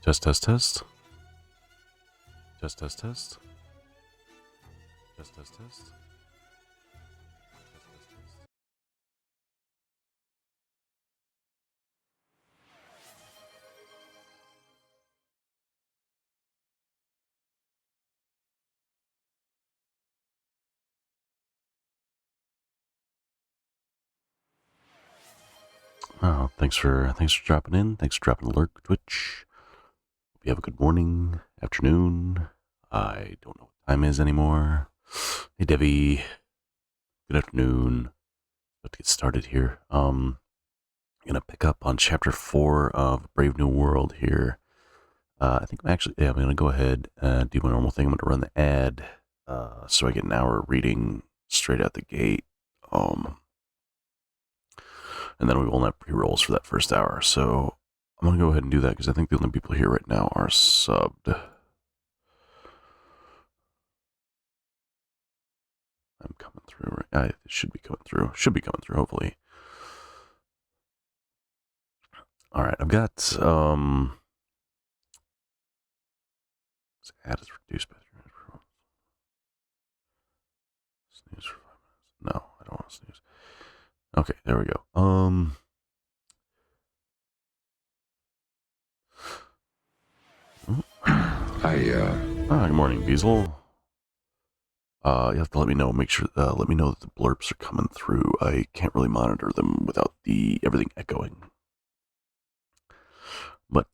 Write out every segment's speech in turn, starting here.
Test, test, test. Test, test, test. Test, test, test. Oh, thanks for dropping in. Thanks for dropping the lurk, Twitch. Hope you have a good morning, afternoon. I don't know what time is anymore. Hey, Debbie. Good afternoon. About to get started here. I'm gonna pick up on chapter 4 of Brave New World here. I think I'm gonna go ahead and do my normal thing. I'm gonna run the ad, so I get an hour reading straight out the gate. And then we won't have pre-rolls for that first hour. So I'm going to go ahead and do that because I think the only people here right now are subbed. I'm coming through. It should be coming through. Should be coming through, hopefully. All right, I've got, this ad is reduced by 3 minutes. Snooze for 5 minutes. No, I don't want to snooze. Okay, there we go. Good morning, Beazle. You have to let me know. Let me know that the blurps are coming through. I can't really monitor them without everything echoing. But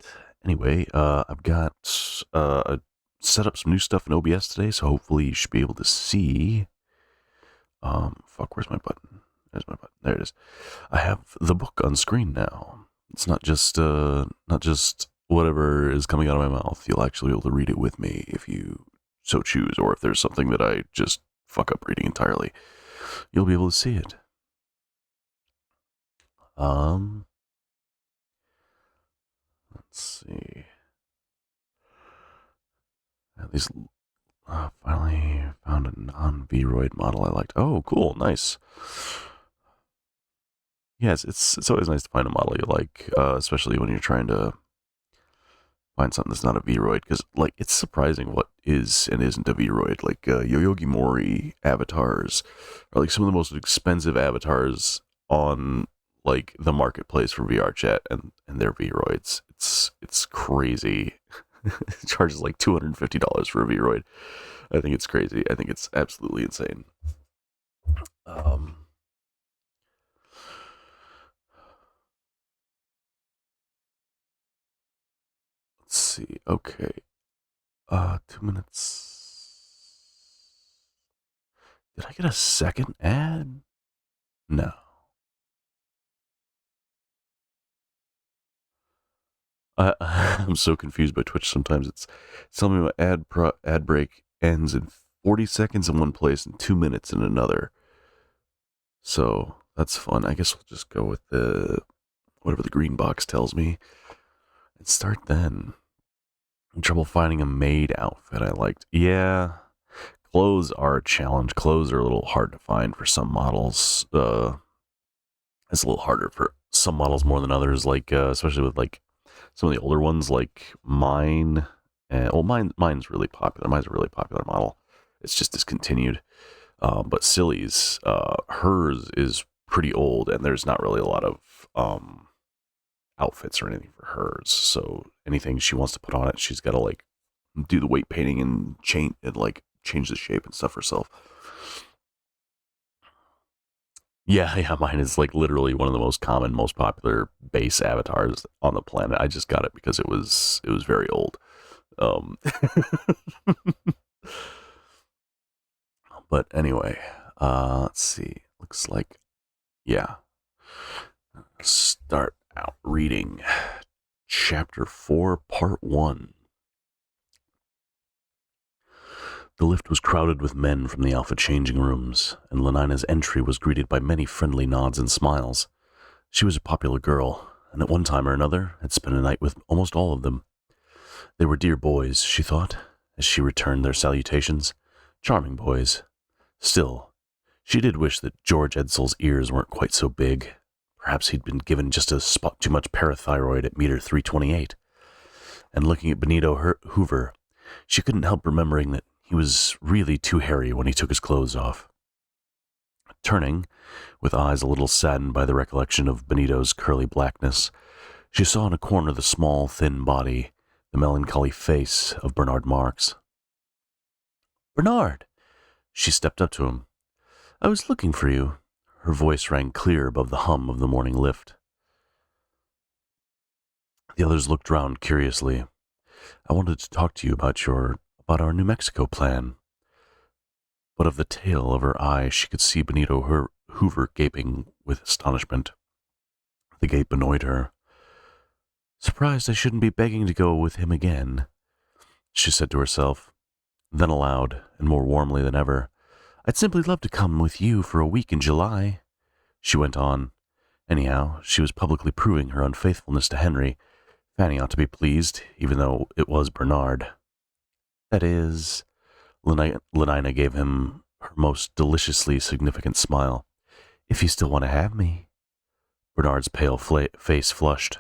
anyway, I've got set up some new stuff in OBS today, so hopefully you should be able to see. Where's my button? There's my button. There it is. I have the book on screen now. It's not just whatever is coming out of my mouth. You'll actually be able to read it with me if you so choose, or if there's something that I just fuck up reading entirely, you'll be able to see it. Let's see. At least finally found a non-Vroid model I liked. Oh, cool, nice. Yes, it's always nice to find a model you like, especially when you're trying to find something that's not a Vroid, because like it's surprising what is and isn't a Vroid. Like Yoyogi Mori avatars are like some of the most expensive avatars on like the marketplace for VR chat, and they're Vroids. It's crazy. It charges like $250 for a Vroid. I think it's crazy. I think it's absolutely insane. Let's see. Okay. 2 minutes. Did I get a second ad? No. I'm so confused by Twitch sometimes. It's telling me my ad break ends in 40 seconds in one place and 2 minutes in another. So that's fun. I guess we'll just go with whatever the green box tells me and start then. I'm trouble finding a maid outfit I liked. Yeah, clothes are a challenge. Clothes are a little hard to find for some models. It's a little harder for some models more than others. Like especially with like some of the older ones, like mine. Mine's really popular. Mine's a really popular model. It's just discontinued. But Silly's, hers is pretty old, and there's not really a lot of outfits or anything for hers. So anything she wants to put on it, she's got to like do the weight painting and change the shape and stuff herself. Yeah, mine is like literally one of the most common, most popular base avatars on the planet. I just got it because it was very old. But anyway, let's see. Looks like, yeah. Start out reading Chapter 4, Part 1. The lift was crowded with men from the Alpha changing rooms, and Lenina's entry was greeted by many friendly nods and smiles. She was a popular girl, and at one time or another had spent a night with almost all of them. They were dear boys, she thought, as she returned their salutations. Charming boys. Still, she did wish that George Edsel's ears weren't quite so big. Perhaps he'd been given just a spot too much parathyroid at meter 328. and looking at Benito Hoover, she couldn't help remembering that he was really too hairy when he took his clothes off. Turning, with eyes a little saddened by the recollection of Benito's curly blackness, she saw in a corner the small, thin body, the melancholy face of Bernard Marx. "Bernard!" She stepped up to him. "I was looking for you." Her voice rang clear above the hum of the morning lift. The others looked round curiously. "I wanted to talk to you about our New Mexico plan." But of the tail of her eye, she could see Benito Hoover gaping with astonishment. The gape annoyed her. "Surprised I shouldn't be begging to go with him again," she said to herself. Then aloud, and more warmly than ever, "I'd simply love to come with you for a week in July." She went on. Anyhow, she was publicly proving her unfaithfulness to Henry. Fanny ought to be pleased, even though it was Bernard. "That is," Lenina gave him her most deliciously significant smile, "if you still want to have me." Bernard's pale face flushed.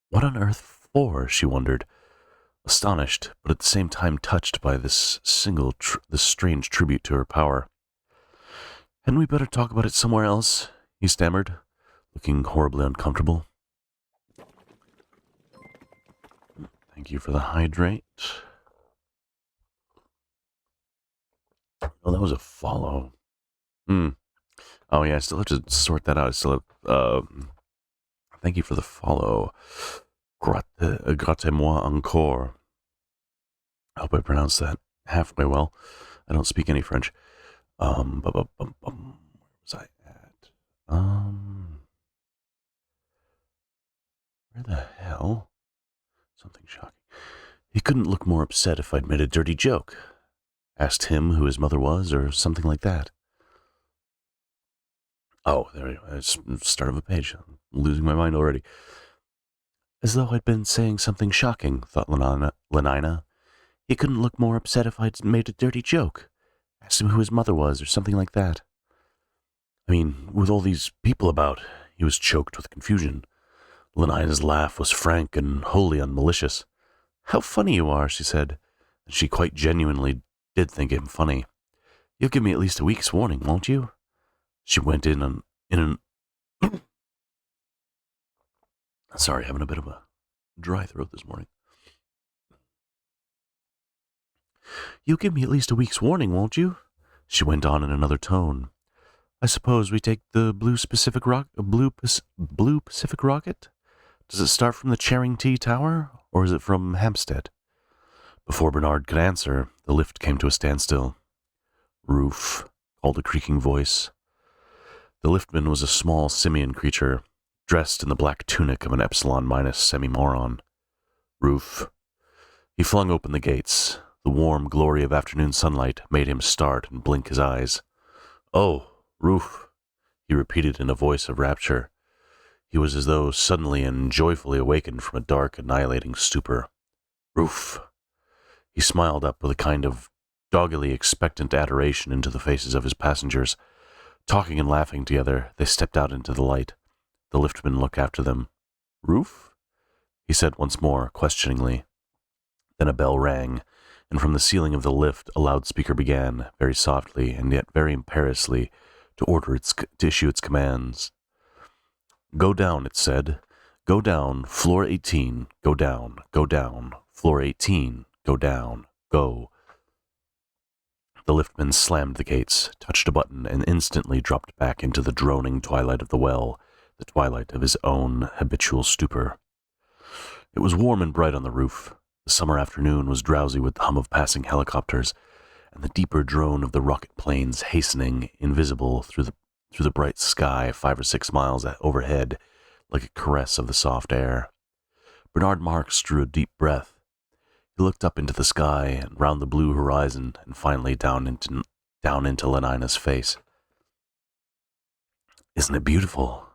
What on earth for, she wondered, astonished, but at the same time touched by this strange tribute to her power. "Hadn't we better talk about it somewhere else?" he stammered, looking horribly uncomfortable. Thank you for the hydrate. Oh, that was a follow. Oh, yeah, I still have to sort that out. I still have, thank you for the follow. Grattez-moi encore. I hope I pronounced that halfway well. I don't speak any French. Where was I at? Where the hell? Something shocking. He couldn't look more upset if I'd made a dirty joke. Asked him who his mother was, or something like that. Oh, there we go. It's the start of a page. I'm losing my mind already. As though I'd been saying something shocking, thought Lenina. He couldn't look more upset if I'd made a dirty joke. Asked him who his mother was, or something like that. I mean, with all these people about, he was choked with confusion. Lenina's laugh was frank and wholly unmalicious. "How funny you are," she said, and she quite genuinely did think him funny. "You'll give me at least a week's warning, won't you?" She went in an sorry, having a bit of a dry throat this morning. "You'll give me at least a week's warning, won't you?" She went on in another tone. "I suppose we take the Blue Pacific Rocket? Does it start from the Charing T Tower, or is it from Hampstead?" Before Bernard could answer, the lift came to a standstill. "Roof," called a creaking voice. The liftman was a small simian creature, dressed in the black tunic of an Epsilon- semi-moron. "Roof." He flung open the gates. The warm glory of afternoon sunlight made him start and blink his eyes. "Oh, Roof," he repeated in a voice of rapture. He was as though suddenly and joyfully awakened from a dark, annihilating stupor. "Roof." He smiled up with a kind of doggedly expectant adoration into the faces of his passengers. Talking and laughing together, they stepped out into the light. The liftman looked after them. "Roof?" he said once more, questioningly. Then a bell rang, and from the ceiling of the lift a loudspeaker began, very softly and yet very imperiously, to issue its commands. "Go down," it said. "Go down, floor 18. Go down, floor 18. Go down, go." The liftman slammed the gates, touched a button, and instantly dropped back into the droning twilight of the well, the twilight of his own habitual stupor. It was warm and bright on the roof. The summer afternoon was drowsy with the hum of passing helicopters, and the deeper drone of the rocket planes hastening, invisible, through the bright sky 5 or 6 miles overhead, like a caress of the soft air. Bernard Marx drew a deep breath. He looked up into the sky and round the blue horizon, and finally down into Lenina's face. "Isn't it beautiful?"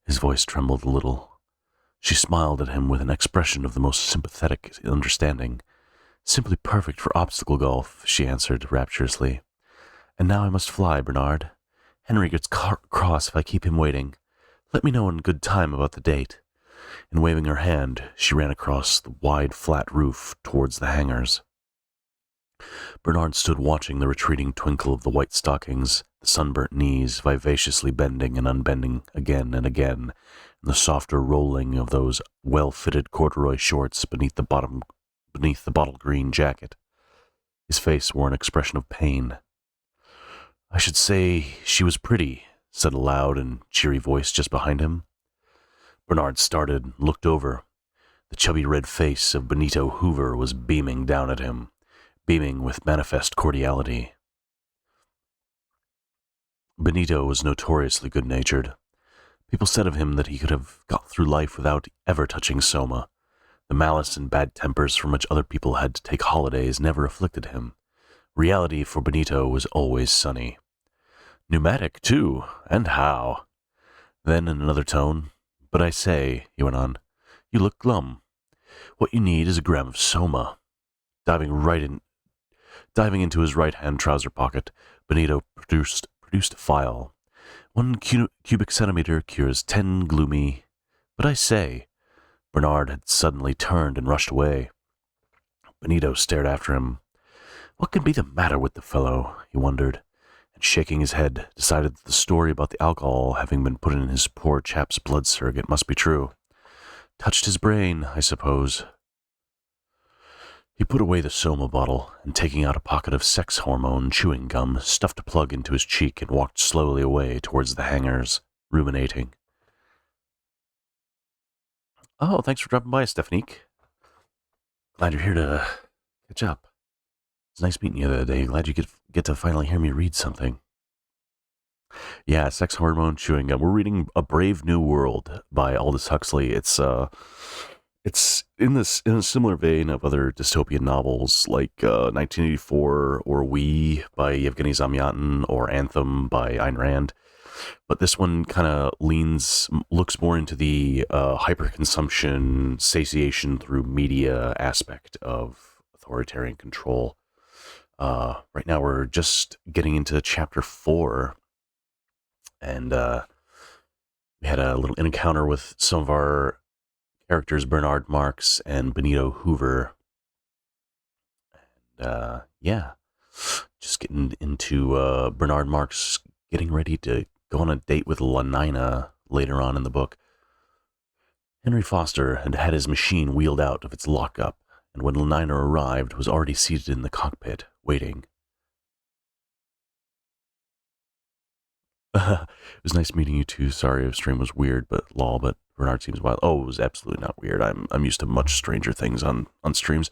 His voice trembled a little. She smiled at him with an expression of the most sympathetic understanding. "Simply perfect for obstacle golf," she answered rapturously. "And now I must fly, Bernard. Henry gets cross if I keep him waiting. Let me know in good time about the date." and waving her hand, she ran across the wide, flat roof towards the hangars. Bernard stood watching the retreating twinkle of the white stockings, the sunburnt knees vivaciously bending and unbending again and again, and the softer rolling of those well-fitted corduroy shorts beneath the bottle green jacket. His face wore an expression of pain. "I should say she was pretty," said a loud and cheery voice just behind him. Bernard started and looked over. The chubby red face of Benito Hoover was beaming down at him, beaming with manifest cordiality. Benito was notoriously good-natured. People said of him that he could have got through life without ever touching Soma. The malice and bad tempers from which other people had to take holidays never afflicted him. Reality for Benito was always sunny. "Pneumatic, too, and how?" Then, in another tone, "But I say," he went on, "you look glum. What you need is a gram of Soma." Diving into his right-hand trouser pocket, Benito produced a file. 1 cubic centimeter cures 10 gloomy... But I say... Bernard had suddenly turned and rushed away. Benito stared after him. What could be the matter with the fellow, he wondered, and shaking his head, decided that the story about the alcohol having been put in his poor chap's blood surrogate must be true. Touched his brain, I suppose. He put away the Soma bottle, and taking out a pocket of sex hormone chewing gum, stuffed a plug into his cheek and walked slowly away towards the hangars, ruminating. "Oh, thanks for dropping by, Stephanique. Glad you're here to catch up. It's nice meeting you the other day. Glad you get to finally hear me read something." Yeah, sex hormone chewing gum. We're reading A Brave New World by Aldous Huxley. It's in a similar vein of other dystopian novels like 1984 or We by Yevgeny Zamyatin or Anthem by Ayn Rand. But this one kind of looks more into the hyperconsumption, satiation through media aspect of authoritarian control. Right now we're just getting into chapter 4, and we had a little encounter with some of our characters, Bernard Marx and Benito Hoover. And yeah, just getting into Bernard Marx getting ready to go on a date with Lanina later on in the book. Henry Foster had had his machine wheeled out of its lockup, and when Lanina arrived, was already seated in the cockpit, waiting. It was nice meeting you too. Sorry if stream was weird, but Bernard seems wild. Oh, it was absolutely not weird. I'm used to much stranger things on streams.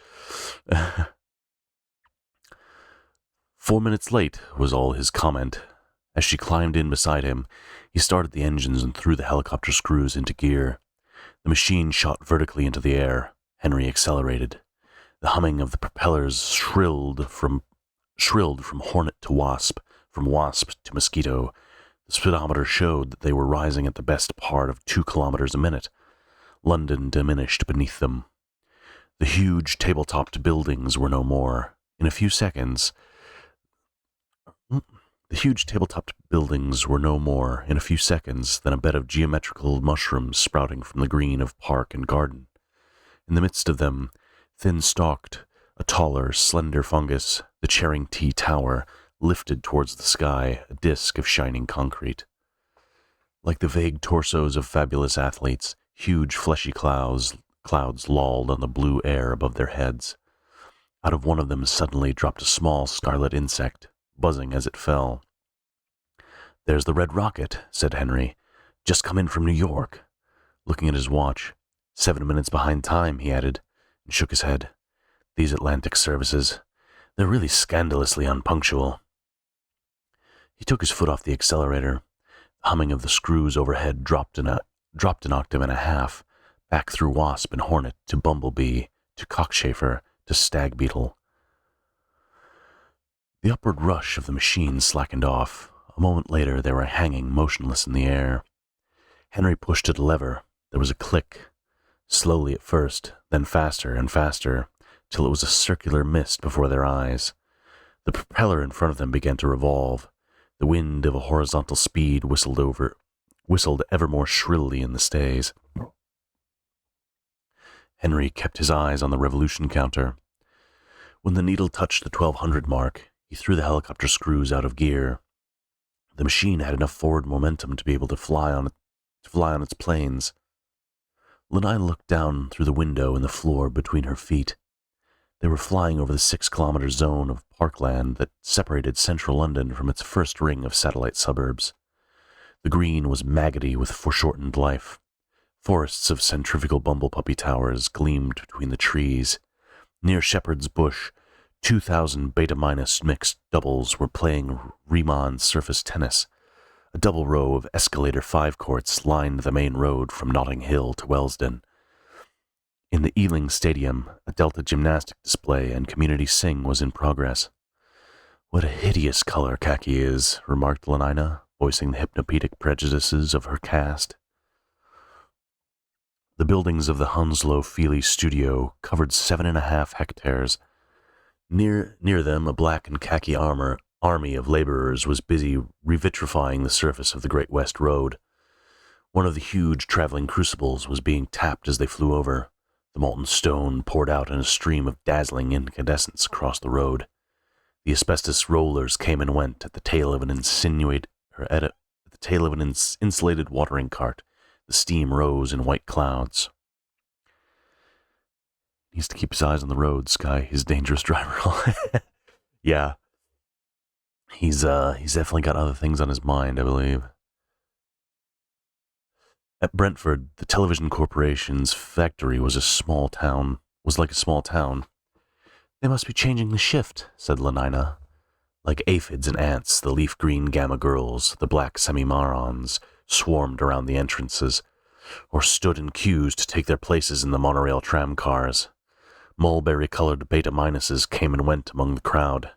4 minutes late was all his comment. As she climbed in beside him, he started the engines and threw the helicopter screws into gear. The machine shot vertically into the air. Henry accelerated. The humming of the propellers shrilled from hornet to wasp, from wasp to mosquito. The speedometer showed that they were rising at the best part of 2 kilometers a minute. London diminished beneath them. The huge table-topped buildings were no more. In a few seconds, than a bed of geometrical mushrooms sprouting from the green of park and garden. In the midst of them, thin-stalked, a taller, slender fungus, the Charing-T Tower, lifted towards the sky, a disk of shining concrete. Like the vague torsos of fabulous athletes, huge fleshy clouds lolled on the blue air above their heads. Out of one of them suddenly dropped a small scarlet insect, buzzing as it fell. "There's the red rocket," said Henry. "Just come in from New York." Looking at his watch. 7 minutes behind time, he added, and shook his head. "These Atlantic services, they're really scandalously unpunctual." He took his foot off the accelerator. The humming of the screws overhead dropped an octave and a half, back through wasp and hornet to bumblebee, to cockchafer, to stag beetle. The upward rush of the machine slackened off. A moment later, they were hanging motionless in the air. Henry pushed at a lever. There was a click, slowly at first, then faster and faster, till it was a circular mist before their eyes. The propeller in front of them began to revolve. The wind of a horizontal speed whistled ever more shrilly in the stays. Henry kept his eyes on the revolution counter. When the needle touched the 1200 mark, he threw the helicopter screws out of gear. The machine had enough forward momentum to be able to fly on its planes. Lanai looked down through the window in the floor between her feet. They were flying over the 6-kilometer zone of parkland that separated central London from its first ring of satellite suburbs. The green was maggoty with foreshortened life. Forests of centrifugal bumblepuppy towers gleamed between the trees. Near Shepherd's Bush, 2,000 beta-minus mixed doubles were playing Riemann surface tennis. A double row of escalator 5 courts lined the main road from Notting Hill to Wellsden. In the Ealing Stadium, a Delta gymnastic display and community sing was in progress. "What a hideous color khaki is," remarked Lenina, voicing the hypnopedic prejudices of her caste. The buildings of the Hounslow Feely studio covered 7.5 hectares. Near them, a black and khaki army of laborers was busy revitrifying the surface of the Great West Road. One of the huge traveling crucibles was being tapped as they flew over. The molten stone poured out in a stream of dazzling incandescence across the road. The asbestos rollers came and went at the tail of an insulated watering cart. The steam rose in white clouds. He needs to keep his eyes on the road, Sky. He's a dangerous driver. Yeah. He's definitely got other things on his mind, I believe. At Brentford, the television corporation's factory was like a small town. "They must be changing the shift," said Lenina. Like aphids and ants, the leaf-green gamma girls, the black semi-marons, swarmed around the entrances, or stood in queues to take their places in the monorail tram cars. Mulberry-colored beta-minuses came and went among the crowd.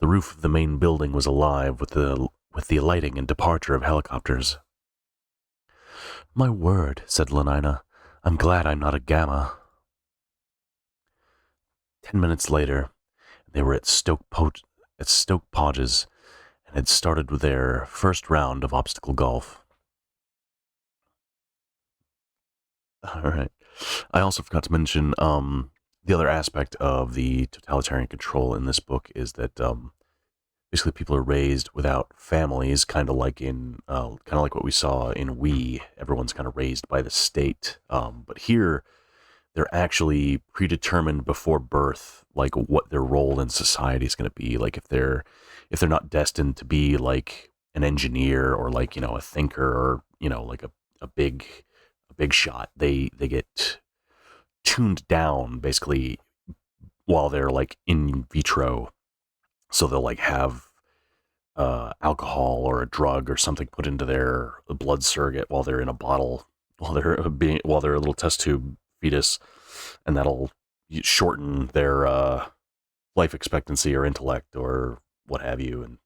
The roof of the main building was alive with the alighting and departure of helicopters. "My word," said Lenina. "I'm glad I'm not a gamma." 10 minutes later, they were at Stoke Podges and had started with their first round of obstacle golf. All right. I also forgot to mention the other aspect of the totalitarian control in this book is that basically people are raised without families, kind of like what we saw in We. Everyone's kind of raised by the state, but here they're actually predetermined before birth, like what their role in society is going to be. Like if they're not destined to be like an engineer or like a thinker or like a big shot, they get tuned down basically while they're like in vitro. So they'll like have alcohol or a drug or something put into their blood surrogate while they're in a bottle, while they're a little test tube fetus, and that'll shorten their life expectancy or intellect or what have you. And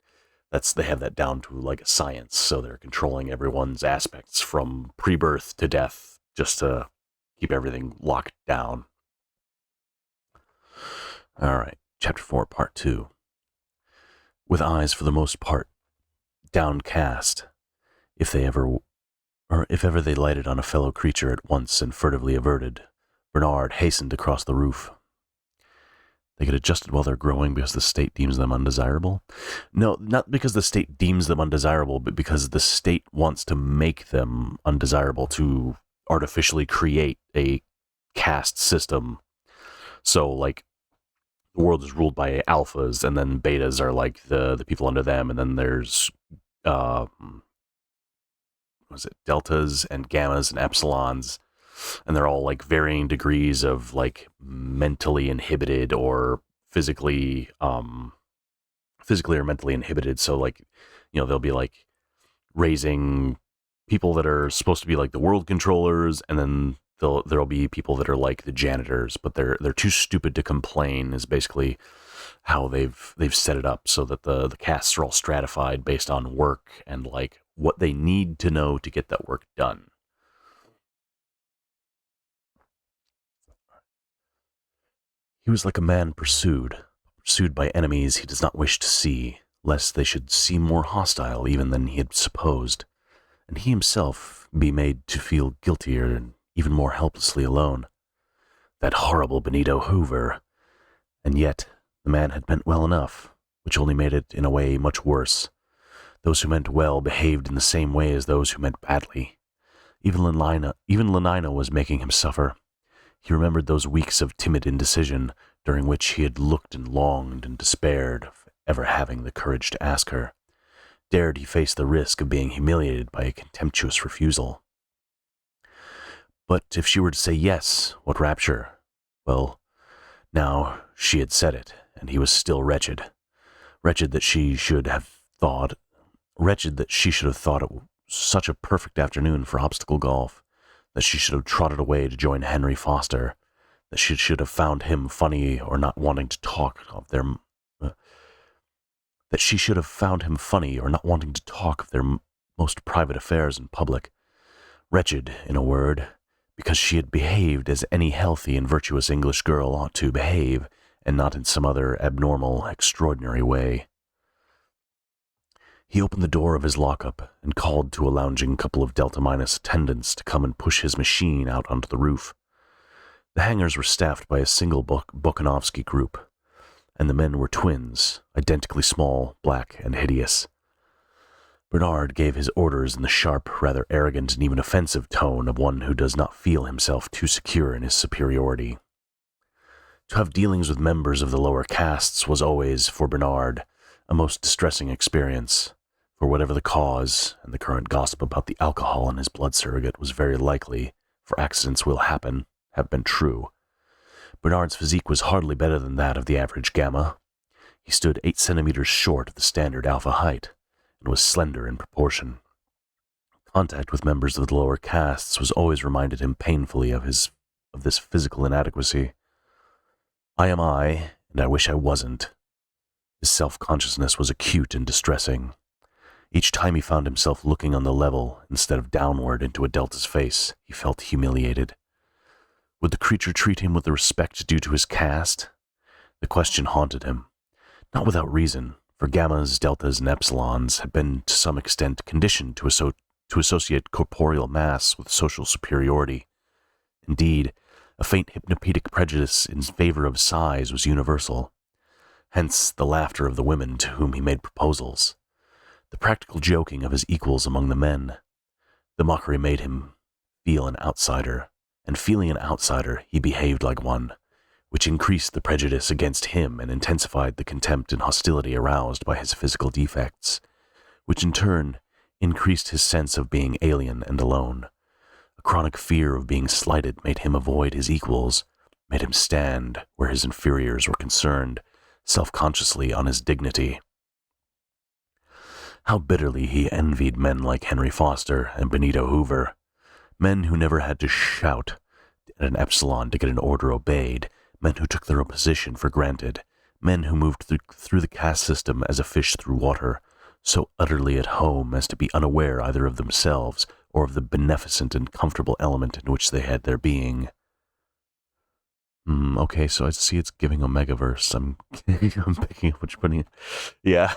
they have that down to like a science. So they're controlling everyone's aspects from pre-birth to death just to keep everything locked down. All right, Chapter 4, Part 2. With eyes for the most part downcast, if ever they lighted on a fellow creature at once and furtively averted, Bernard hastened across the roof. They get adjusted while they're growing because the state deems them undesirable? No, not because the state deems them undesirable, but because the state wants to make them undesirable, to artificially create a caste system. So, like, the world is ruled by alphas, and then betas are like the people under them, and then there's deltas and gammas and epsilons, and they're all like varying degrees of like mentally inhibited or physically or mentally inhibited. So like, they'll be like raising people that are supposed to be like the world controllers, and then there'll be people that are like the janitors, but they're too stupid to complain, is basically how they've set it up, so that the castes are all stratified based on work and like what they need to know to get that work done. He was like a man pursued by enemies he does not wish to see, lest they should seem more hostile even than he had supposed, and he himself be made to feel guiltier and even more helplessly alone. That horrible Benito Hoover. And yet, the man had meant well enough, which only made it, in a way, much worse. Those who meant well behaved in the same way as those who meant badly. Even Lenina was making him suffer. He remembered those weeks of timid indecision, during which he had looked and longed and despaired of ever having the courage to ask her. Dared he face the risk of being humiliated by a contemptuous refusal? But if she were to say yes, what rapture? Well, now she had said it, and he was still wretched. Wretched that she should have thought it such a perfect afternoon for obstacle golf, that she should have trotted away to join Henry Foster, that she should have found him funny or not wanting to talk of their most private affairs in public. Wretched, in a word, because she had behaved as any healthy and virtuous English girl ought to behave, and not in some other abnormal, extraordinary way. He opened the door of his lockup and called to a lounging couple of Delta-Minus attendants to come and push his machine out onto the roof. The hangars were staffed by a single Bokanovsky group, and the men were twins, identically small, black, and hideous. Bernard gave his orders in the sharp, rather arrogant and even offensive tone of one who does not feel himself too secure in his superiority. To have dealings with members of the lower castes was always, for Bernard, a most distressing experience, for whatever the cause, and the current gossip about the alcohol in his blood surrogate was very likely, for accidents will happen, have been true. Bernard's physique was hardly better than that of the average Gamma. He stood 8 centimeters short of the standard Alpha height, and was slender in proportion. Contact with members of the lower castes was always reminded him painfully of this physical inadequacy. I am I, and I wish I wasn't. His self-consciousness was acute and distressing. Each time he found himself looking on the level instead of downward into a Delta's face, he felt humiliated. Would the creature treat him with the respect due to his caste? The question haunted him, not without reason, for Gammas, Deltas, and Epsilons had been to some extent conditioned to associate corporeal mass with social superiority. Indeed, a faint hypnopedic prejudice in favor of size was universal. Hence the laughter of the women to whom he made proposals, the practical joking of his equals among the men. The mockery made him feel an outsider, and feeling an outsider, he behaved like one, which increased the prejudice against him and intensified the contempt and hostility aroused by his physical defects, which in turn increased his sense of being alien and alone. A chronic fear of being slighted made him avoid his equals, made him stand, where his inferiors were concerned, self-consciously on his dignity. How bitterly he envied men like Henry Foster and Benito Hoover, men who never had to shout at an epsilon to get an order obeyed, men who took their own position for granted, men who moved through the caste system as a fish through water, so utterly at home as to be unaware either of themselves or of the beneficent and comfortable element in which they had their being. Okay, so I see it's giving Omegaverse. I'm picking up what you're putting in. Yeah.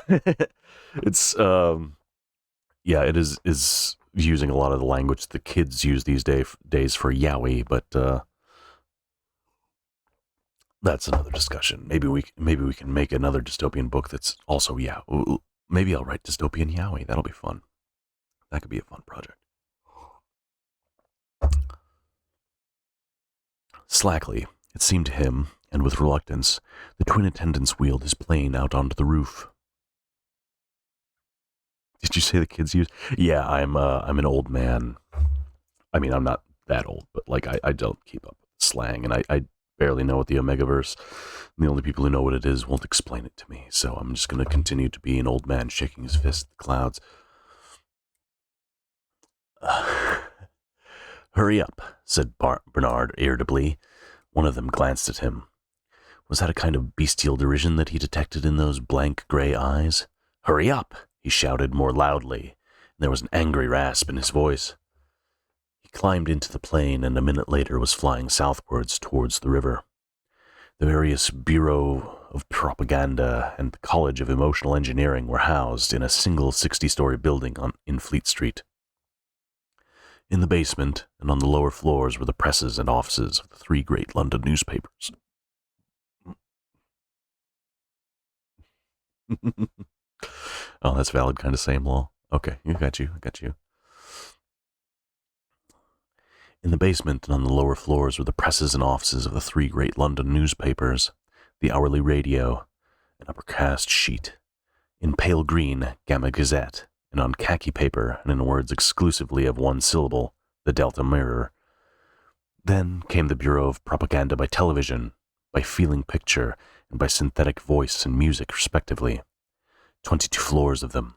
It's, it is using a lot of the language the kids use these days for yaoi, but, that's another discussion. Maybe we can make another dystopian book that's also yaoi. Maybe I'll write dystopian yaoi. That'll be fun. That could be a fun project. Slackly, it seemed to him, and with reluctance, the twin attendants wheeled his plane out onto the roof. Did you say the kids use? Yeah, I'm an old man. I mean, I'm not that old, but like I don't keep up with slang, and I barely know what the Omegaverse. And the only people who know what it is won't explain it to me, so I'm just going to continue to be an old man shaking his fist at the clouds. Hurry up, said Bernard irritably. One of them glanced at him. Was that a kind of bestial derision that he detected in those blank gray eyes? Hurry up, he shouted more loudly, and there was an angry rasp in his voice. He climbed into the plane and a minute later was flying southwards towards the river. The various Bureau of Propaganda and the College of Emotional Engineering were housed in a single 60-story building in Fleet Street. In the basement and on the lower floors were the presses and offices of the three great London newspapers. Oh, that's valid, kind of same law. Okay, I got you. In the basement and on the lower floors were the presses and offices of the three great London newspapers, the Hourly Radio, an uppercast sheet, in pale green, Gamma Gazette, and on khaki paper, and in words exclusively of one syllable, the Delta Mirror. Then came the Bureau of Propaganda by television, by feeling picture, and by synthetic voice and music, respectively. 22 floors of them.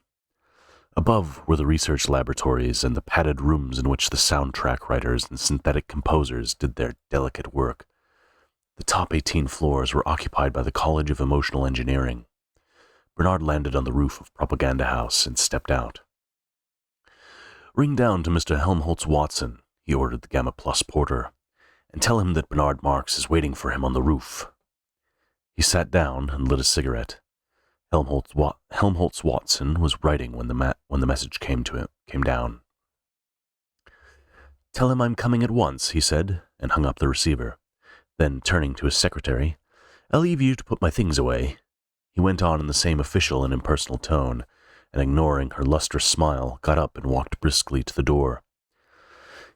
Above were the research laboratories and the padded rooms in which the soundtrack writers and synthetic composers did their delicate work. The top 18 floors were occupied by the College of Emotional Engineering. Bernard landed on the roof of Propaganda House and stepped out. "Ring down to Mr. Helmholtz Watson," he ordered the Gamma Plus porter, "and tell him that Bernard Marx is waiting for him on the roof." He sat down and lit a cigarette. Helmholtz Watson was writing when the message came down. "Tell him I'm coming at once," he said, and hung up the receiver. Then, turning to his secretary, "I'll leave you to put my things away." He went on in the same official and impersonal tone, and ignoring her lustrous smile, got up and walked briskly to the door.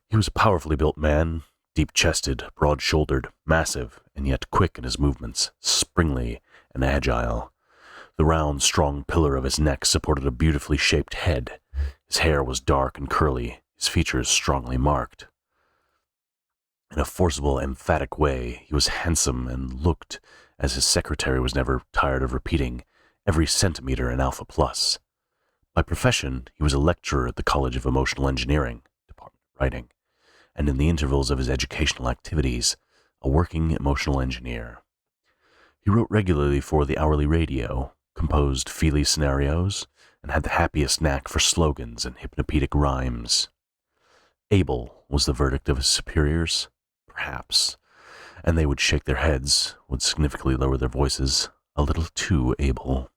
He was a powerfully built man, deep-chested, broad-shouldered, massive, and yet quick in his movements, springly and agile. The round, strong pillar of his neck supported a beautifully shaped head. His hair was dark and curly, his features strongly marked. In a forcible, emphatic way, he was handsome and looked, as his secretary was never tired of repeating, every centimeter an Alpha Plus. By profession, he was a lecturer at the College of Emotional Engineering, Department of Writing, and in the intervals of his educational activities, a working emotional engineer. He wrote regularly for the Hourly Radio, composed feely scenarios, and had the happiest knack for slogans and hypnopedic rhymes. Able was the verdict of his superiors, perhaps, and they would shake their heads, would significantly lower their voices, a little too able.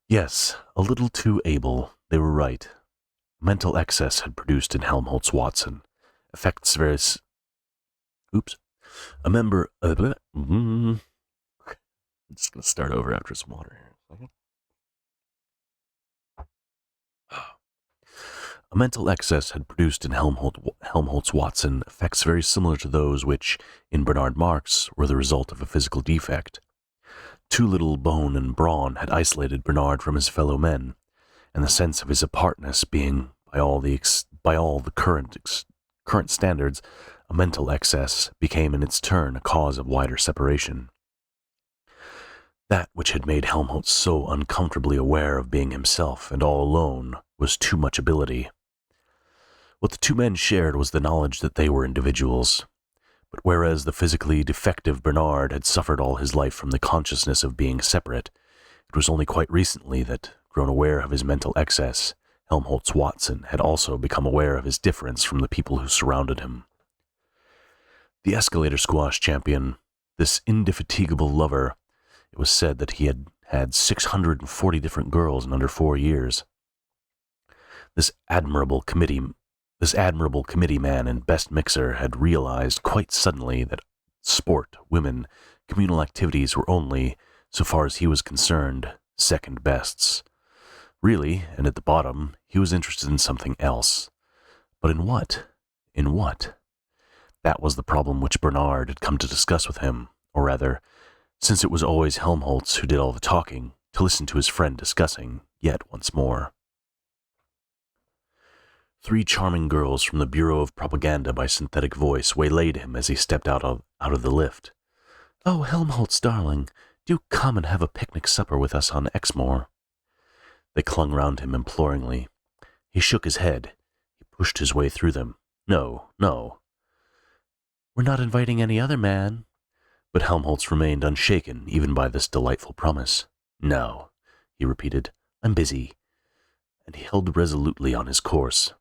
Yes, a little too able, they were right. Mental excess had produced in Helmholtz Watson effects various... A member... I'm just going to start over after some water here. A mental excess had produced in Helmholtz Watson effects very similar to those which, in Bernard Marx, were the result of a physical defect. Too little bone and brawn had isolated Bernard from his fellow men, and the sense of his apartness being, by all the current standards, a mental excess, became in its turn a cause of wider separation. That which had made Helmholtz so uncomfortably aware of being himself and all alone was too much ability. What the two men shared was the knowledge that they were individuals. But whereas the physically defective Bernard had suffered all his life from the consciousness of being separate, it was only quite recently that, grown aware of his mental excess, Helmholtz Watson had also become aware of his difference from the people who surrounded him. The escalator squash champion, this indefatigable lover, it was said that he had had 640 different girls in under 4 years. This admirable committee man and best mixer had realized quite suddenly that sport, women, communal activities were only, so far as he was concerned, second bests. Really, and at the bottom, he was interested in something else. But in what? In what? That was the problem which Bernard had come to discuss with him, or rather, since it was always Helmholtz who did all the talking, to listen to his friend discussing, yet once more. 3 charming girls from the Bureau of Propaganda by synthetic voice waylaid him as he stepped out of the lift. "Oh, Helmholtz, darling, do come and have a picnic supper with us on Exmoor." They clung round him imploringly. He shook his head. He pushed his way through them. "No, no." "We're not inviting any other man." But Helmholtz remained unshaken even by this delightful promise. "No," he repeated, "I'm busy." And he held resolutely on his course.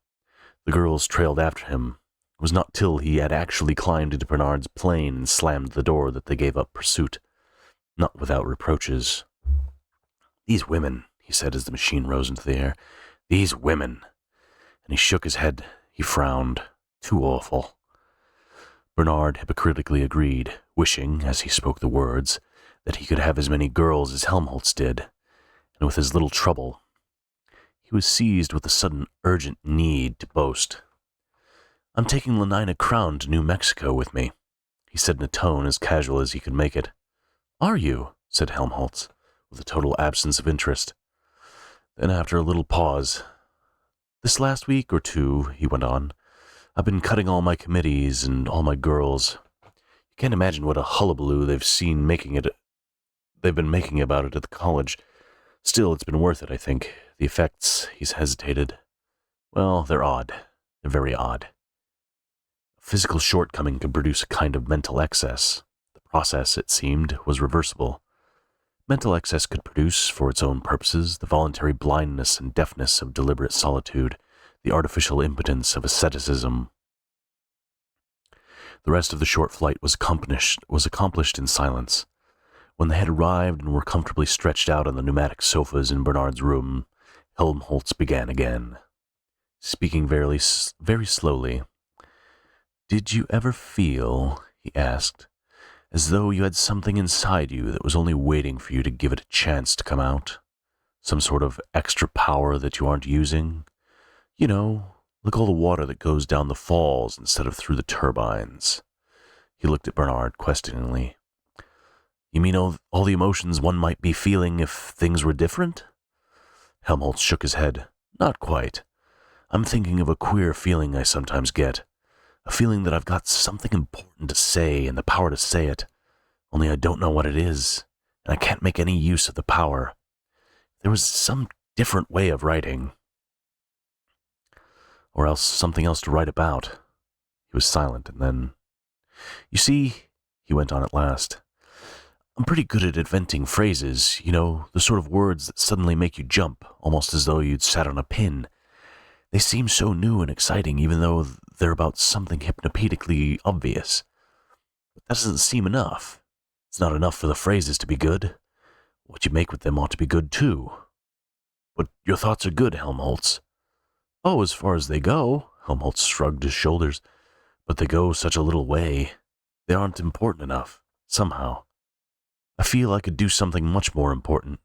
The girls trailed after him. It was not till he had actually climbed into Bernard's plane and slammed the door that they gave up pursuit, not without reproaches. "These women," he said as the machine rose into the air. "These women." And he shook his head. He frowned. Too awful. Bernard hypocritically agreed, wishing, as he spoke the words, that he could have as many girls as Helmholtz did, and with as little trouble. He was seized with a sudden urgent need to boast. "I'm taking Lenina Crown to New Mexico with me," he said in a tone as casual as he could make it. "Are you?" said Helmholtz, with a total absence of interest. Then, after a little pause, "This last week or two," he went on, "I've been cutting all my committees and all my girls. You can't imagine what a hullabaloo they've been making about it at the college. Still, it's been worth it, I think. The effects," he's hesitated, "well, they're odd. They're very odd. A physical shortcoming can produce a kind of mental excess. The process, it seemed, was reversible. Mental excess could produce, for its own purposes, the voluntary blindness and deafness of deliberate solitude, the artificial impotence of asceticism. The rest of the short flight was accomplished in silence. When they had arrived and were comfortably stretched out on the pneumatic sofas in Bernard's room, Helmholtz began again, speaking very slowly. "Did you ever feel," he asked, "as though you had something inside you that was only waiting for you to give it a chance to come out? Some sort of extra power that you aren't using? You know, like all the water that goes down the falls instead of through the turbines." He looked at Bernard questioningly. "You mean all the emotions one might be feeling if things were different?" Helmholtz shook his head. "Not quite. I'm thinking of a queer feeling I sometimes get. A feeling that I've got something important to say and the power to say it, only I don't know what it is, and I can't make any use of the power. There was some different way of writing. Or else something else to write about." He was silent, and then, "You see," he went on at last, "I'm pretty good at inventing phrases, you know, the sort of words that suddenly make you jump, almost as though you'd sat on a pin. They seem so new and exciting, even though they're about something hypnopetically obvious. But that doesn't seem enough. It's not enough for the phrases to be good. What you make with them ought to be good, too. But your thoughts are good, Helmholtz." "Oh, as far as they go," Helmholtz shrugged his shoulders. "But they go such a little way. They aren't important enough, somehow. I feel I could do something much more important.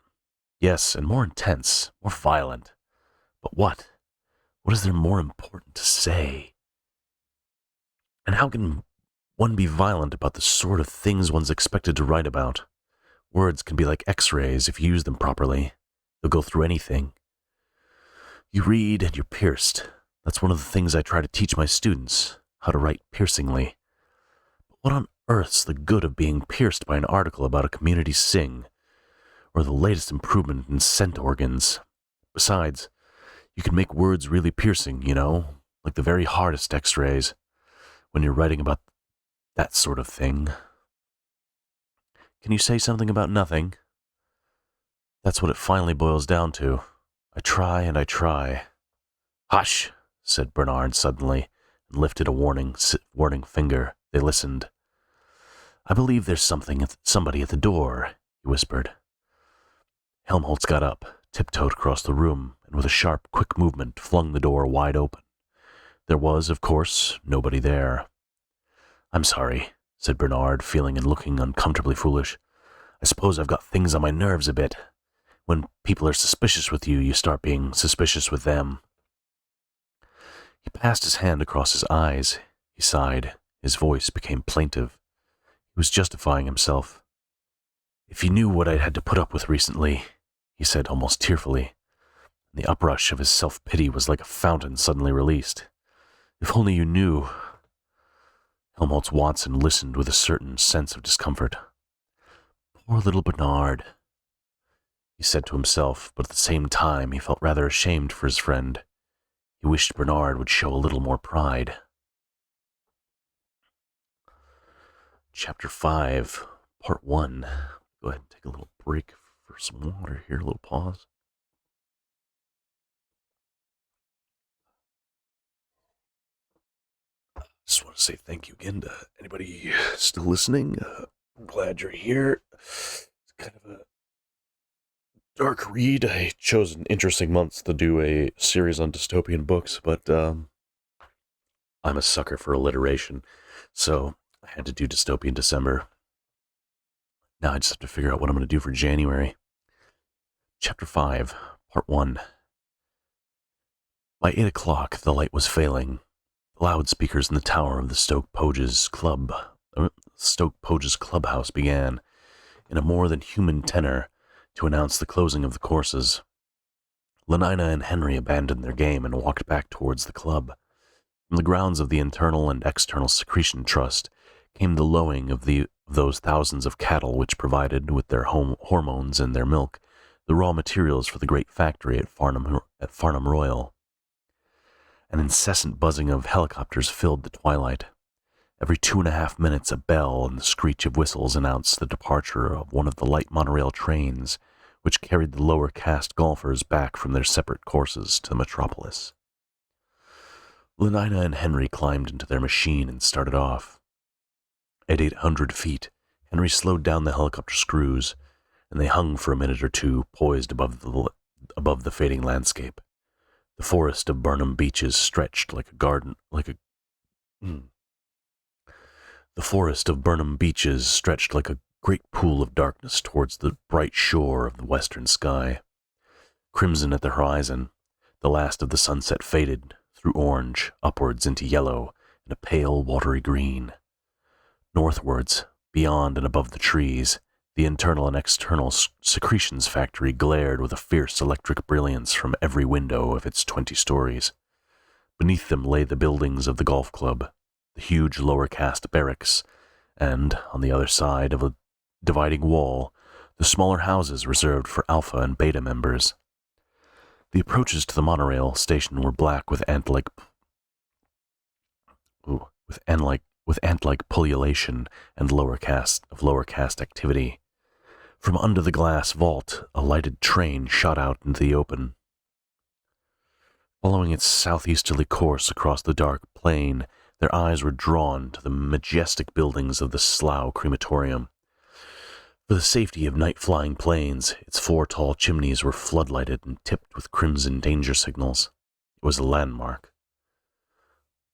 Yes, and more intense, more violent. But what? What is there more important to say? And how can one be violent about the sort of things one's expected to write about? Words can be like X-rays if you use them properly. They'll go through anything. You read and you're pierced. That's one of the things I try to teach my students, how to write piercingly. But what on earth's the good of being pierced by an article about a community sing, or the latest improvement in scent organs? Besides, you can make words really piercing, you know, like the very hardest X-rays, when you're writing about that sort of thing. Can you say something about nothing? That's what it finally boils down to. I try and I try." "Hush," said Bernard suddenly, and lifted a warning finger. They listened. "I believe there's somebody at the door," he whispered. Helmholtz got up, tiptoed across the room, and with a sharp, quick movement flung the door wide open. There was, of course, nobody there. "I'm sorry," said Bernard, feeling and looking uncomfortably foolish. "I suppose I've got things on my nerves a bit. When people are suspicious with you, you start being suspicious with them." He passed his hand across his eyes. He sighed. His voice became plaintive. He was justifying himself. "If you knew what I'd had to put up with recently," he said almost tearfully. The uprush of his self-pity was like a fountain suddenly released. "If only you knew." Helmholtz Watson listened with a certain sense of discomfort. "Poor little Bernard," he said to himself, but at the same time he felt rather ashamed for his friend. He wished Bernard would show a little more pride. Chapter 5, Part 1. Go ahead and take a little break for some water here, a little pause. Just want to say thank you again to anybody still listening. I'm glad you're here. It's kind of a dark read. I chose an interesting month to do a series on dystopian books, but I'm a sucker for alliteration, so I had to do Dystopian December. Now I just have to figure out what I'm going to do for January. Chapter 5, Part 1. By 8 o'clock, the light was failing. The loudspeakers in the tower of the Stoke Poges clubhouse began, in a more than human tenor, to announce the closing of the courses. Lenina and Henry abandoned their game and walked back towards the club. From the grounds of the Internal and External Secretion Trust came the lowing of those thousands of cattle which provided, with their hormones and their milk, the raw materials for the great factory at Farnham Royal. An incessant buzzing of helicopters filled the twilight. Every 2.5 minutes a bell and the screech of whistles announced the departure of one of the light monorail trains which carried the lower caste golfers back from their separate courses to the metropolis. Lenina and Henry climbed into their machine and started off. At 800 feet, Henry slowed down the helicopter screws, and they hung for a minute or two, poised above the fading landscape. The forest of Burnham Beeches stretched like a garden, The forest of Burnham Beeches stretched like a great pool of darkness towards the bright shore of the western sky. Crimson at the horizon, the last of the sunset faded through orange, upwards into yellow and a pale watery green. Northwards, beyond and above the trees, the internal and external secretions factory glared with a fierce electric brilliance from every window of its 20 stories. Beneath them lay the buildings of the golf club, the huge lower caste barracks, and, on the other side of a dividing wall, the smaller houses reserved for Alpha and Beta members. The approaches to the monorail station were black with ant-like pullulation and lower caste activity. From under the glass vault, a lighted train shot out into the open. Following its southeasterly course across the dark plain, their eyes were drawn to the majestic buildings of the Slough crematorium. For the safety of night-flying planes, its 4 tall chimneys were floodlighted and tipped with crimson danger signals. It was a landmark.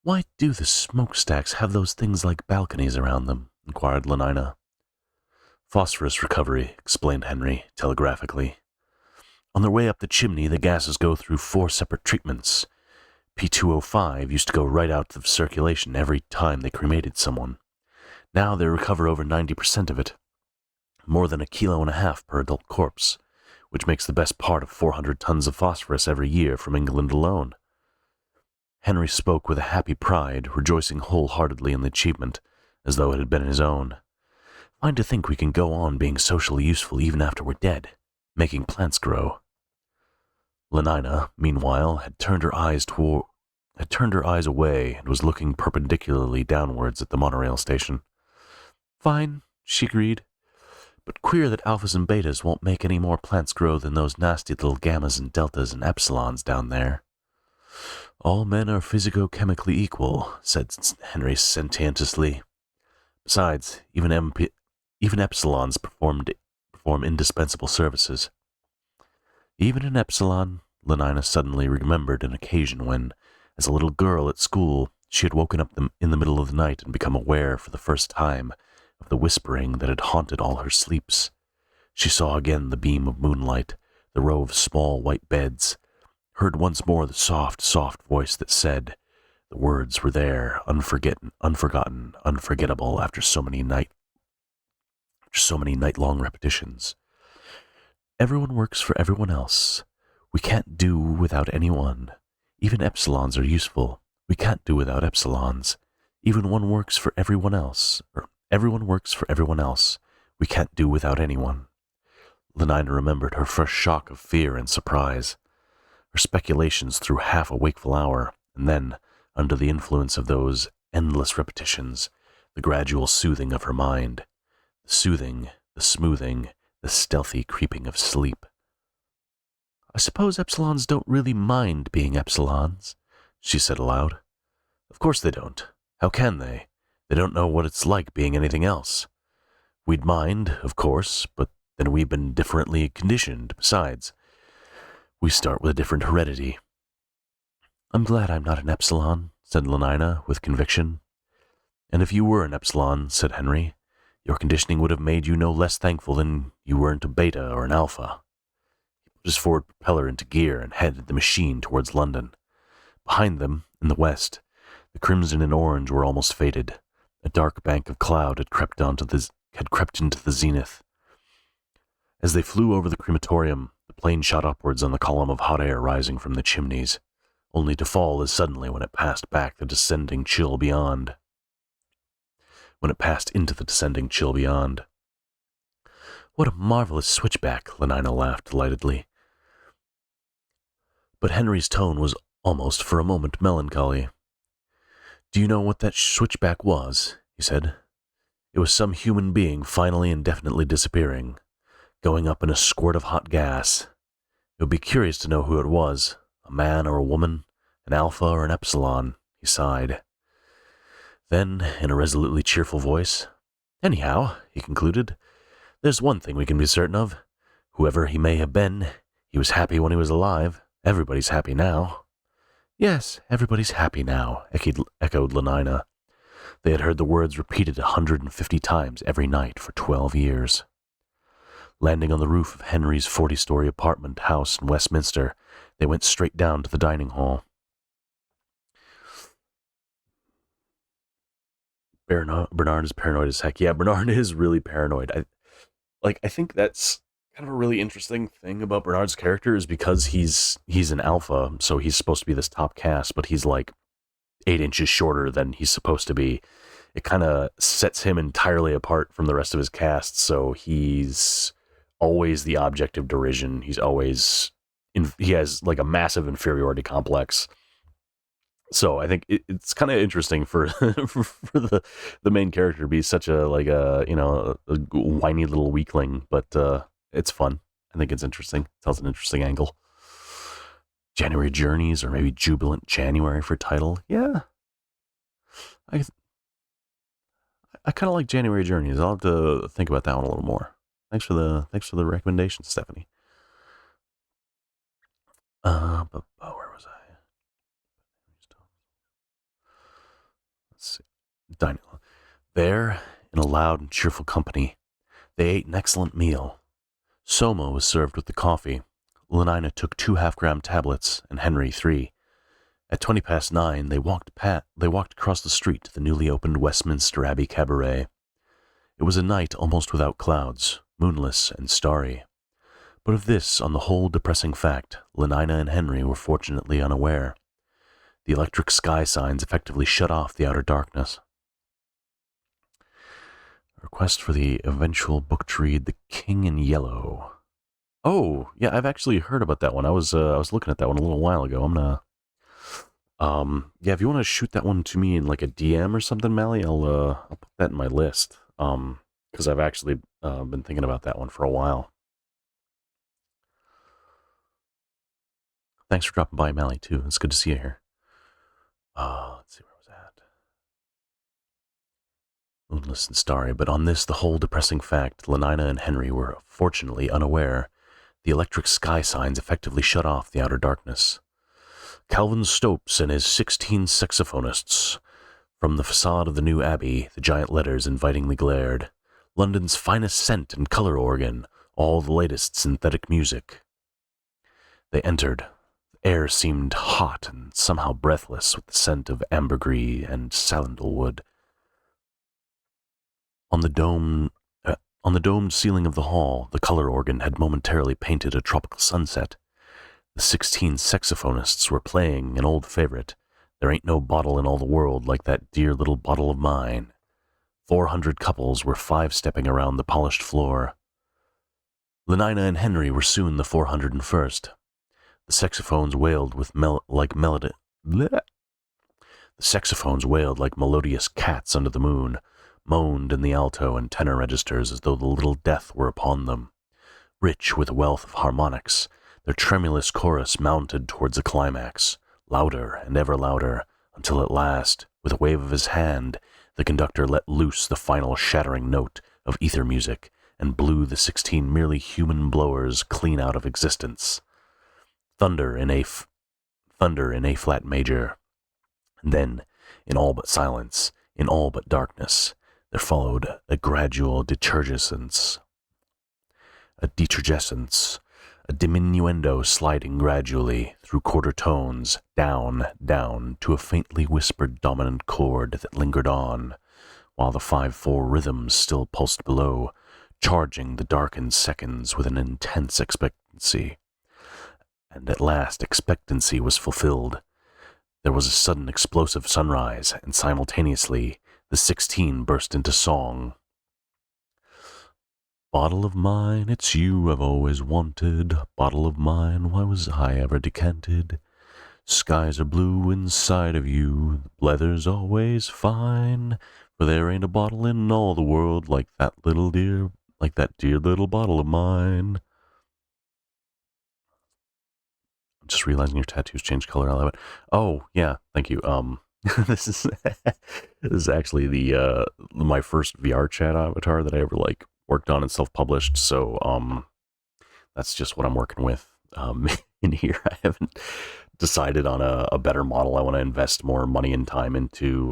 "Why do the smokestacks have those things like balconies around them?" inquired Lenina. "Phosphorus recovery," explained Henry, telegraphically. "On their way up the chimney, the gases go through 4 separate treatments. P2O5 used to go right out of circulation every time they cremated someone. Now they recover over 90% of it, more than 1.5 kilos per adult corpse, which makes the best part of 400 tons of phosphorus every year from England alone." Henry spoke with a happy pride, rejoicing wholeheartedly in the achievement, as though it had been his own. "Fine to think we can go on being socially useful even after we're dead, making plants grow." Lenina, meanwhile, had turned her eyes away and was looking perpendicularly downwards at the monorail station. "Fine," she agreed. "But queer that alphas and betas won't make any more plants grow than those nasty little gammas and deltas and epsilons down there." "All men are physico-chemically equal," said Henry sententiously. "Besides, even epsilons perform indispensable services." Even an epsilon, Lenina suddenly remembered an occasion when, as a little girl at school, she had woken up in the middle of the night and become aware for the first time of the whispering that had haunted all her sleeps. She saw again the beam of moonlight, the row of small white beds, heard once more the soft, soft voice that said, the words were there, unforgotten, unforgettable after so many night-long repetitions. "Everyone works for everyone else. We can't do without anyone. Even epsilons are useful. We can't do without epsilons. Everyone works for everyone else. We can't do without anyone." Lenina remembered her first shock of fear and surprise, her speculations through half a wakeful hour, and then, under the influence of those endless repetitions, the gradual soothing of her mind, the soothing, the smoothing, the stealthy creeping of sleep. "I suppose epsilons don't really mind being epsilons," she said aloud. "Of course they don't. How can they? They don't know what it's like being anything else. We'd mind, of course, but then we've been differently conditioned. Besides, we start with a different heredity." "I'm glad I'm not an epsilon," said Lenina with conviction. And if you were an Epsilon, said Henry, your conditioning would have made you no less thankful than you weren't a Beta or an Alpha. He put his forward propeller into gear and headed the machine towards London. Behind them, in the west, the crimson and orange were almost faded. A dark bank of cloud had crept into the zenith. As they flew over the crematorium, the plane shot upwards on the column of hot air rising from the chimneys, only to fall as suddenly when it passed back the descending chill beyond. When it passed into the descending chill beyond. What a marvelous switchback, Lenina laughed delightedly. But Henry's tone was almost for a moment melancholy. Do you know what that switchback was? He said. It was some human being finally and definitely disappearing, going up in a squirt of hot gas. It would be curious to know who it was, a man or a woman, an Alpha or an Epsilon, he sighed. Then, in a resolutely cheerful voice, anyhow, he concluded, there's one thing we can be certain of. Whoever he may have been, he was happy when he was alive. Everybody's happy now. Yes, everybody's happy now, echoed Lenina. They had heard the words repeated 150 times every night for 12 years. Landing on the roof of Henry's 40-story apartment house in Westminster, they went straight down to the dining hall. Bernard is paranoid as heck. Yeah, Bernard is really paranoid. I think that's kind of a really interesting thing about Bernard's character is because he's an alpha, so he's supposed to be this top cast, but he's like 8 inches shorter than he's supposed to be. It kind of sets him entirely apart from the rest of his cast, so he's always the object of derision. He's always he has like a massive inferiority complex. So I think it's kind of interesting for for the main character to be such a a whiny little weakling, but it's fun. I think it's interesting. It tells an interesting angle. January Journeys, or maybe Jubilant January for title. Yeah, I kind of like January Journeys. I'll have to think about that one a little more. Thanks for the recommendation, Stephanie. But where was I? Let's see. Dining. There, in a loud and cheerful company, they ate an excellent meal. Soma was served with the coffee. Lenina took 2 half-gram tablets, and Henry 3. At 9:20, they walked across the street to the newly opened Westminster Abbey Cabaret. It was a night almost without clouds, moonless and starry. But of this, on the whole depressing fact, Lenina and Henry were fortunately unaware. The electric sky signs effectively shut off the outer darkness. A request for the eventual book to read The King in Yellow. Oh, yeah, I've actually heard about that one. I was looking at that one a little while ago. I'm gonna, yeah, if you want to shoot that one to me in like a DM or something, Mally, I'll put that in my list. Because I've actually been thinking about that one for a while. Thanks for dropping by, Mally, too. It's good to see you here. Let's see where I was at. Moonless and starry, but on this, the whole depressing fact, Lenina and Henry were fortunately unaware. The electric sky signs effectively shut off the outer darkness. Calvin Stopes and his 16 saxophonists. From the facade of the new abbey, the giant letters invitingly glared. London's finest scent and color organ, all the latest synthetic music. They entered. The air seemed hot and somehow breathless with the scent of ambergris and sandalwood. On the domed ceiling of the hall, the color organ had momentarily painted a tropical sunset. The 16 saxophonists were playing an old favorite. There ain't no bottle in all the world like that dear little bottle of mine. 400 couples were 5-stepping around the polished floor. Lenina and Henry were soon the 401st. The saxophones wailed like melodious cats under the moon, moaned in the alto and tenor registers as though the little death were upon them. Rich with a wealth of harmonics, their tremulous chorus mounted towards a climax, louder and ever louder, until at last, with a wave of his hand, the conductor let loose the final shattering note of ether music and blew the 16 merely human blowers clean out of existence. Thunder in A flat major. And then, in all but silence, in all but darkness, there followed a gradual detergescence, a diminuendo sliding gradually through quarter tones, down, down, to a faintly whispered dominant chord that lingered on, while the 5/4 rhythms still pulsed below, charging the darkened seconds with an intense expectancy. And at last expectancy was fulfilled. There was a sudden explosive sunrise, and simultaneously the 16 burst into song. Bottle of mine, it's you I've always wanted. Bottle of mine, why was I ever decanted? Skies are blue inside of you, leather's always fine. For there ain't a bottle in all the world like that dear little bottle of mine. I'm just realizing your tattoos change color. I love it. Oh, yeah, thank you. This is actually the my first VR chat avatar that I ever worked on and self-published, so that's just what I'm working with in here. I haven't decided on a better model. I want to invest more money and time into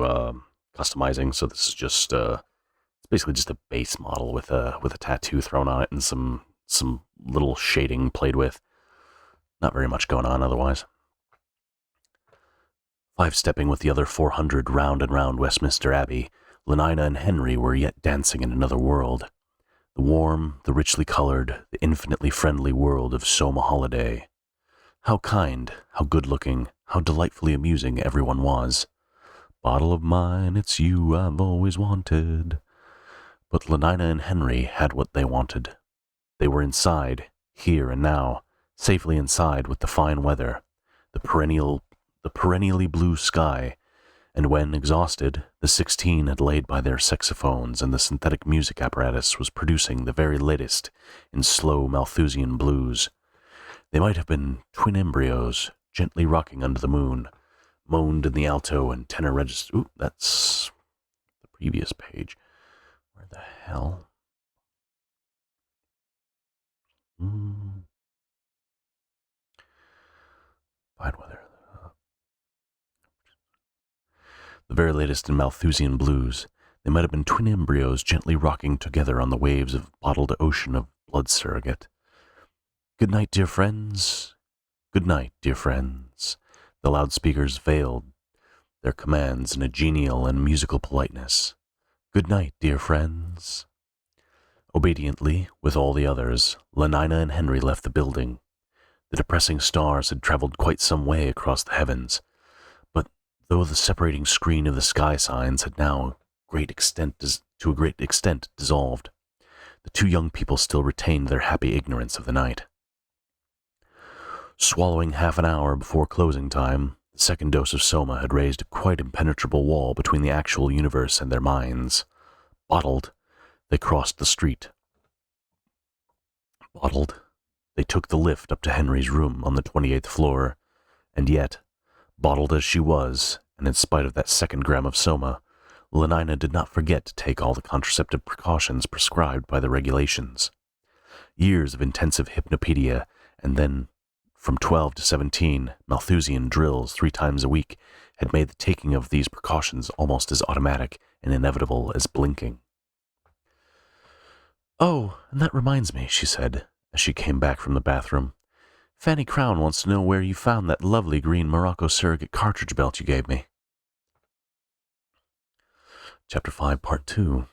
customizing, so this is just it's basically just a base model with a tattoo thrown on it and some little shading played with. Not very much going on otherwise. 5-stepping with the other 400 round and round Westminster Abbey, Lenina and Henry were yet dancing in another world. The warm, the richly colored, the infinitely friendly world of Soma Holiday. How kind, how good-looking, how delightfully amusing everyone was. Bottle of mine, it's you I've always wanted. But Lenina and Henry had what they wanted. They were inside, here and now, safely inside with the fine weather, the perennially blue sky, and when, exhausted, the 16 had laid by their saxophones and the synthetic music apparatus was producing the very latest in slow Malthusian blues. They might have been twin embryos, gently rocking under the moon, moaned in the alto and tenor register. Ooh, that's the previous page. Where the hell? Fine weather. The very latest in Malthusian blues. They might have been twin embryos gently rocking together on the waves of bottled ocean of blood surrogate. Good night, dear friends. Good night, dear friends. The loudspeakers veiled their commands in a genial and musical politeness. Good night, dear friends. Obediently, with all the others, Lenina and Henry left the building. The depressing stars had traveled quite some way across the heavens, but though the separating screen of the sky signs had now to a great extent dissolved, the two young people still retained their happy ignorance of the night. Swallowing half an hour before closing time, the second dose of Soma had raised a quite impenetrable wall between the actual universe and their minds. Bottled, they crossed the street. Bottled, they took the lift up to Henry's room on the 28th floor, and yet, bottled as she was, and in spite of that second gram of Soma, Lenina did not forget to take all the contraceptive precautions prescribed by the regulations. Years of intensive hypnopedia, and then, from 12 to 17, Malthusian drills 3 times a week had made the taking of these precautions almost as automatic and inevitable as blinking. "Oh, and that reminds me," she said, as she came back from the bathroom. "Fanny Crown wants to know where you found that lovely green Morocco surrogate cartridge belt you gave me." Chapter 5, Part 2.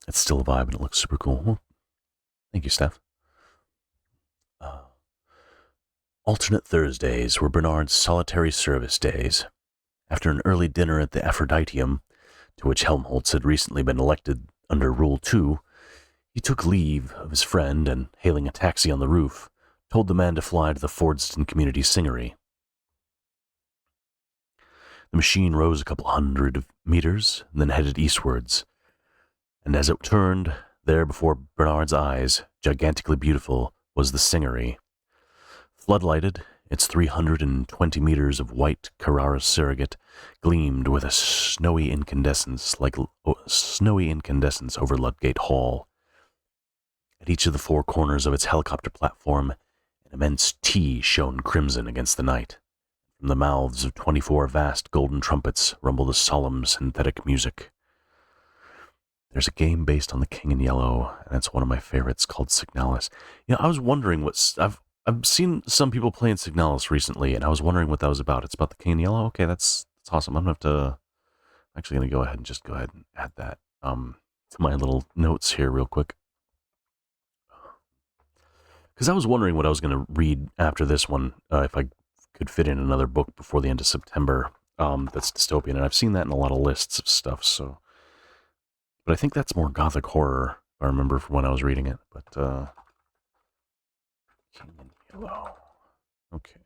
It's still a vibe and it looks super cool. Well, thank you, Steph. Alternate Thursdays were Bernard's solitary service days. After an early dinner at the Aphroditeum, to which Helmholtz had recently been elected under Rule 2, he took leave of his friend and, hailing a taxi on the roof, told the man to fly to the Fordston Community Singery. The machine rose a couple hundred meters, and then headed eastwards, and as it turned, there before Bernard's eyes, gigantically beautiful, was the Singery. Floodlighted, its 320 meters of white Carrara surrogate gleamed with a snowy incandescence over Ludgate Hall. At each of the 4 corners of its helicopter platform, an immense T shone crimson against the night. From the mouths of 24 vast golden trumpets rumbled a solemn synthetic music. There's a game based on the King in Yellow, and it's one of my favorites called Signalis. I was wondering I've seen some people playing Signalis recently, and I was wondering what that was about. It's about the King in Yellow? Okay, that's awesome. I'm actually going to go ahead and add that to my little notes here real quick. Because I was wondering what I was going to read after this one, if I could fit in another book before the end of September that's dystopian, and I've seen that in a lot of lists of stuff, so... But I think that's more gothic horror, if I remember from when I was reading it, but, King in Yellow. Okay.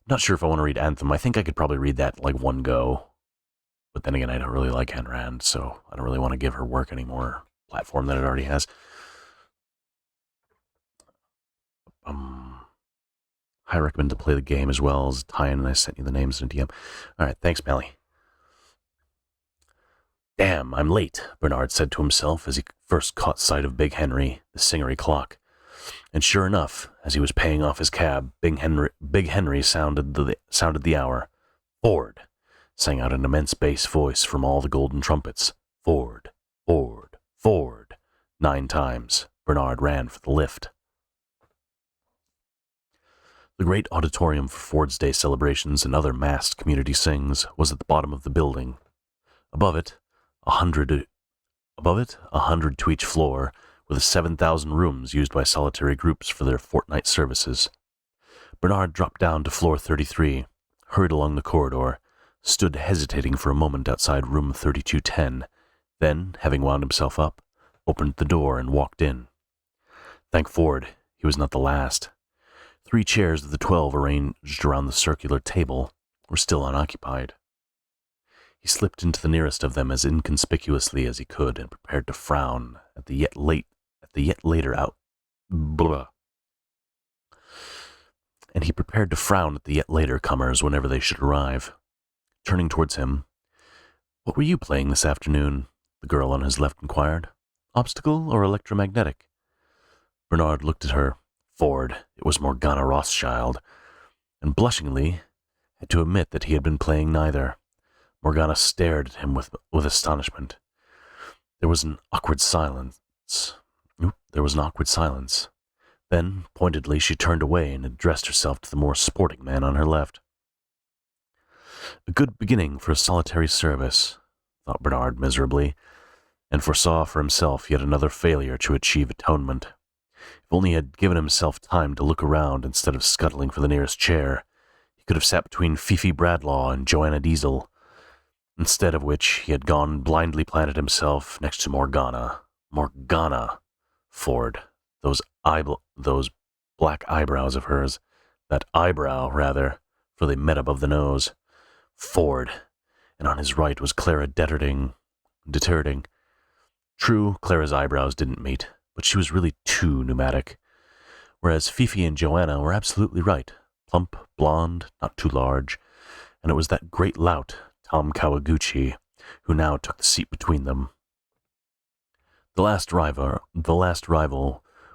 Not sure if I want to read Anthem. I think I could probably read that like one go. But then again, I don't really like Ayn Rand, so I don't really want to give her work any more platform than it already has. I recommend to play the game as well as Tyan, and I sent you the names in a DM. Alright, thanks, Melly. Damn, I'm late, Bernard said to himself as he first caught sight of Big Henry, the Singery clock. And sure enough, as he was paying off his cab, Big Henry sounded the hour. Ford, sang out an immense bass voice from all the golden trumpets. Ford, Ford, Ford. 9 times. Bernard ran for the lift. The great auditorium for Ford's Day celebrations and other massed community sings was at the bottom of the building. Above it, 100 to each floor, were the 7,000 rooms used by solitary groups for their fortnight services. Bernard dropped down to floor 33, hurried along the corridor, stood hesitating for a moment outside room 3210, then, having wound himself up, opened the door and walked in. Thank Ford, he was not the last. 3 chairs of the 12 arranged around the circular table were still unoccupied. He slipped into the nearest of them as inconspicuously as he could and prepared to frown at the yet later comers whenever they should arrive. Turning towards him, "What were you playing this afternoon?" the girl on his left inquired. "Obstacle or electromagnetic?" Bernard looked at her. Ford, it was Morgana Rothschild, and blushingly had to admit that he had been playing neither. Morgana stared at him with astonishment. There was an awkward silence. Then, pointedly, she turned away and addressed herself to the more sporting man on her left. A good beginning for a solitary service, thought Bernard miserably, and foresaw for himself yet another failure to achieve atonement. If only he had given himself time to look around instead of scuttling for the nearest chair, he could have sat between Fifi Bradlaugh and Joanna Diesel, instead of which he had gone blindly planted himself next to Morgana. Morgana! Ford. Those black eyebrows of hers. That eyebrow, rather, for they met above the nose. Ford. And on his right was Clara Detterding. True, Clara's eyebrows didn't meet, but she was really too pneumatic, whereas Fifi and Joanna were absolutely right. Plump, blonde, not too large, and it was that great lout, Tom Kawaguchi, who now took the seat between them. The last rival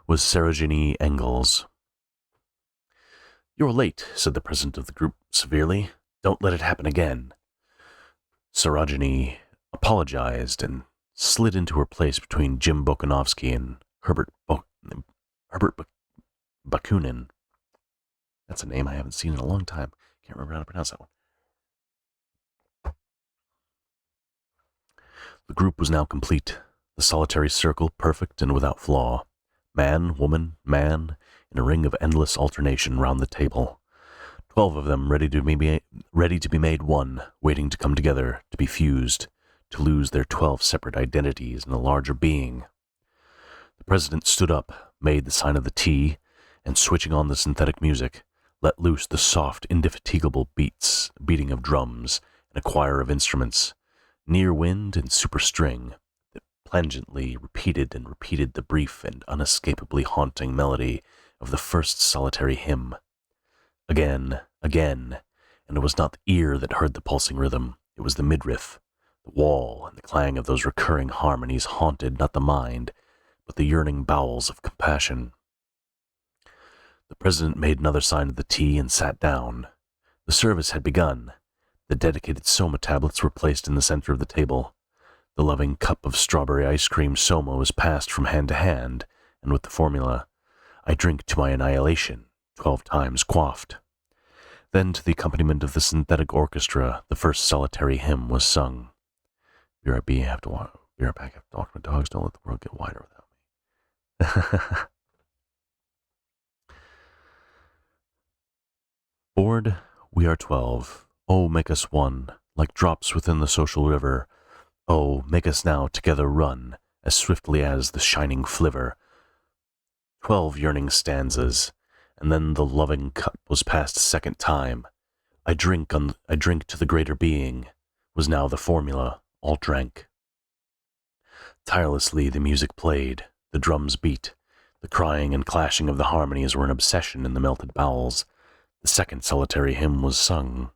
was Sarojini Engels. "You're late," said the president of the group severely. "Don't let it happen again." Sarojini apologized and slid into her place between Jim Bokanovsky and Herbert Bakunin. That's a name I haven't seen in a long time. Can't remember how to pronounce that one. The group was now complete, the solitary circle perfect and without flaw. Man, woman, man, in a ring of endless alternation round the table. 12 of them ready to be made one, waiting to come together, to be fused, to lose their 12 separate identities in a larger being. The president stood up, made the sign of the T, and switching on the synthetic music, let loose the soft, indefatigable beating of drums and a choir of instruments, near wind and super string, that plangently repeated the brief and unescapably haunting melody of the first solitary hymn. Again, and it was not the ear that heard the pulsing rhythm, it was the midriff. The wall and the clang of those recurring harmonies haunted not the mind, but the yearning bowels of compassion. The president made another sign of the T and sat down. The service had begun. The dedicated Soma tablets were placed in the center of the table. The loving cup of strawberry ice cream Soma was passed from hand to hand, and with the formula, "I drink to my annihilation," 12 times quaffed. Then, to the accompaniment of the synthetic orchestra, the first solitary hymn was sung. BRB, I have to walk. Be right back. I have to talk to my dogs. Don't let the world get wider without me. Bored, we are 12. Oh, make us one, like drops within the social river. Oh, make us now together run, as swiftly as the shining flivver. 12 yearning stanzas, and then the loving cup was passed a second time. I drink to the greater being, was now the formula, all drank. Tirelessly the music played, the drums beat, the crying and clashing of the harmonies were an obsession in the melted bowels. The second solitary hymn was sung.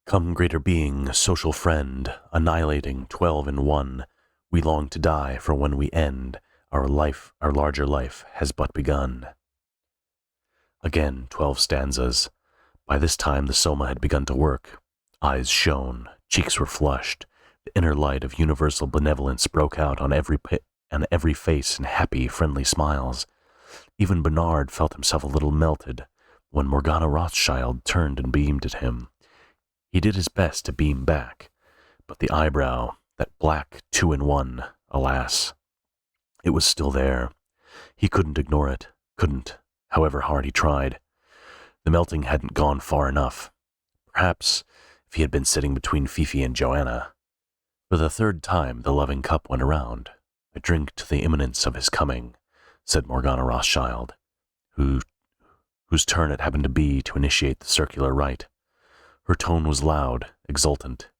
Come, greater being, social friend, annihilating 12 in one, we long to die, for when we end, our larger life has but begun. Again, 12 stanzas. By this time the Soma had begun to work. Eyes shone, cheeks were flushed. The inner light of universal benevolence broke out on every face in happy, friendly smiles. Even Bernard felt himself a little melted when Morgana Rothschild turned and beamed at him. He did his best to beam back, but the eyebrow, that black 2-in-1, alas, it was still there. He couldn't ignore it, couldn't, however hard he tried. The melting hadn't gone far enough. Perhaps if he had been sitting between Fifi and Joanna. For the third time the loving cup went around. I drink to the imminence of his coming, said Morgana Rothschild, whose turn it happened to be to initiate the circular rite. Her tone was loud, exultant.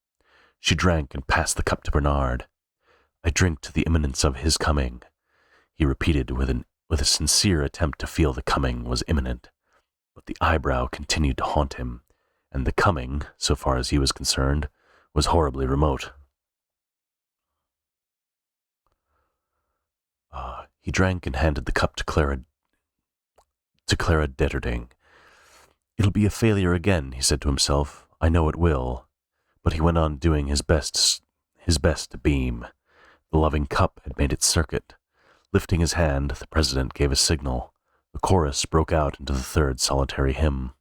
She drank and passed the cup to Bernard. I drink to the imminence of his coming, he repeated with a sincere attempt to feel the coming was imminent. But the eyebrow continued to haunt him, and the coming, so far as he was concerned, was horribly remote. He drank and handed the cup to Clara Detterding. It'll be a failure again, he said to himself. I know it will. But he went on doing his best to beam. The loving cup had made its circuit. Lifting his hand, the president gave a signal. The chorus broke out into the third solidarity hymn.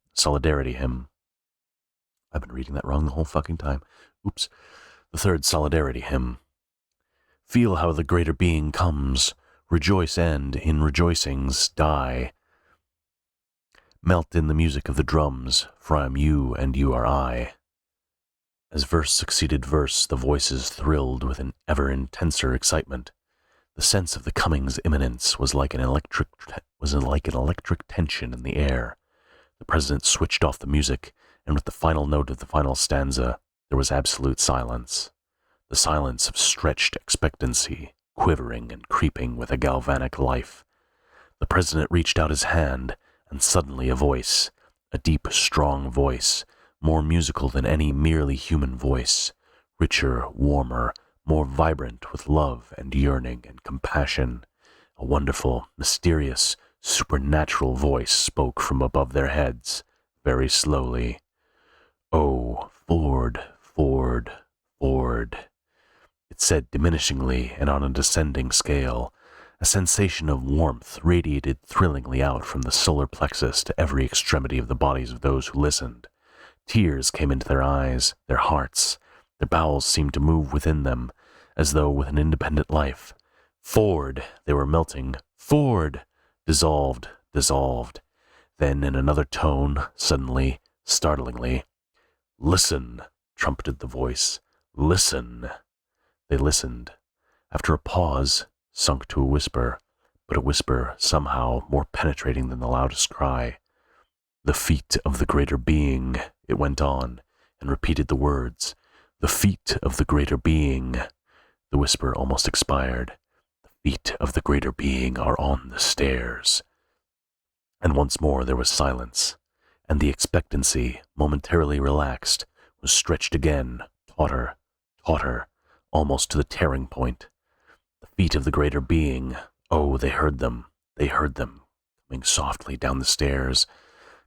I've been reading that wrong the whole fucking time. Oops. The third solidarity hymn. Feel how the greater being comes. Rejoice and, in rejoicings, die. Melt in the music of the drums, for I am you and you are I. As verse succeeded verse, the voices thrilled with an ever intenser excitement. The sense of the coming's imminence was like an electric tension in the air. The president switched off the music, and with the final note of the final stanza, there was absolute silence. The silence of stretched expectancy, quivering and creeping with a galvanic life. The president reached out his hand, and suddenly a voice, a deep, strong voice, more musical than any merely human voice, richer, warmer, more vibrant with love and yearning and compassion. A wonderful, mysterious, supernatural voice spoke from above their heads, very slowly. Oh, Ford, Ford, Ford. It said diminishingly and on a descending scale. A sensation of warmth radiated thrillingly out from the solar plexus to every extremity of the bodies of those who listened. Tears came into their eyes, their hearts. Their bowels seemed to move within them, as though with an independent life. Ford, they were melting. Ford! Dissolved, dissolved. Then in another tone, suddenly, startlingly, listen, trumpeted the voice. Listen. They listened. After a pause, sunk to a whisper, but a whisper somehow more penetrating than the loudest cry. The feet of the greater being, it went on, and repeated the words. The feet of the greater being. The whisper almost expired. The feet of the greater being are on the stairs. And once more there was silence, and the expectancy, momentarily relaxed, was stretched again, tauter, almost to the tearing point. The feet of the greater being, oh, they heard them, coming softly down the stairs,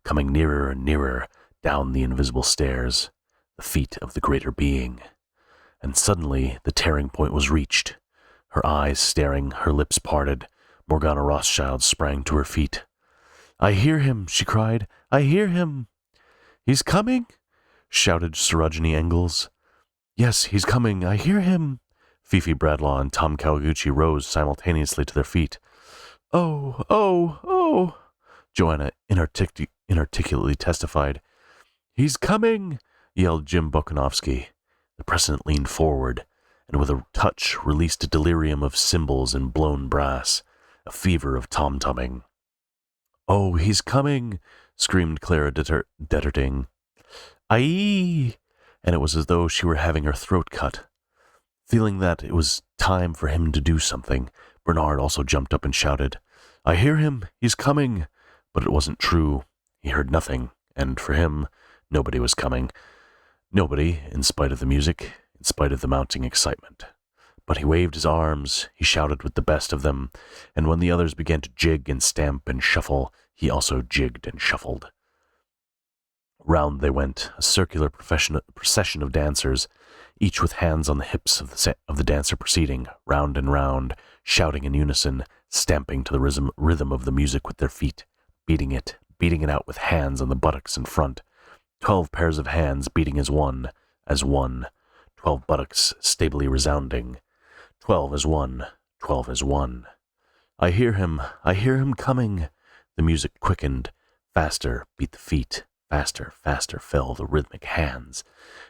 coming nearer and nearer down the invisible stairs, the feet of the greater being. And suddenly the tearing point was reached. Her eyes staring, her lips parted, Morgana Rothschild sprang to her feet. "I hear him," she cried. "I hear him." "He's coming," shouted Sarojini Engels. "Yes, he's coming. I hear him." Fifi Bradlaugh and Tom Kawaguchi rose simultaneously to their feet. "Oh, oh, oh," Joanna inarticulately testified. "He's coming," yelled Jim Bokanovsky. The president leaned forward, and with a touch released a delirium of cymbals and blown brass, a fever of tom-tomming. "Oh, he's coming," screamed Clara Detterding. "Aye!" And it was as though she were having her throat cut. Feeling that it was time for him to do something, Bernard also jumped up and shouted, "I hear him! He's coming!" But it wasn't true. He heard nothing, and for him, nobody was coming. Nobody, in spite of the music, in spite of the mounting excitement. But he waved his arms, he shouted with the best of them, and when the others began to jig and stamp and shuffle, he also jigged and shuffled. Round they went, a circular procession of dancers, each with hands on the hips of the dancer proceeding, round and round, shouting in unison, stamping to the rhythm of the music with their feet, beating it out with hands on the buttocks in front, 12 pairs of hands beating as one, 12 buttocks stably resounding, 12 as one, 12 as one. I hear him coming. The music quickened, faster beat the feet, faster fell the rhythmic hands,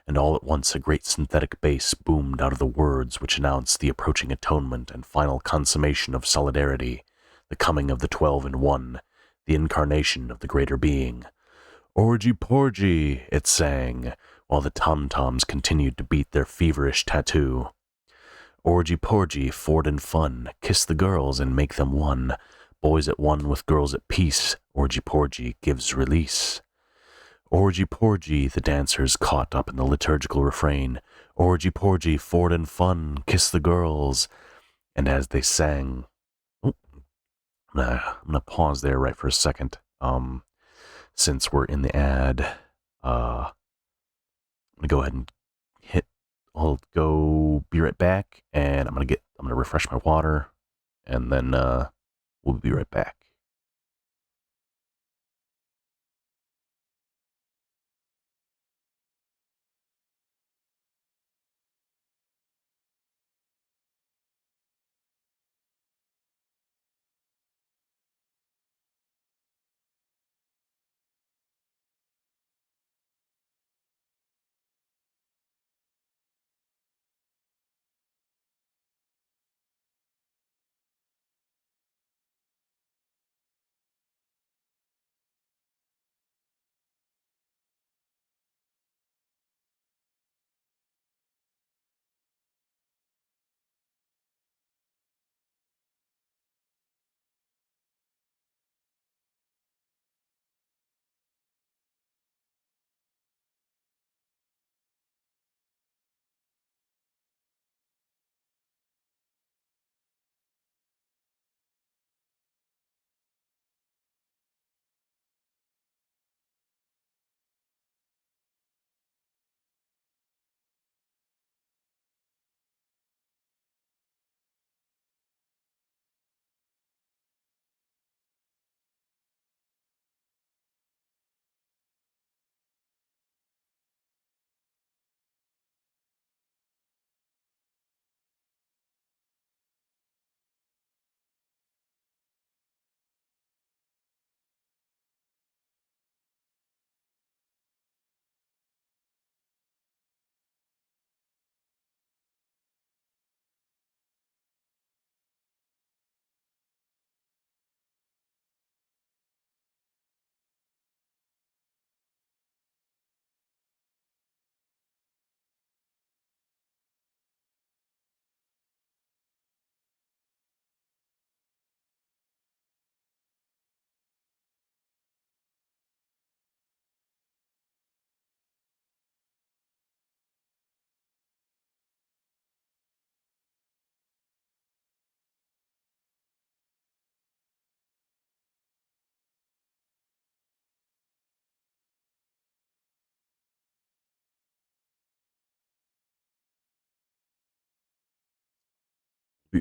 and all at once a great synthetic bass boomed out of the words which announced the approaching atonement and final consummation of solidarity, the coming of the 12 in one, the incarnation of the greater being. "Orgy porgy," it sang, while the tom-toms continued to beat their feverish tattoo. "Orgy porgy, Ford and fun, kiss the girls and make them one. Boys at one with girls at peace, orgy porgy gives release." "Orgy porgy," the dancers caught up in the liturgical refrain. "Orgy porgy, Ford and fun, kiss the girls." And as they sang, I'm gonna pause there right for a second. Since we're in the ad, I'm gonna go ahead and I'll go be right back, and I'm gonna refresh my water, and then we'll be right back.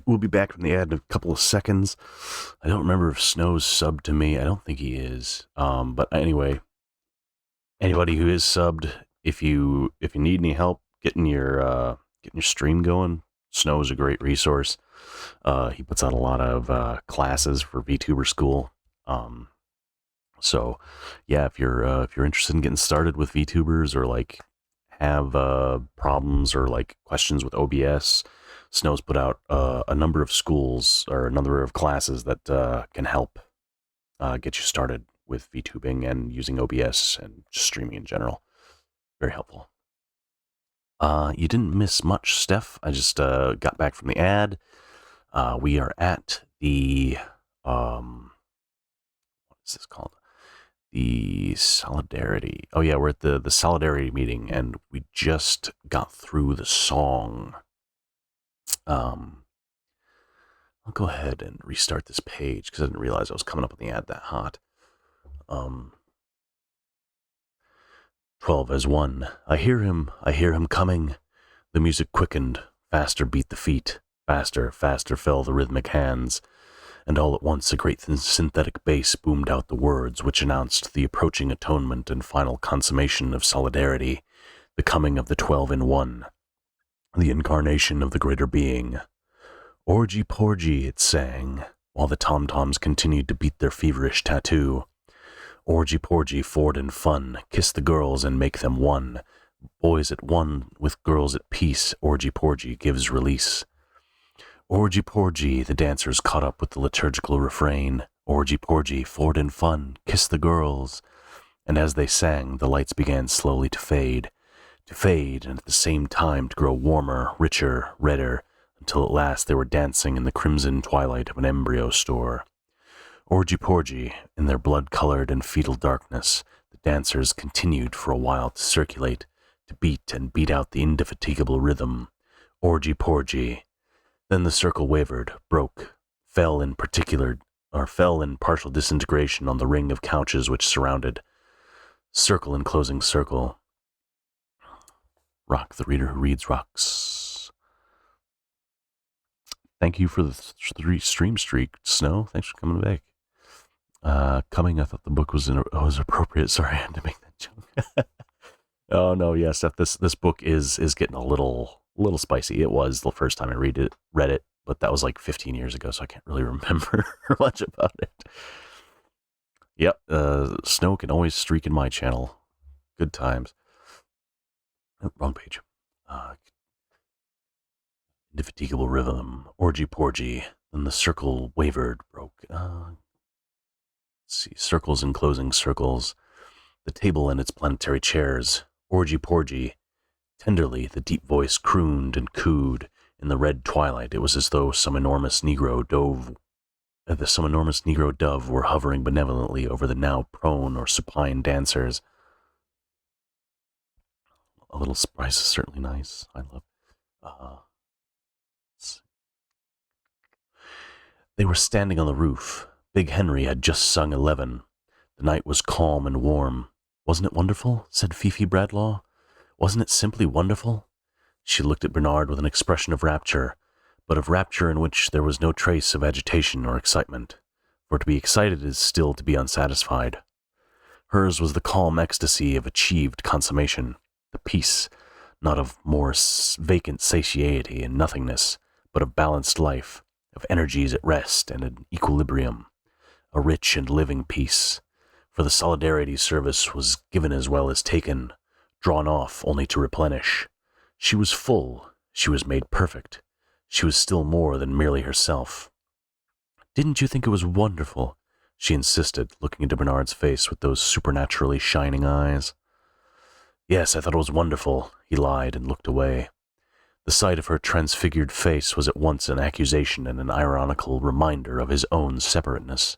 We'll be back from the ad in a couple of seconds. I don't remember if Snow's subbed to me. I don't think he is. But anyway, anybody who is subbed, if you need any help getting your stream going, Snow is a great resource. He puts out a lot of classes for VTuber School. So yeah, if you're interested in getting started with VTubers, or like have problems or like questions with OBS, Snow's put out a number of schools or a number of classes that can help get you started with VTubing and using OBS and just streaming in general. Very helpful. You didn't miss much, Steph. I just got back from the ad. We are at the what is this called? The Solidarity. Oh yeah, we're at the Solidarity meeting, and we just got through the song. I'll go ahead and restart this page because I didn't realize I was coming up with the ad that hot. 12 as one. I hear him coming. The music quickened. Faster beat the feet. Faster fell the rhythmic hands. And all at once a great synthetic bass boomed out the words which announced the approaching atonement and final consummation of solidarity, the coming of the 12 in one, the incarnation of the greater being. Orgy porgy, it sang, while the tom-toms continued to beat their feverish tattoo. Orgy porgy, Ford and fun, kiss the girls and make them one. Boys at one with girls at peace, orgy porgy gives release. Orgy porgy, the dancers caught up with the liturgical refrain. Orgy porgy, Ford and fun, kiss the girls. And as they sang, the lights began slowly to fade, and at the same time to grow warmer, richer, redder, until at last they were dancing in the crimson twilight of an embryo store. Orgy porgy, in their blood-colored and fetal darkness, the dancers continued for a while to circulate, to beat and beat out the indefatigable rhythm. Orgy porgy. Then the circle wavered, broke, fell in partial disintegration on the ring of couches which surrounded. Circle enclosing circle. Rock the reader who reads rocks. Thank you for the stream streak, Snow. Thanks for coming back. I thought the book was appropriate. Sorry, I had to make that joke. Oh no, yes, this book is getting a little spicy. It was the first time I read it, but that was like 15 years ago, so I can't really remember much about it. Yep, Snow can always streak in my channel. Good times. Oh, wrong page. Indefatigable rhythm, orgy porgy. Then the circle wavered, broke. Let's see, circles enclosing circles. The table and its planetary chairs. Orgy porgy. Tenderly, the deep voice crooned and cooed. In the red twilight, it was as though some enormous Negro dove were hovering benevolently over the now prone or supine dancers. A little spice is certainly nice. I love. They were standing on the roof. Big Henry had just sung 11. The night was calm and warm. Wasn't it wonderful? Said Fifi Bradlaugh. Wasn't it simply wonderful? She looked at Bernard with an expression of rapture, but of rapture in which there was no trace of agitation or excitement, for to be excited is still to be unsatisfied. Hers was the calm ecstasy of achieved consummation, the peace, not of more vacant satiety and nothingness, but of balanced life, of energies at rest and in equilibrium, a rich and living peace, for the solidarity service was given as well as taken, drawn off only to replenish. She was full, she was made perfect, she was still more than merely herself. Didn't you think it was wonderful? She insisted, looking into Bernard's face with those supernaturally shining eyes. Yes, I thought it was wonderful, he lied and looked away. The sight of her transfigured face was at once an accusation and an ironical reminder of his own separateness.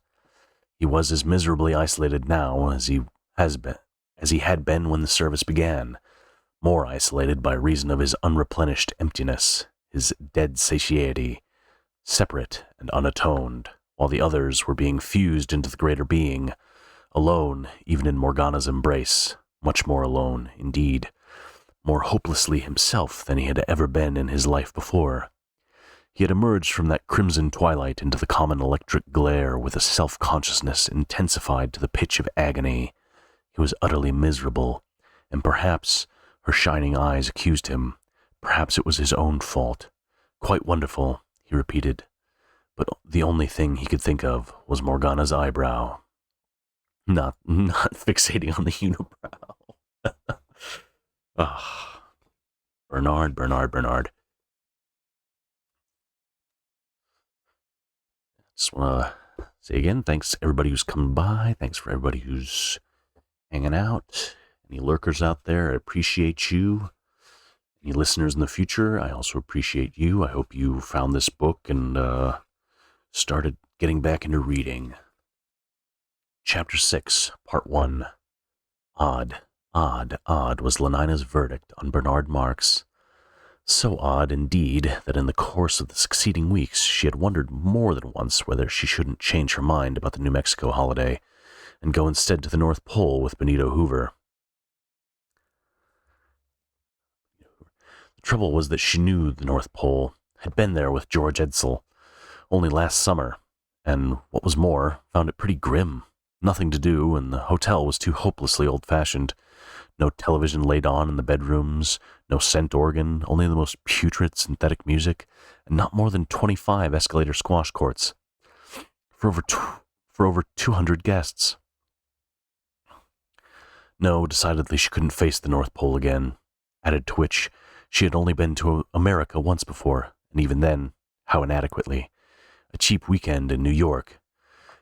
He was as miserably isolated now as he had been when the service began, more isolated by reason of his unreplenished emptiness, his dead satiety, separate and unatoned, while the others were being fused into the greater being, alone even in Morgana's embrace, much more alone, indeed, more hopelessly himself than he had ever been in his life before. He had emerged from that crimson twilight into the common electric glare with a self-consciousness intensified to the pitch of agony. He was utterly miserable, and perhaps her shining eyes accused him. Perhaps it was his own fault. Quite wonderful, he repeated, but the only thing he could think of was Morgana's eyebrow. Not fixating on the unibrow. Ah, Bernard. Just want to say again, thanks to everybody who's come by. Thanks for everybody who's hanging out. Any lurkers out there, I appreciate you. Any listeners in the future, I also appreciate you. I hope you found this book and started getting back into reading. Chapter 6, Part 1. Odd was Lenina's verdict on Bernard Marx. So odd, indeed, that in the course of the succeeding weeks she had wondered more than once whether she shouldn't change her mind about the New Mexico holiday and go instead to the North Pole with Benito Hoover. The trouble was that she knew the North Pole, had been there with George Edsel only last summer, and, what was more, found it pretty grim. Nothing to do, and the hotel was too hopelessly old-fashioned. No television laid on in the bedrooms, no scent organ, only the most putrid synthetic music, and not more than 25 escalator squash courts. For over 200 guests. No, decidedly she couldn't face the North Pole again, added to which she had only been to America once before, and even then, how inadequately. A cheap weekend in New York.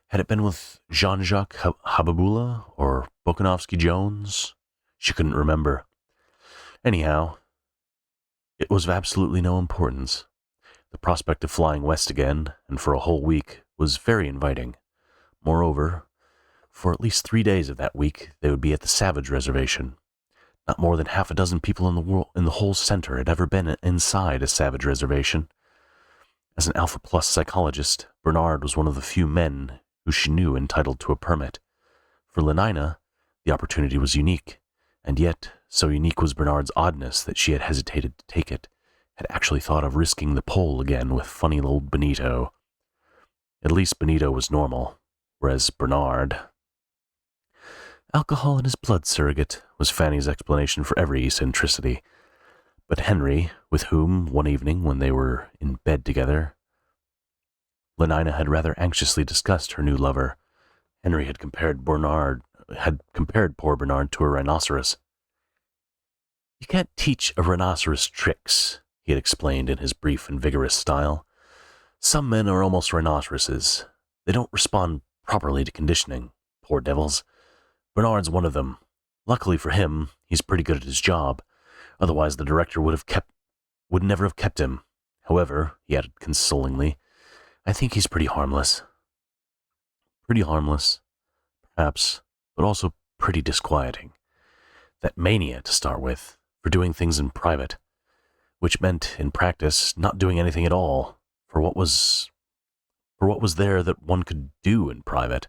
Had it been with Jean-Jacques Habibullah or Bokanovsky Jones? She couldn't remember. Anyhow, it was of absolutely no importance. The prospect of flying west again, and for a whole week, was very inviting. Moreover, for at least 3 days of that week, they would be at the Savage Reservation. Not more than half a dozen people in the whole center had ever been inside a Savage Reservation. As an Alpha Plus psychologist, Bernard was one of the few men who she knew entitled to a permit. For Lenina, the opportunity was unique, and yet so unique was Bernard's oddness that she had hesitated to take it, had actually thought of risking the pole again with funny old Benito. At least Benito was normal, whereas Bernard... Alcohol in his blood, surrogate, was Fanny's explanation for every eccentricity. But Henry, with whom, one evening when they were in bed together, Lenina had rather anxiously discussed her new lover. Henry had compared poor Bernard to a rhinoceros. You can't teach a rhinoceros tricks, he had explained in his brief and vigorous style. Some men are almost rhinoceroses. They don't respond properly to conditioning. Poor devils. Bernard's one of them. Luckily for him, he's pretty good at his job. Otherwise the director would never have kept him. However, he added consolingly, I think he's pretty harmless. Pretty harmless, perhaps, but also pretty disquieting. That mania, to start with, for doing things in private, which meant, in practice, not doing anything at all, for what was there that one could do in private,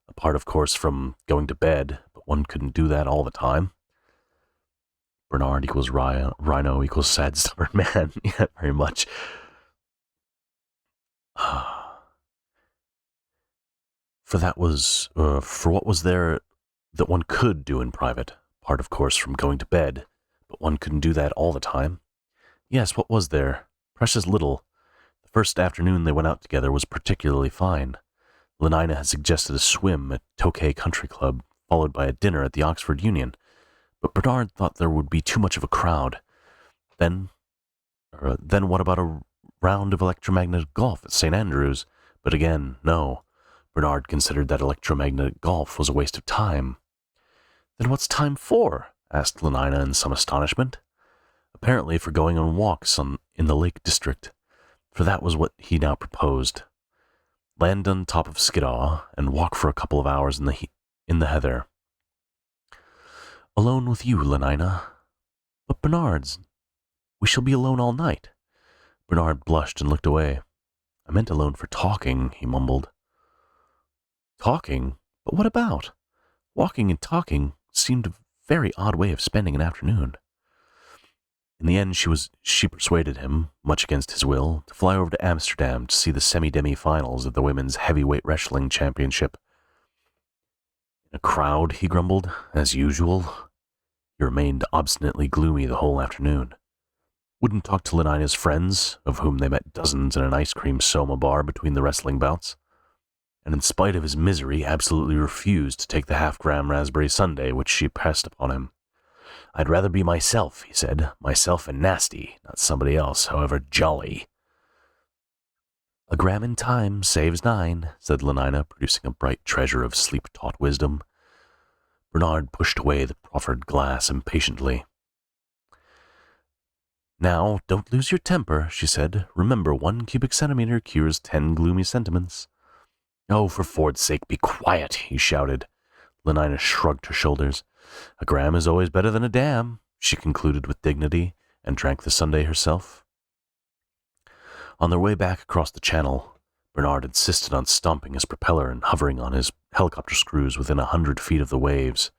apart, of course, from going to bed, but one couldn't do that all the time. Bernard equals Rhino equals sad, stubborn man. Yeah, very much. For what was there that one could do in private, apart, of course, from going to bed, but one couldn't do that all the time. Yes, what was there? Precious little. The first afternoon they went out together was particularly fine. Lenina had suggested a swim at Tokay Country Club, followed by a dinner at the Oxford Union, but Bernard thought there would be too much of a crowd. Then what about a round of electromagnetic golf at St. Andrews? But again, no. Bernard considered that electromagnetic golf was a waste of time. Then what's time for? Asked Lenina in some astonishment. Apparently for going on walks in the Lake District, for that was what he now proposed. Land on top of Skiddaw and walk for a couple of hours in the heather. Alone with you, Lenina. But Bernard's. We shall be alone all night. Bernard blushed and looked away. I meant alone for talking, he mumbled. Talking? But what about? Walking and talking seemed a very odd way of spending an afternoon. In the end, she persuaded him, much against his will, to fly over to Amsterdam to see the semi-demi-finals of the Women's Heavyweight Wrestling Championship. In a crowd, he grumbled, as usual. He remained obstinately gloomy the whole afternoon. Wouldn't talk to Lenina's friends, of whom they met dozens in an ice cream soma bar between the wrestling bouts, and in spite of his misery, absolutely refused to take the half-gram raspberry sundae which she pressed upon him. I'd rather be myself, he said, myself and nasty, not somebody else, however jolly. A gram in time saves 9, said Lenina, producing a bright treasure of sleep-taught wisdom. Bernard pushed away the proffered glass impatiently. Now, don't lose your temper, she said. Remember, 1 cubic centimeter cures 10 gloomy sentiments. Oh, for Ford's sake, be quiet, he shouted. Lenina shrugged her shoulders. A gram is always better than a dam, she concluded with dignity, and drank the sundae herself. On their way back across the channel, Bernard insisted on stomping his propeller and hovering on his helicopter screws within 100 feet of the waves.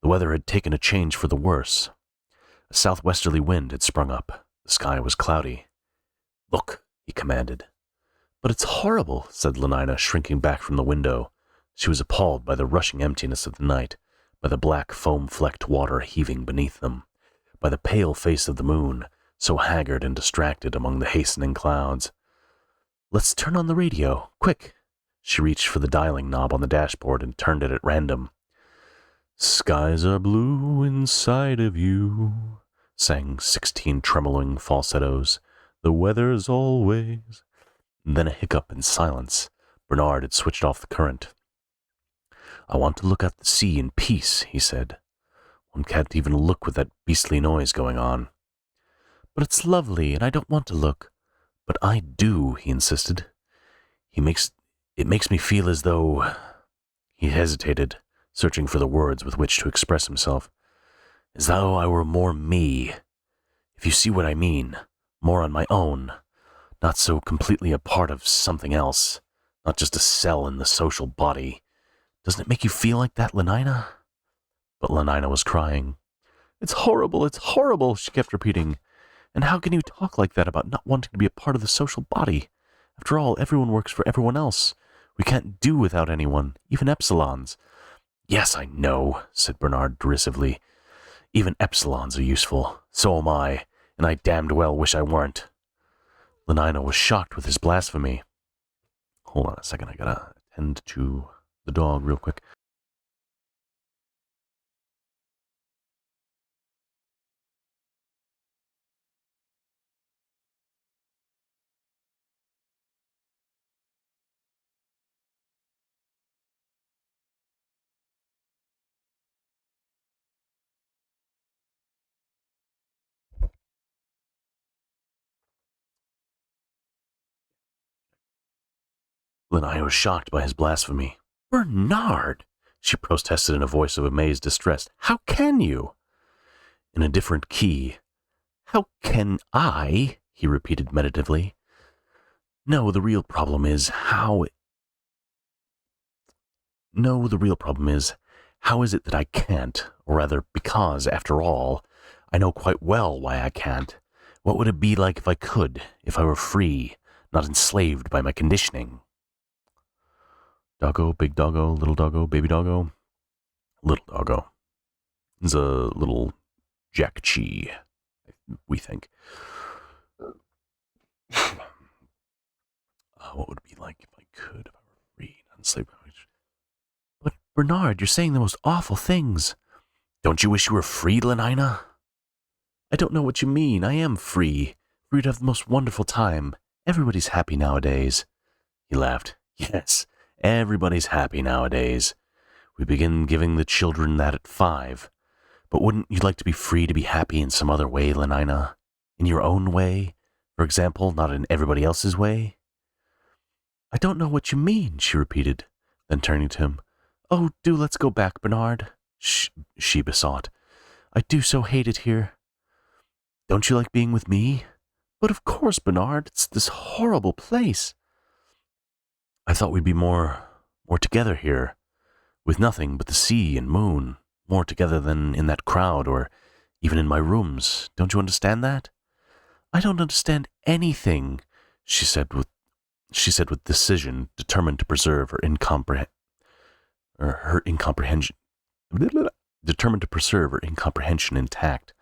The weather had taken a change for the worse. A southwesterly wind had sprung up. The sky was cloudy. Look, he commanded. But it's horrible, said Lenina, shrinking back from the window. She was appalled by the rushing emptiness of the night, by the black foam-flecked water heaving beneath them, by the pale face of the moon, so haggard and distracted among the hastening clouds. Let's turn on the radio, quick. She reached for the dialing knob on the dashboard and turned it at random. Skies are blue inside of you, sang 16 tremoling falsettos. The weather's always... Then a hiccup and silence. Bernard had switched off the current. I want to look at the sea in peace, he said. One can't even look with that beastly noise going on. But it's lovely, and I don't want to look. But I do, he insisted. It makes me feel as though... He hesitated, searching for the words with which to express himself. As though I were more me. If you see what I mean. More on my own. Not so completely a part of something else. Not just a cell in the social body. Doesn't it make you feel like that, Lenina? But Lenina was crying. It's horrible, she kept repeating. And how can you talk like that about not wanting to be a part of the social body? After all, everyone works for everyone else. We can't do without anyone, even epsilons. Yes, I know, said Bernard derisively. Even epsilons are useful. So am I, and I damned well wish I weren't. Lenina was shocked with his blasphemy. Hold on a second, I gotta attend to the dog real quick. Lenina was shocked by his blasphemy. Bernard, she protested in a voice of amazed distress. How can you? In a different key. How can I? He repeated meditatively. No, the real problem is how is it that I can't, or rather, because, after all, I know quite well why I can't. What would it be like if I could, if I were free, not enslaved by my conditioning? Doggo, big doggo, little doggo, baby doggo. Little doggo. It's a little Jack Chi, we think. What would it be like if I could, if I were free, not enslaved? But Bernard, you're saying the most awful things. Don't you wish you were free, Lenina? I don't know what you mean. I am free. Free to have the most wonderful time. Everybody's happy nowadays. He laughed. Yes, everybody's happy nowadays. We begin giving the children that at 5. But wouldn't you like to be free to be happy in some other way, Lenina? In your own way? For example, not in everybody else's way? I don't know what you mean, she repeated. Then turning to him, Oh, do let's go back, Bernard, she besought. I do so hate it here. Don't you like being with me? But of course, Bernard, it's this horrible place. I thought we'd be more together here, with nothing but the sea and moon, more together than in that crowd or Even in my rooms. Don't you understand that? I don't understand anything, she said with decision, determined to preserve her incomprehension intact.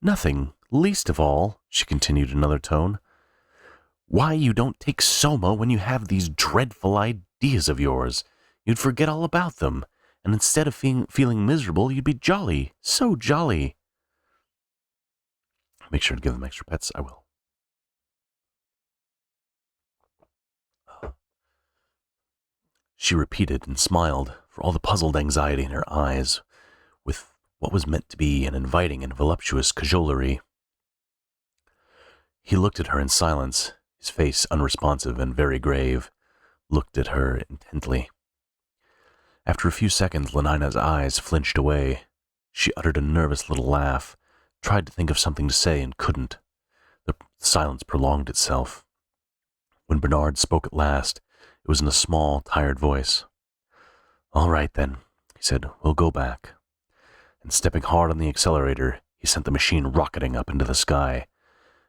Nothing, least of all, she continued in another tone, why you don't take Soma when you have these dreadful ideas of yours. You'd forget all about them, and instead of feeling miserable, you'd be jolly, so jolly. Make sure to give them extra pets, I will. She repeated and smiled, for all the puzzled anxiety in her eyes, with what was meant to be an inviting and voluptuous cajolery. He looked at her in silence, his face unresponsive and very grave, looked at her intently. After a few seconds, Lenina's eyes flinched away. She uttered a nervous little laugh, tried to think of something to say and couldn't. The silence prolonged itself. When Bernard spoke at last, it was in a small, tired voice. All right, then, he said, we'll go back. And stepping hard on the accelerator, he sent the machine rocketing up into the sky.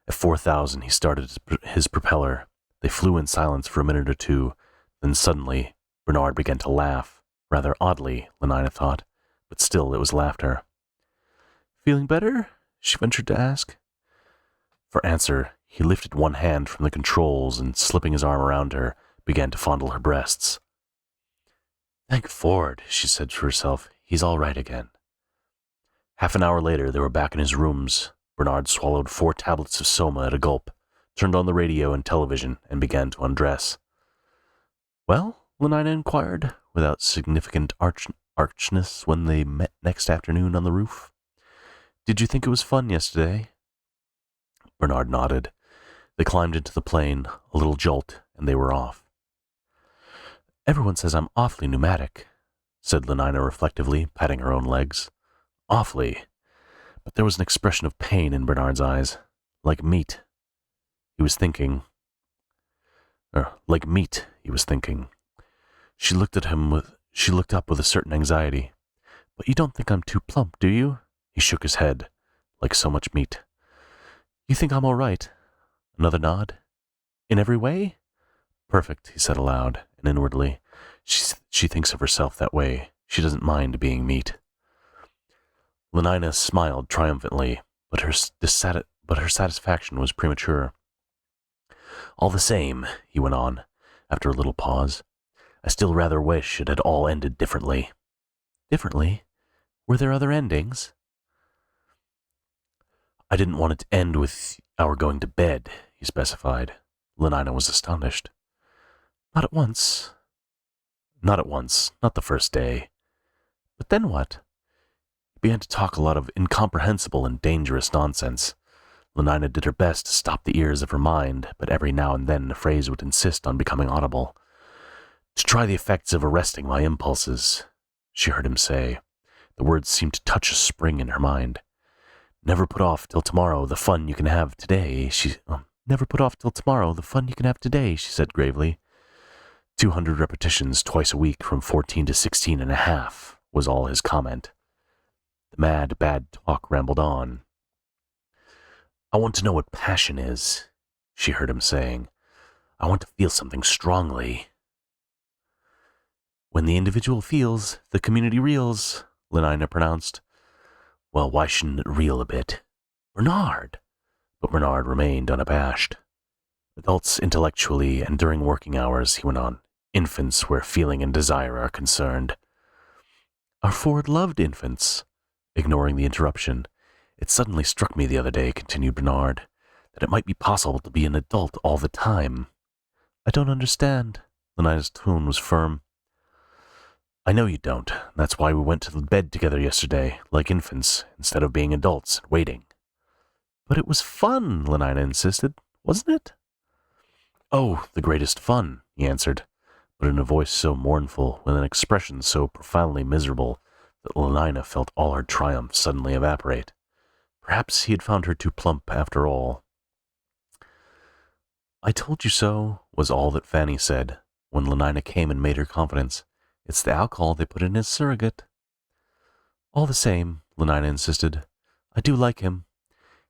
At 4,000, he started his propeller. They flew in silence for a minute or two. Then suddenly, Bernard began to laugh. Rather oddly, Lenina thought, but still it was laughter. Feeling better? She ventured to ask. For answer, he lifted one hand from the controls and, slipping his arm around her, began to fondle her breasts. Thank Ford, she said to herself, he's all right again. Half an hour later, they were back in his rooms. Bernard swallowed 4 tablets of Soma at a gulp, turned on the radio and television, and began to undress. Well? Lenina inquired, without significant archness, when they met next afternoon on the roof. Did you think it was fun yesterday? Bernard nodded. They climbed into the plane, a little jolt, and they were off. Everyone says I'm awfully pneumatic, said Lenina reflectively, patting her own legs. Awfully. But there was an expression of pain in Bernard's eyes. Like meat. He was thinking. Like meat, he was thinking. She looked up with a certain anxiety. But you don't think I'm too plump, do you? He shook his head. Like so much meat. You think I'm all right? Another nod. In every way? Perfect, he said aloud, and inwardly. She thinks of herself that way. She doesn't mind being meat. Lenina smiled triumphantly, but her satisfaction was premature. All the same, he went on, after a little pause, I still rather wish it had all ended differently. Differently? Were there other endings? I didn't want it to end with our going to bed, he specified. Lenina was astonished. Not at once. Not at once, not the first day. But then what? He began to talk a lot of incomprehensible and dangerous nonsense. Lenina did her best to stop the ears of her mind, but every now and then a phrase would insist on becoming audible. To try the effects of arresting my impulses, she heard him say. The words seemed to touch a spring in her mind. Never put off till tomorrow the fun you can have today, Never put off till tomorrow the fun you can have today, she said gravely. 200 repetitions twice a week from 14 to 16 and a half was all his comment. The mad, bad talk rambled on. I want to know what passion is, she heard him saying. I want to feel something strongly. When the individual feels, the community reels, Lenina pronounced. Well, why shouldn't it reel a bit? Bernard! But Bernard remained unabashed. Adults intellectually and during working hours, he went on. Infants where feeling and desire are concerned. Our Ford loved infants. Ignoring the interruption, it suddenly struck me the other day, continued Bernard, that it might be possible to be an adult all the time. I don't understand. Lenina's tone was firm. I know you don't. That's why we went to the bed together yesterday, like infants, instead of being adults and waiting. But it was fun, Lenina insisted, wasn't it? Oh, the greatest fun, he answered, but in a voice so mournful, with an expression so profoundly miserable, that Lenina felt all her triumph suddenly evaporate. Perhaps he had found her too plump after all. I told you so, was all that Fanny said, when Lenina came and made her confidence. It's the alcohol they put in as surrogate. All the same, Lenina insisted, I do like him.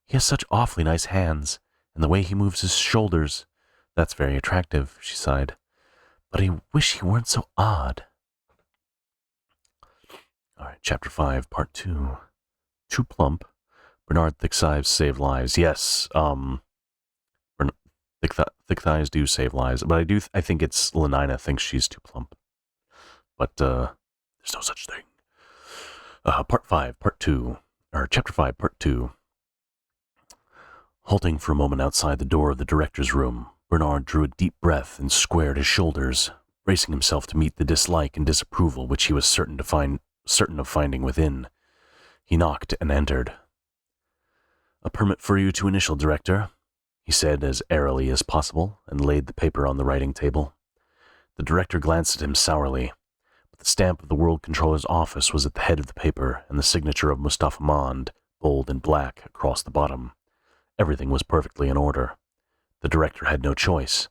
He has such awfully nice hands, and the way he moves his shoulders. That's very attractive, she sighed. But I wish he weren't so odd. All right, Chapter 5, Part 2. Too plump. Bernard Thick Thighs save lives. Yes, thick thighs do save lives, but I think it's Lenina thinks she's too plump. But, there's no such thing. Part 5, Part 2. Or Chapter 5, Part 2. Halting for a moment outside the door of the director's room, Bernard drew a deep breath and squared his shoulders, bracing himself to meet the dislike and disapproval which he was certain of finding within. He knocked and entered. A permit for you to initial, Director, he said as airily as possible, and laid the paper on the writing table. The director glanced at him sourly, but the stamp of the World Controller's office was at the head of the paper, and the signature of Mustafa Mond, bold in black, across the bottom. Everything was perfectly in order. The director had no choice.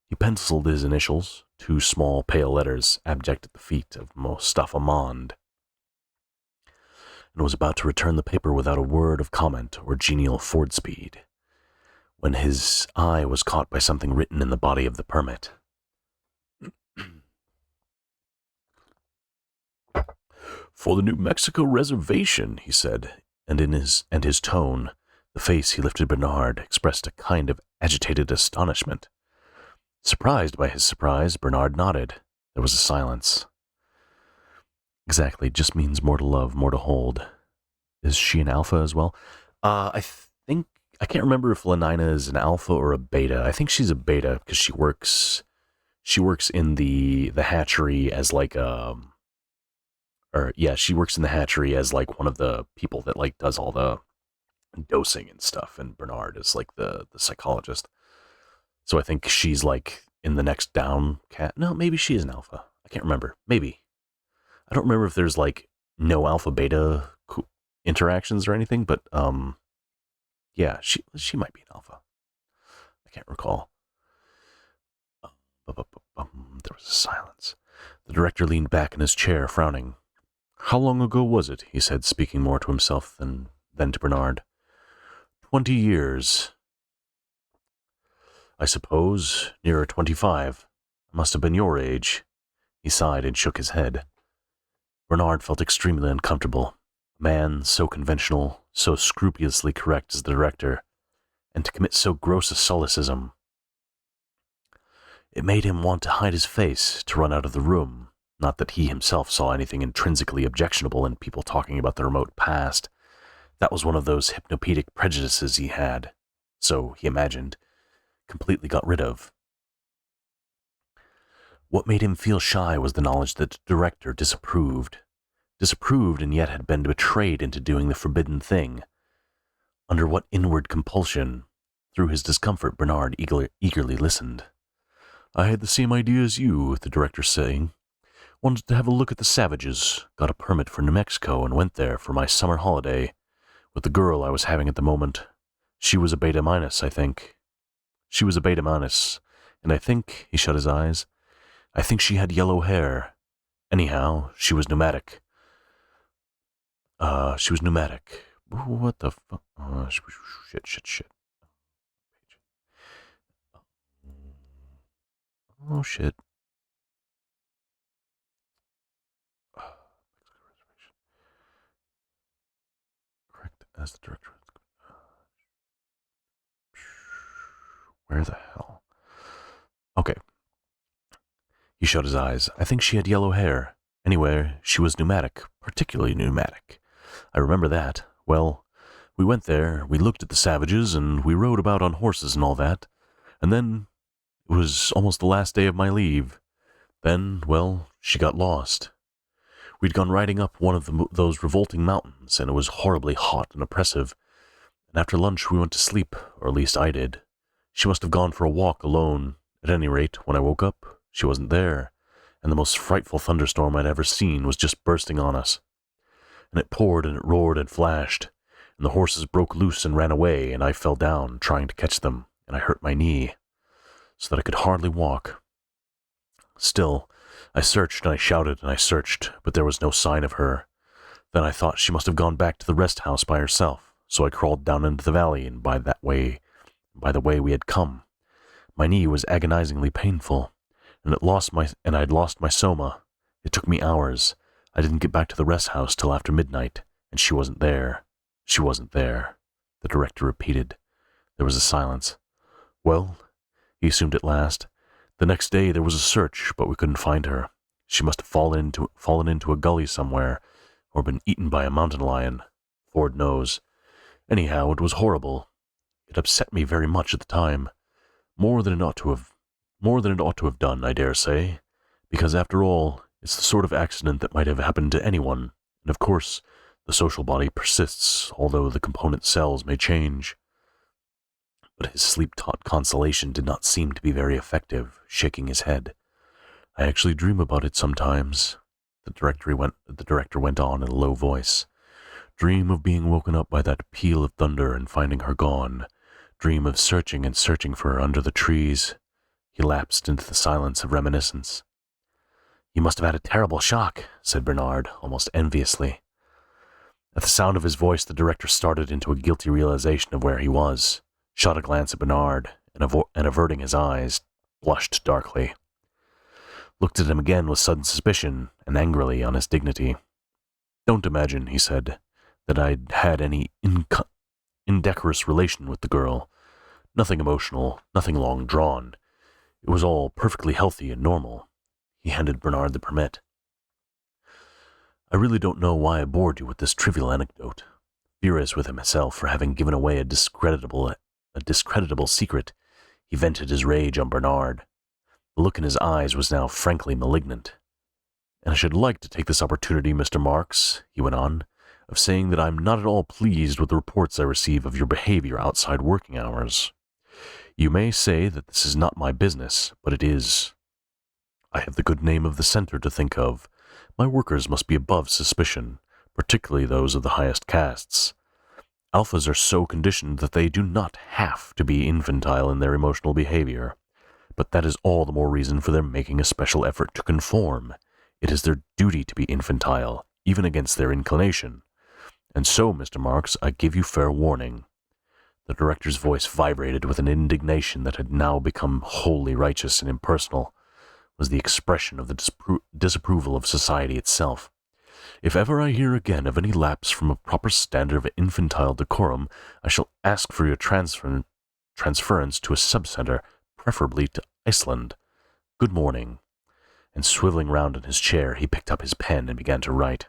He penciled his initials, 2 small pale letters, abject at the feet of Mustafa Mond, and was about to return the paper without a word of comment or genial Ford speed, when his eye was caught by something written in the body of the permit. For the New Mexico reservation, he said, and his tone, the face he lifted Bernard, expressed a kind of agitated astonishment. Surprised by his surprise, Bernard nodded. There was a silence. Exactly, just means more to love, more to hold. Is she an alpha as well? I can't remember if Lenina is an alpha or a beta. I think she's a beta because she works in the hatchery as like she works in the hatchery as like one of the people that like does all the dosing and stuff, and Bernard is like the psychologist. So I think she's like in the next down cat. No, maybe she is an alpha. I can't remember. Maybe. I don't remember if there's like no alpha beta interactions or anything, but yeah, she might be an alpha. I can't recall. There was a silence. The director leaned back in his chair, frowning. How long ago was it? He said, speaking more to himself than to Bernard. 20 years. I suppose, nearer 25. I must have been your age. He sighed and shook his head. Bernard felt extremely uncomfortable. A man so conventional, so scrupulously correct as the director, and to commit so gross a solecism. It made him want to hide his face, to run out of the room. Not that he himself saw anything intrinsically objectionable in people talking about the remote past. That was one of those hypnopedic prejudices he had, so he imagined, completely got rid of. What made him feel shy was the knowledge that the director disapproved and yet had been betrayed into doing the forbidden thing. Under what inward compulsion? Through his discomfort, Bernard eagerly listened. I had the same idea as you, the director saying. Wanted to have a look at the savages, got a permit for New Mexico and went there for my summer holiday with the girl I was having at the moment. She was a beta minus, I think. She was a beta minus, and I think, he shut his eyes, I think she had yellow hair. Anyhow, she was pneumatic. What the fuck? Shit. Oh, shit. Correct as the director. Where the hell? Okay. He shut his eyes. I think she had yellow hair. Anyway, she was pneumatic, particularly pneumatic. I remember that. Well, we went there, we looked at the savages, and we rode about on horses and all that. And then, it was almost the last day of my leave. Then, well, she got lost. We'd gone riding up one of those revolting mountains, and it was horribly hot and oppressive. And after lunch we went to sleep, or at least I did. She must have gone for a walk alone. At any rate, when I woke up, she wasn't there, and the most frightful thunderstorm I'd ever seen was just bursting on us. And it poured and it roared and flashed, and the horses broke loose and ran away, and I fell down, trying to catch them, and I hurt my knee, so that I could hardly walk. Still, I searched and I shouted and I searched, but there was no sign of her. Then I thought she must have gone back to the rest house by herself. so I crawled down into the valley, and by the way we had come. My knee was agonizingly painful, and I'd lost my soma. It took me hours. I didn't get back to the rest house till after midnight, and she wasn't there. She wasn't there, the director repeated. There was a silence. Well, he assumed at last, the next day there was a search, but we couldn't find her. She must have fallen into a gully somewhere, or been eaten by a mountain lion. Lord knows. Anyhow, it was horrible. It upset me very much at the time. More than it ought to have done, I dare say, because after all, it's the sort of accident that might have happened to anyone, and of course, the social body persists, although the component cells may change. But his sleep-taught consolation did not seem to be very effective, shaking his head. I actually dream about it sometimes, the director went on in a low voice. Dream of being woken up by that peal of thunder and finding her gone. Dream of searching and searching for her under the trees. He lapsed into the silence of reminiscence. You must have had a terrible shock, said Bernard, almost enviously. At the sound of his voice, the director started into a guilty realization of where he was, shot a glance at Bernard, and averting his eyes, blushed darkly. Looked at him again with sudden suspicion and angrily on his dignity. Don't imagine, he said, that I'd had any indecorous relation with the girl. Nothing emotional, nothing long drawn. It was all perfectly healthy and normal. He handed Bernard the permit. I really don't know why I bored you with this trivial anecdote. Furious with himself for having given away a discreditable secret, he vented his rage on Bernard. The look in his eyes was now frankly malignant. And I should like to take this opportunity, Mr. Marks, he went on, of saying that I'm not at all pleased with the reports I receive of your behavior outside working hours. You may say that this is not my business, but it is. I have the good name of the center to think of. My workers must be above suspicion, particularly those of the highest castes. Alphas are so conditioned that they do not have to be infantile in their emotional behavior, but that is all the more reason for their making a special effort to conform. It is their duty to be infantile, even against their inclination. And so, Mr. Marks, I give you fair warning. The director's voice vibrated with an indignation that had now become wholly righteous and impersonal, was the expression of the disapproval of society itself. If ever I hear again of any lapse from a proper standard of infantile decorum, I shall ask for your transference to a sub-center, preferably to Iceland. Good morning. And swiveling round in his chair, he picked up his pen and began to write.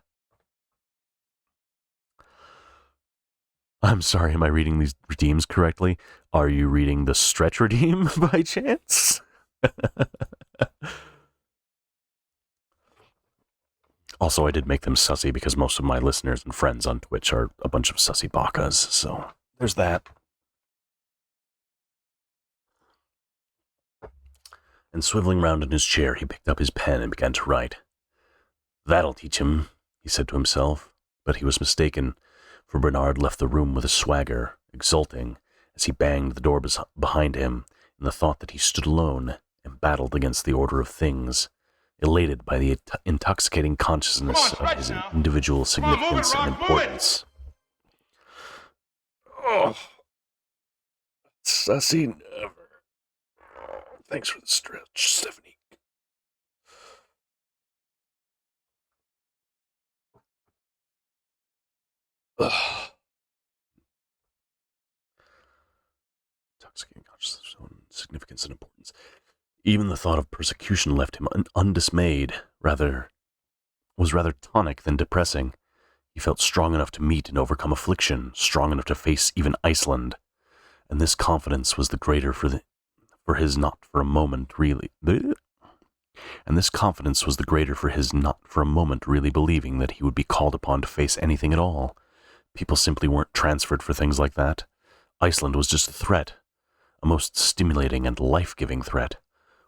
I'm sorry, am I reading these redeems correctly? Are you reading the stretch redeem by chance? Also, I did make them sussy because most of my listeners and friends on Twitch are a bunch of sussy bakas, so there's that. And swiveling round in his chair, he picked up his pen and began to write. That'll teach him, he said to himself, but he was mistaken, for Bernard left the room with a swagger, exulting, as he banged the door behind him, in the thought that he stood alone and battled against the order of things, elated by the intoxicating consciousness of his individual significance and importance. Oh, sussy never. Thanks for the stretch, Stephanie. Ugh. Intoxicating consciousness of significance and importance. Even the thought of persecution left him undismayed, was rather tonic than depressing. He felt strong enough to meet and overcome affliction, strong enough to face even Iceland, and this confidence was the greater for his not for a moment really believing that he would be called upon to face anything at all. People simply weren't transferred for things like that. Iceland was just a threat, a most stimulating and life-giving threat.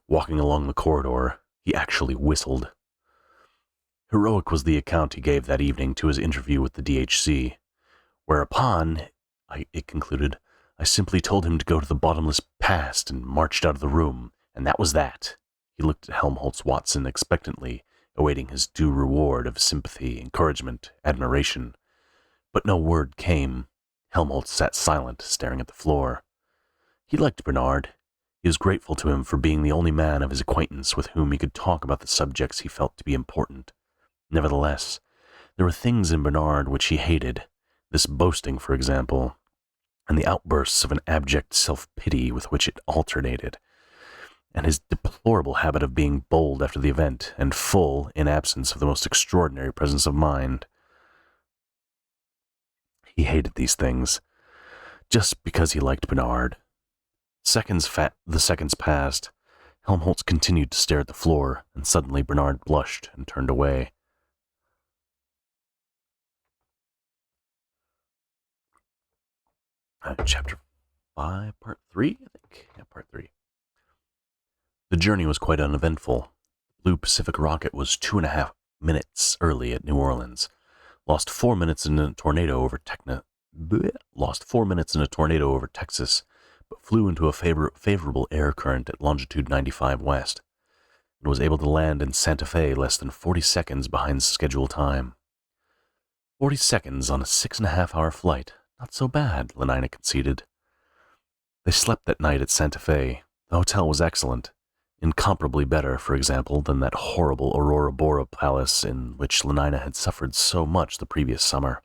Walking along the corridor, he actually whistled. Heroic was the account he gave that evening to his interview with the DHC. Whereupon, it concluded, I simply told him to go to the bottomless past and marched out of the room, and that was that. He looked at Helmholtz Watson expectantly, awaiting his due reward of sympathy, encouragement, admiration. But no word came. Helmholtz sat silent, staring at the floor. He liked Bernard. He was grateful to him for being the only man of his acquaintance with whom he could talk about the subjects he felt to be important. Nevertheless, there were things in Bernard which he hated, this boasting, for example, and the outbursts of an abject self-pity with which it alternated, and his deplorable habit of being bold after the event, and full, in absence of the most extraordinary presence of mind. He hated these things, just because he liked Bernard. The seconds passed. Helmholtz continued to stare at the floor, and suddenly Bernard blushed and turned away. Chapter 5, Part 3, I think? Yeah, Part 3. The journey was quite uneventful. The Blue Pacific rocket was 2.5 minutes early at New Orleans. Lost 4 minutes in a tornado over Texas, but flew into a favorable air current at longitude 95 west, and was able to land in Santa Fe less than 40 seconds behind schedule time. 40 seconds on a 6.5-hour flight. Not so bad, Lenina conceded. They slept that night at Santa Fe. The hotel was excellent. Incomparably better, for example, than that horrible Aurora Bora palace in which Lenina had suffered so much the previous summer.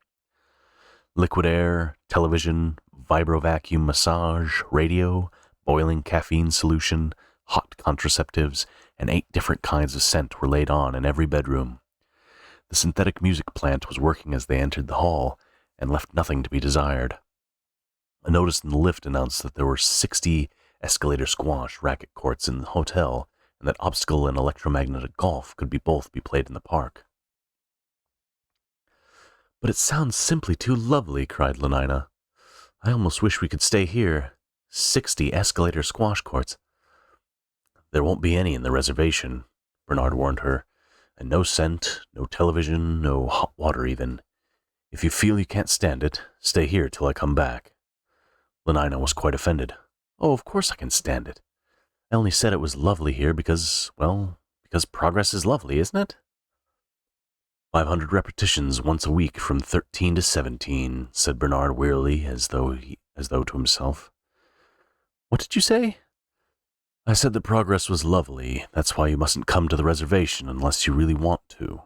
Liquid air, television, vibrovacuum massage, radio, boiling caffeine solution, hot contraceptives, and 8 different kinds of scent were laid on in every bedroom. The synthetic music plant was working as they entered the hall, and left nothing to be desired. A notice in the lift announced that there were 60 escalator squash racket courts in the hotel, and that obstacle and electromagnetic golf could both be played in the park. "But it sounds simply too lovely," cried Lenina. "I almost wish we could stay here. 60 escalator squash courts." "There won't be any in the reservation," Bernard warned her. "And no scent, no television, no hot water even. If you feel you can't stand it, stay here till I come back." Lenina was quite offended. "Oh, of course I can stand it. I only said it was lovely here because progress is lovely, isn't it?" 500 repetitions once a week from 13 to 17, said Bernard wearily, as though to himself. "What did you say?" "I said that progress was lovely. That's why you mustn't come to the reservation unless you really want to."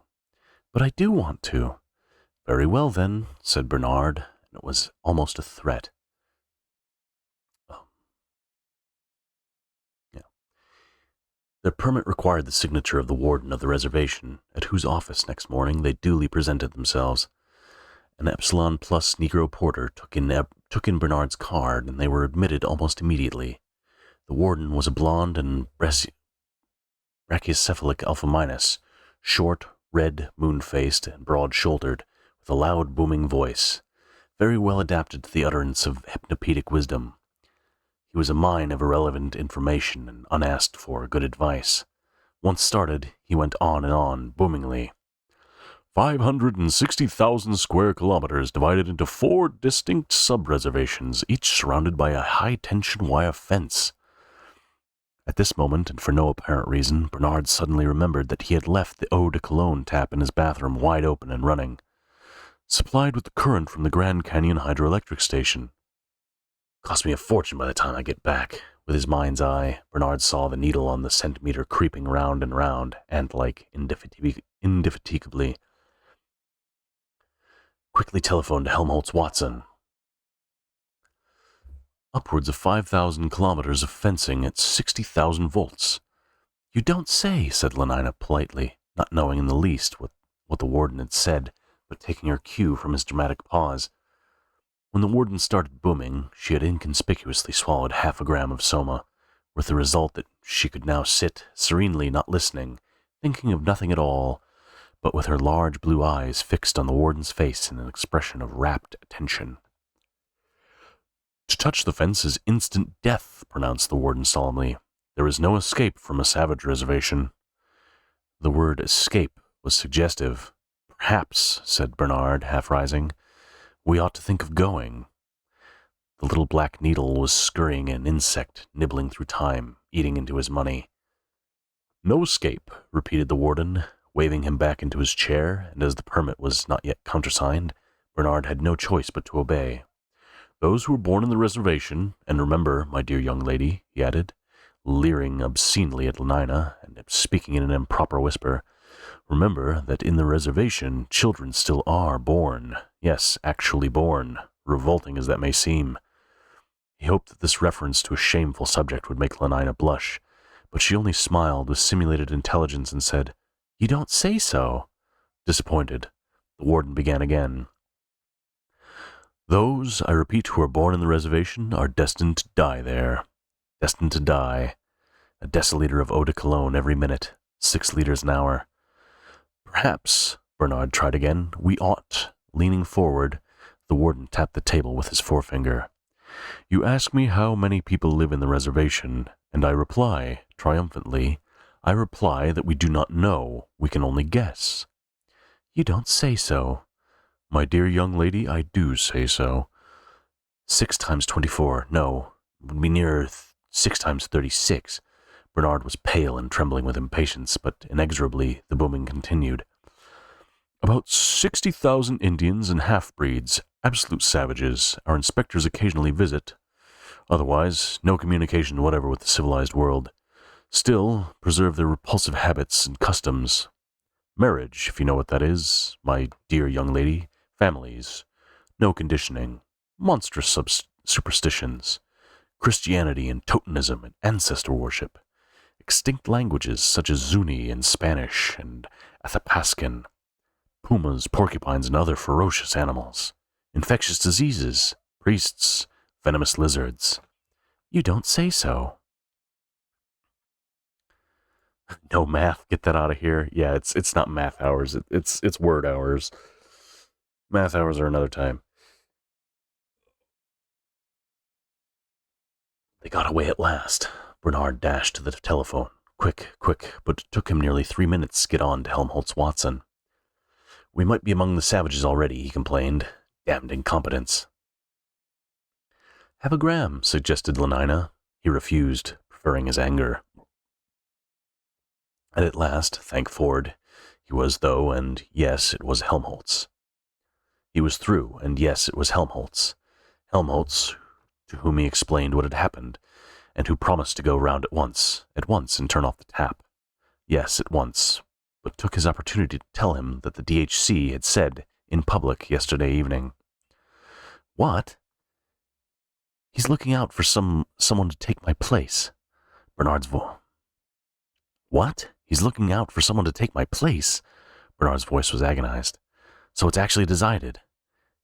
"But I do want to." "Very well, then," said Bernard, and it was almost a threat. Their permit required the signature of the warden of the reservation, at whose office next morning they duly presented themselves. An Epsilon Plus Negro porter took in Bernard's card, and they were admitted almost immediately. The warden was a blonde and brachycephalic alpha minus, short, red, moon-faced, and broad-shouldered, with a loud, booming voice, very well adapted to the utterance of hypnopedic wisdom. He was a mine of irrelevant information and unasked for good advice. Once started, he went on, boomingly. 560,000 square kilometers divided into 4 distinct sub-reservations, each surrounded by a high-tension wire fence. At this moment, and for no apparent reason, Bernard suddenly remembered that he had left the eau de cologne tap in his bathroom wide open and running, supplied with the current from the Grand Canyon hydroelectric station. "Cost me a fortune by the time I get back." With his mind's eye, Bernard saw the needle on the centimeter creeping round and round, ant-like, indefatigably. Quickly telephoned to Helmholtz Watson. "Upwards of 5,000 kilometers of fencing at 60,000 volts. "You don't say," said Lenina politely, not knowing in the least what the warden had said, but taking her cue from his dramatic pause. When the warden started booming, she had inconspicuously swallowed 1/2 gram of soma, with the result that she could now sit, serenely not listening, thinking of nothing at all, but with her large blue eyes fixed on the warden's face in an expression of rapt attention. "To touch the fence is instant death," pronounced the warden solemnly. "There is no escape from a savage reservation." The word escape was suggestive. "Perhaps," said Bernard, half rising, "we ought to think of going." The little black needle was scurrying an insect, nibbling through time, eating into his money. "No escape," repeated the warden, waving him back into his chair, and as the permit was not yet countersigned, Bernard had no choice but to obey. Those who were born in the reservation, and remember, my dear young lady, he added, leering obscenely at Lenina and speaking in an improper whisper, remember that in the reservation, children still are born. Yes, actually born, revolting as that may seem. He hoped that this reference to a shameful subject would make Lenina blush, but she only smiled with simulated intelligence and said, "You don't say so." Disappointed, the warden began again. Those, I repeat, who are born in the reservation are destined to die there. Destined to die. A deciliter of eau de cologne every minute, 6 liters an hour. Perhaps, Bernard tried again, we ought. Leaning forward, the warden tapped the table with his forefinger. You ask me how many people live in the reservation, and I reply, triumphantly, I reply that we do not know, we can only guess. You don't say so. My dear young lady, I do say so. 6 times 24, no, it would be nearer 6 times 36. Bernard was pale and trembling with impatience, but inexorably the booming continued. About 60,000 Indians and half-breeds, absolute savages, our inspectors occasionally visit. Otherwise, no communication whatever with the civilized world. Still, preserve their repulsive habits and customs. Marriage, if you know what that is, my dear young lady, families, no conditioning, monstrous superstitions, Christianity and Totemism and ancestor worship, extinct languages such as Zuni and Spanish and Athapascan, pumas, porcupines, and other ferocious animals, infectious diseases, priests, venomous lizards. You don't say so. No math, get that out of here. Yeah, it's not math hours, it's word hours. Math hours are another time. They got away at last. Bernard dashed to the telephone. Quick, but it took him nearly 3 minutes to get on to Helmholtz Watson. We might be among the savages already, he complained. Damned incompetence. Have a gram, suggested Lenina. He refused, preferring his anger. And at last, thank Ford, he was though, and yes, it was Helmholtz. He was through, and yes, it was Helmholtz. Helmholtz, to whom he explained what had happened, and who promised to go round at once, and turn off the tap. Yes, at once, but took his opportunity to tell him that the DHC had said, in public, yesterday evening. What? He's looking out for someone to take my place. Bernard's voice. What? He's looking out for someone to take my place? Bernard's voice was agonized. So it's actually decided.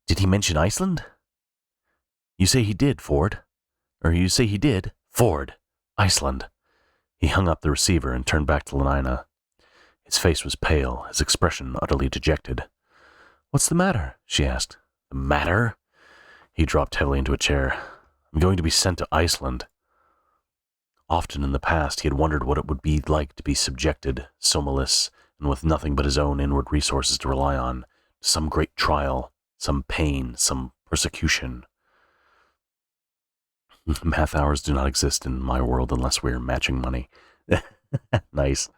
Did he mention Iceland? You say he did, Ford. You say he did, Ford. Iceland. He hung up the receiver and turned back to Lenina. His face was pale, his expression utterly dejected. What's the matter? She asked. The matter? He dropped heavily into a chair. I'm going to be sent to Iceland. Often in the past he had wondered what it would be like to be subjected, somaless, and with nothing but his own inward resources to rely on, to some great trial, some pain, some persecution. Math hours do not exist in my world unless we are matching money. Nice.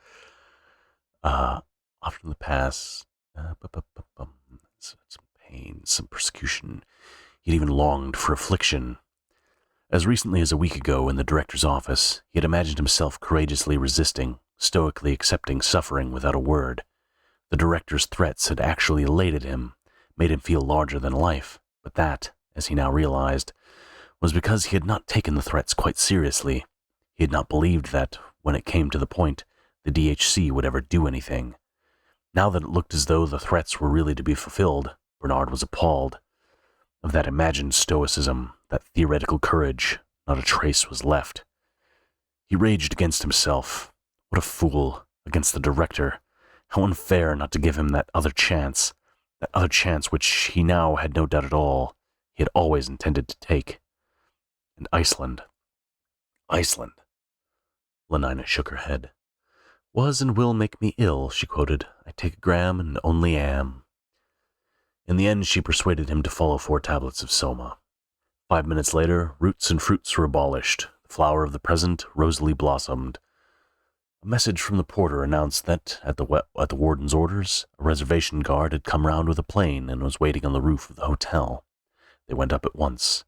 Often in the past, some pain, some persecution. He'd even longed for affliction. As recently as a week ago in the director's office, he had imagined himself courageously resisting, stoically accepting suffering without a word. The director's threats had actually elated him, made him feel larger than life, but that, as he now realized, was because he had not taken the threats quite seriously. He had not believed that, when it came to the point, the DHC would ever do anything. Now that it looked as though the threats were really to be fulfilled, Bernard was appalled. Of that imagined stoicism, that theoretical courage, not a trace was left. He raged against himself. What a fool, against the director. How unfair not to give him that other chance which he now had no doubt at all he had always intended to take. And Iceland. Lenina shook her head. Was and will make me ill, she quoted. I take a gram and only am. In the end, she persuaded him to follow 4 tablets of soma. 5 minutes later, roots and fruits were abolished. The flower of the present rosily blossomed. A message from the porter announced that, at the warden's orders, a reservation guard had come round with a plane and was waiting on the roof of the hotel. They went up at once.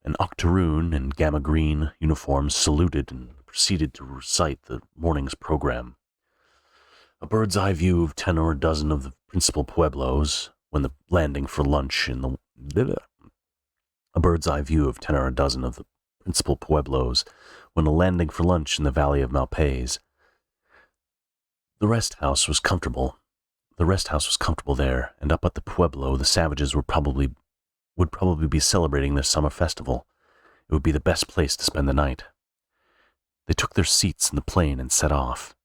An octoroon in gamma green uniforms saluted and proceeded to recite the morning's program. A bird's eye view of 10 or a dozen of the principal pueblos when the landing for lunch in the a bird's eye view of 10 or a dozen of the principal pueblos when a landing for lunch in the valley of Malpais. The rest house was comfortable there, and up at the pueblo the savages would probably be celebrating their summer festival. It would be the best place to spend the night. They took their seats in the plane and set off.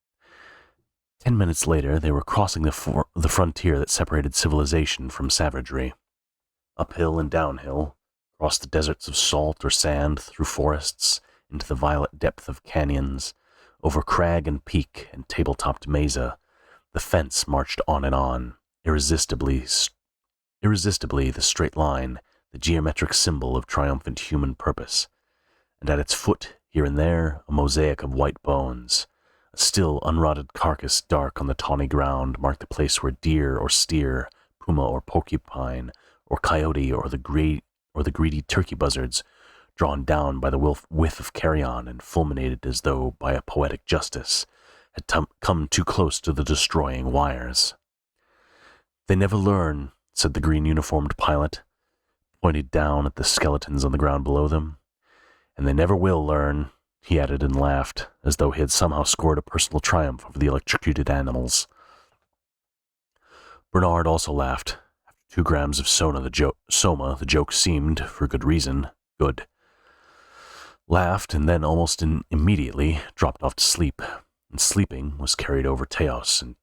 10 minutes later, they were crossing the frontier that separated civilization from savagery. Uphill and downhill, across the deserts of salt or sand, through forests, into the violet depth of canyons, over crag and peak and table-topped mesa, the fence marched on, irresistibly the straight line, the geometric symbol of triumphant human purpose, and at its foot, here and there, a mosaic of white bones. A still unrotted carcass dark on the tawny ground marked the place where deer or steer, puma or porcupine, or coyote or the greedy turkey buzzards, drawn down by the whiff of carrion and fulminated as though by a poetic justice, had come too close to the destroying wires. "They never learn," said the green-uniformed pilot, pointed down at the skeletons on the ground below them. "And they never will learn," he added and laughed, as though he had somehow scored a personal triumph over the electrocuted animals. Bernard also laughed. After 2 grams of soma, the joke seemed, for good reason, good. Laughed, and then almost immediately dropped off to sleep, and sleeping was carried over Teos and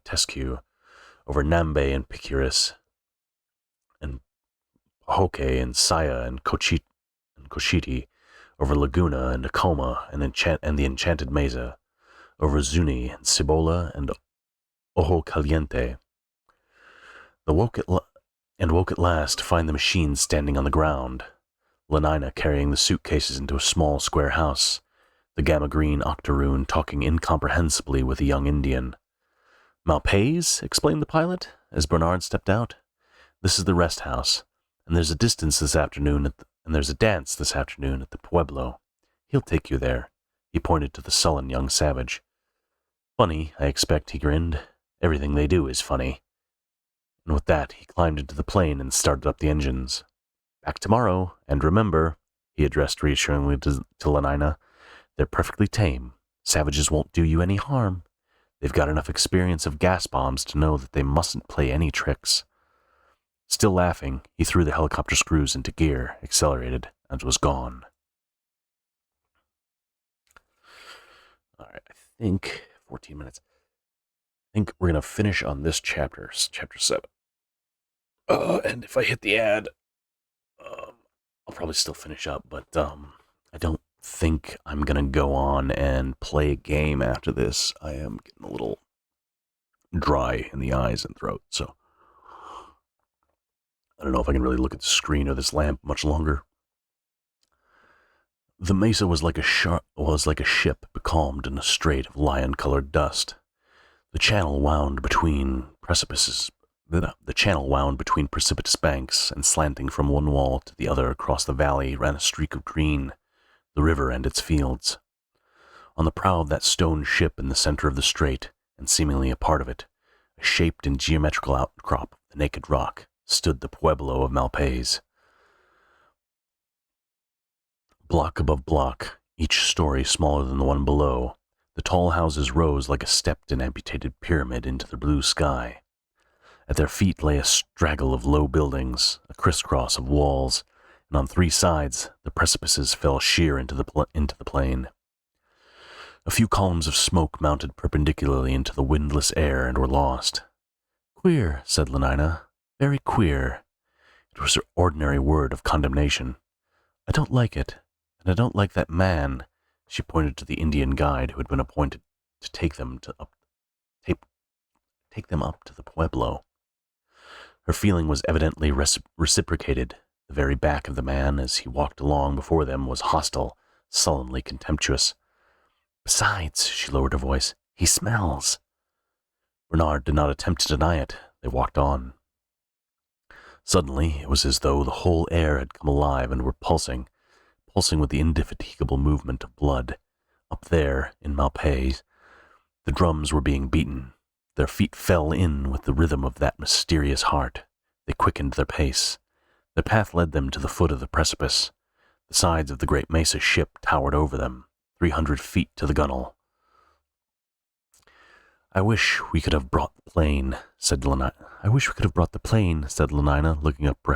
Tescu, over Nambe and Picurus, and Hoke and Saya and Koshiti, over Laguna and Acoma and the Enchanted Mesa, over Zuni and Cibola and Ojo Caliente. Woke at last to find the machines standing on the ground, Lenina carrying the suitcases into a small square house, the gamma-green octoroon talking incomprehensibly with a young Indian. "Malpais?" explained the pilot, as Bernard stepped out. "This is the rest house, and there's a dance this afternoon at the Pueblo. He'll take you there." He pointed to the sullen young savage. "Funny, I expect," he grinned. "Everything they do is funny." And with that, he climbed into the plane and started up the engines. "Back tomorrow, and remember," he addressed reassuringly to Lenina, "they're perfectly tame. Savages won't do you any harm. They've got enough experience of gas bombs to know that they mustn't play any tricks." Still laughing, he threw the helicopter screws into gear, accelerated, and was gone. All right, I think 14 minutes. I think we're going to finish on this chapter 7. And if I hit the ad, I'll probably still finish up, but I don't think I'm going to go on and play a game after this. I am getting a little dry in the eyes and throat, so I don't know if I can really look at the screen or this lamp much longer. The mesa was like a ship becalmed in a strait of lion-colored dust. The channel wound between precipitous banks, and slanting from one wall to the other across the valley ran a streak of green, the river and its fields. On the prow of that stone ship in the center of the strait, and seemingly a part of it, a shaped and geometrical outcrop of the naked rock, stood the Pueblo of Malpais. Block above block, each story smaller than the one below, the tall houses rose like a stepped and amputated pyramid into the blue sky. At their feet lay a straggle of low buildings, a crisscross of walls, and on 3 sides the precipices fell sheer into the plain. A few columns of smoke mounted perpendicularly into the windless air and were lost. "Queer," said Lenina. "Very queer." It was her ordinary word of condemnation. "I don't like it, and I don't like that man." She pointed to the Indian guide who had been appointed to take them up to the Pueblo. Her feeling was evidently reciprocated. The very back of the man, as he walked along before them, was hostile, sullenly contemptuous. "Besides," she lowered her voice, "he smells." Bernard did not attempt to deny it. They walked on. Suddenly, it was as though the whole air had come alive and were pulsing with the indefatigable movement of blood. Up there, in Malpais, the drums were being beaten. Their feet fell in with the rhythm of that mysterious heart. They quickened their pace. Their path led them to the foot of the precipice. The sides of the great mesa ship towered over them, 300 feet to the gunwale. "I wish we could have brought the plane," said Lenina. Looking up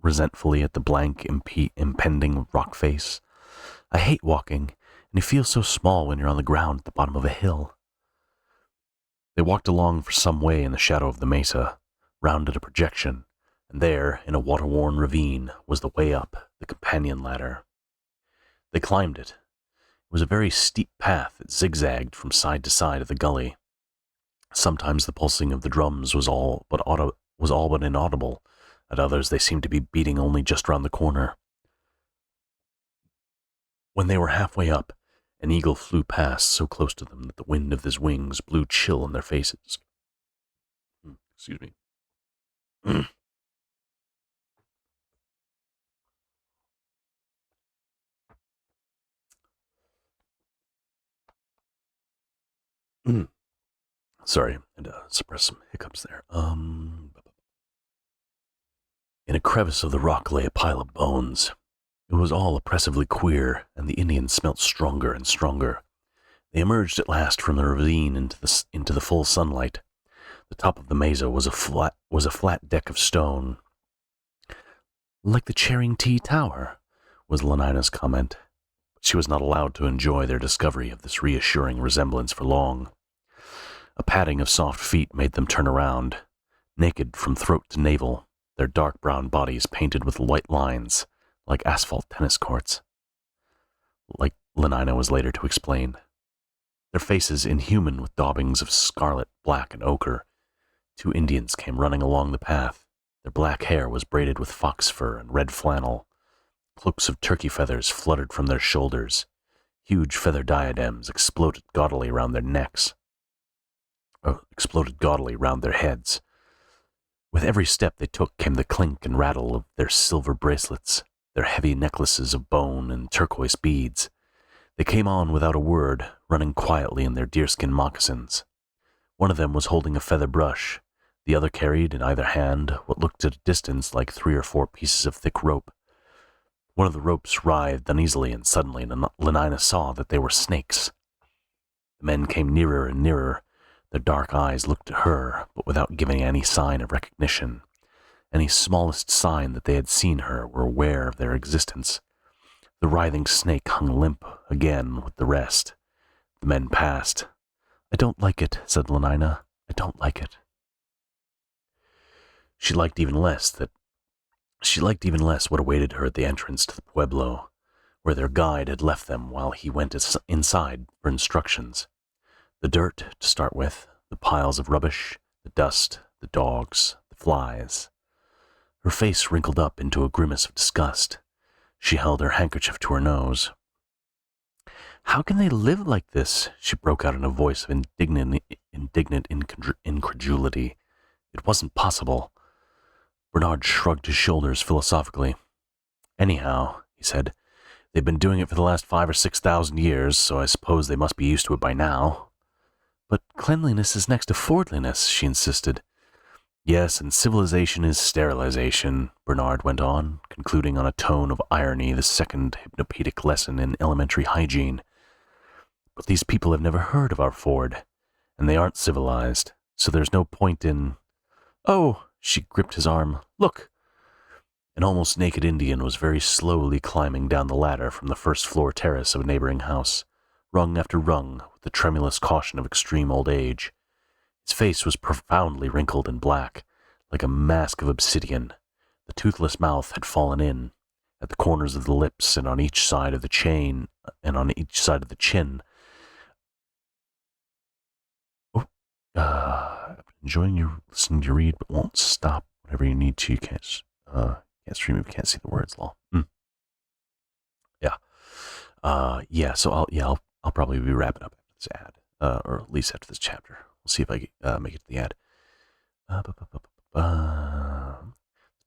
resentfully at the blank, impending rock face. "I hate walking, and you feel so small when you're on the ground at the bottom of a hill." They walked along for some way in the shadow of the mesa, rounded a projection, and there, in a water-worn ravine, was the way up, the companion ladder. They climbed it. It was a very steep path that zigzagged from side to side of the gully. Sometimes the pulsing of the drums was all but inaudible. At others, they seemed to be beating only just round the corner. When they were halfway up, an eagle flew past so close to them that the wind of his wings blew chill in their faces. Excuse me. Sorry, I had to suppress some hiccups there. In a crevice of the rock lay a pile of bones. It was all oppressively queer, and the Indians smelt stronger and stronger. They emerged at last from the ravine into the full sunlight. The top of the mesa was a flat deck of stone. "Like the Charing T Tower," was Lenina's comment. But she was not allowed to enjoy their discovery of this reassuring resemblance for long. A padding of soft feet made them turn around, naked from throat to navel, their dark brown bodies painted with white lines, like asphalt tennis courts. Like Lenina was later to explain. Their faces inhuman with daubings of scarlet, black, and ochre. Two Indians came running along the path. Their black hair was braided with fox fur and red flannel. Cloaks of turkey feathers fluttered from their shoulders. Huge feather diadems exploded gaudily round their heads. With every step they took came the clink and rattle of their silver bracelets, their heavy necklaces of bone and turquoise beads. They came on without a word, running quietly in their deerskin moccasins. One of them was holding a feather brush. The other carried in either hand what looked at a distance like 3 or 4 pieces of thick rope. One of the ropes writhed uneasily, and suddenly Lenina saw that they were snakes. The men came nearer and nearer. Their dark eyes looked at her, but without giving any sign of recognition. Any smallest sign that they had seen her were aware of their existence. The writhing snake hung limp again with the rest. The men passed. "I don't like it," said Lenina. "I don't like it." She liked even less what awaited her at the entrance to the pueblo, where their guide had left them while he went inside for instructions. The dirt, to start with, the piles of rubbish, the dust, the dogs, the flies. Her face wrinkled up into a grimace of disgust. She held her handkerchief to her nose. "How can they live like this?" she broke out in a voice of indignant incredulity. It wasn't possible. Bernard shrugged his shoulders philosophically. "Anyhow," he said, "they've been doing it for the last 5,000 or 6,000 years, so I suppose they must be used to it by now." "But cleanliness is next to fordliness," she insisted. "Yes, and civilization is sterilization," Bernard went on, concluding on a tone of irony the second hypnopaetic lesson in elementary hygiene. "But these people have never heard of our Ford, and they aren't civilized, so there's no point in—" "Oh!" She gripped his arm. "Look!" An almost naked Indian was very slowly climbing down the ladder from the first-floor terrace of a neighboring house, rung after rung, with the tremulous caution of extreme old age. His face was profoundly wrinkled and black, like a mask of obsidian. The toothless mouth had fallen in, at the corners of the lips and on each side of the chin. I've been enjoying you listening to you read, but won't stop whenever you need to. You can't stream if you can't see the words, lol. Yeah. So I'll probably be wrapping up after this ad, or at least after this chapter. We'll see if I make it to the ad.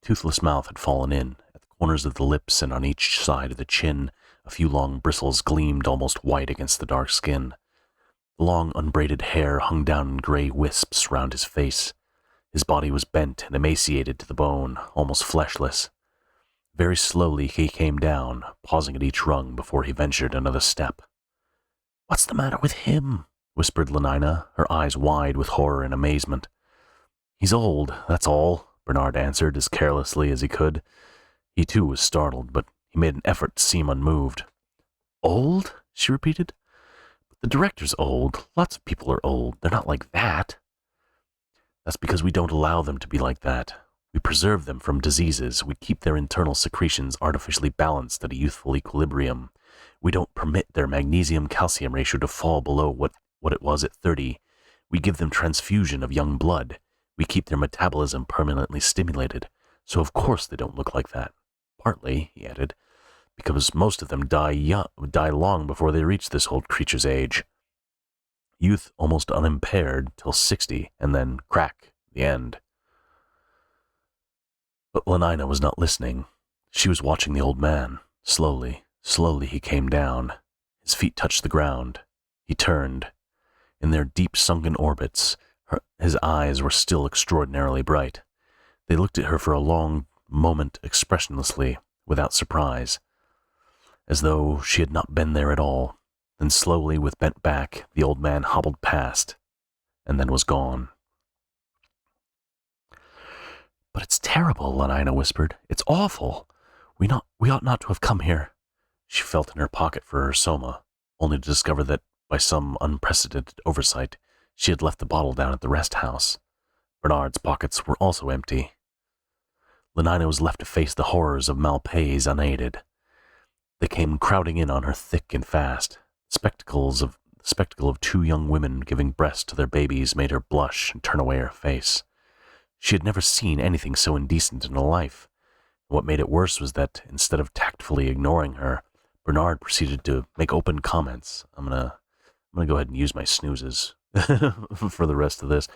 toothless mouth had fallen in. At the corners of the lips and on each side of the chin, a few long bristles gleamed almost white against the dark skin. The long, unbraided hair hung down in gray wisps round his face. His body was bent and emaciated to the bone, almost fleshless. Very slowly he came down, pausing at each rung before he ventured another step. "What's the matter with him?" whispered Lenina, her eyes wide with horror and amazement. "He's old, that's all," Bernard answered as carelessly as he could. He too was startled, but he made an effort to seem unmoved. "Old?" she repeated. "But the director's old. Lots of people are old. They're not like that." "That's because we don't allow them to be like that. We preserve them from diseases. We keep their internal secretions artificially balanced at a youthful equilibrium. We don't permit their magnesium-calcium ratio to fall below what it was at 30. We give them transfusion of young blood. We keep their metabolism permanently stimulated. So of course they don't look like that. Partly," he added, "because most of them die long before they reach this old creature's age. Youth almost unimpaired till 60, and then crack, the end." But Lenina was not listening. She was watching the old man. Slowly he came down. His feet touched the ground. He turned. In their deep sunken orbits, his eyes were still extraordinarily bright. They looked at her for a long moment expressionlessly, without surprise, as though she had not been there at all. Then slowly, with bent back, the old man hobbled past, and then was gone. "But it's terrible," Lenina whispered. "It's awful. We ought not to have come here." She felt in her pocket for her soma, only to discover that, by some unprecedented oversight, she had left the bottle down at the rest house. Bernard's pockets were also empty. Lenina was left to face the horrors of Malpays unaided. They came crowding in on her thick and fast. The spectacle of two young women giving breast to their babies made her blush and turn away her face. She had never seen anything so indecent in her life. And what made it worse was that, instead of tactfully ignoring her, Bernard proceeded to make open comments. I'm gonna go ahead and use my snoozes for the rest of this.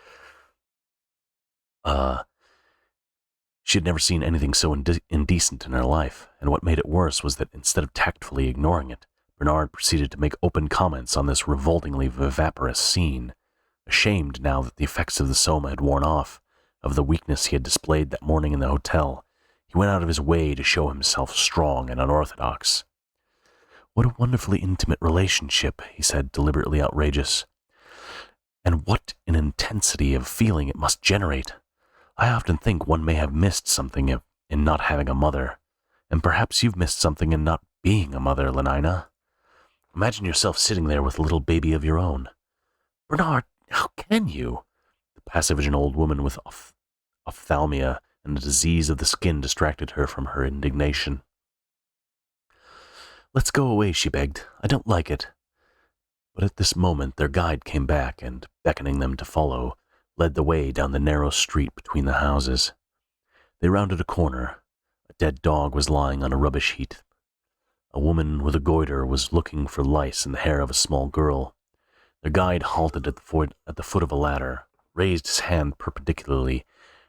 She had never seen anything so indecent in her life, and what made it worse was that instead of tactfully ignoring it, Bernard proceeded to make open comments on this revoltingly viviparous scene. Ashamed now that the effects of the soma had worn off, of the weakness he had displayed that morning in the hotel, he went out of his way to show himself strong and unorthodox. "What a wonderfully intimate relationship," he said, deliberately outrageous. "And what an intensity of feeling it must generate. I often think one may have missed something in not having a mother, and perhaps you've missed something in not being a mother, Lenina. Imagine yourself sitting there with a little baby of your own." "Bernard, how can you?" The passivage old woman with ophthalmia and a disease of the skin distracted her from her indignation. "Let's go away," she begged. "I don't like it." But at this moment their guide came back and, beckoning them to follow, led the way down the narrow street between the houses. They rounded a corner. A dead dog was lying on a rubbish heap. A woman with a goiter was looking for lice in the hair of a small girl. Their guide halted at the foot of a ladder, raised his hand perpendicularly,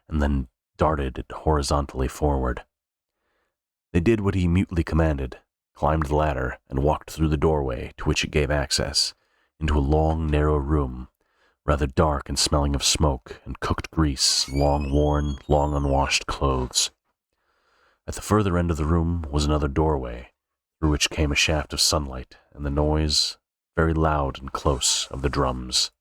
and then darted it horizontally forward. They did what he mutely commanded, climbed the ladder, and walked through the doorway to which it gave access, into a long, narrow room, rather dark and smelling of smoke and cooked grease, long worn, long unwashed clothes. At the further end of the room was another doorway, through which came a shaft of sunlight and the noise, very loud and close, of the drums.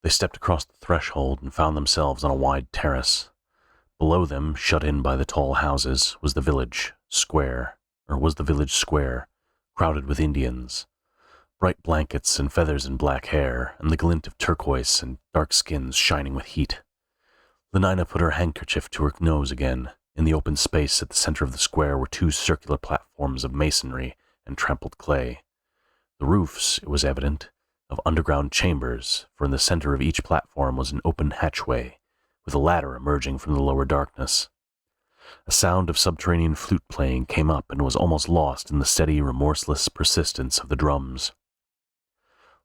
They stepped across the threshold and found themselves on a wide terrace. Below them, shut in by the tall houses, was the village square, crowded with Indians. Bright blankets and feathers and black hair, and the glint of turquoise and dark skins shining with heat. Lenina put her handkerchief to her nose again. In the open space at the center of the square were two circular platforms of masonry and trampled clay. The roofs, it was evident, of underground chambers, for in the center of each platform was an open hatchway, with a ladder emerging from the lower darkness. A sound of subterranean flute playing came up and was almost lost in the steady, remorseless persistence of the drums.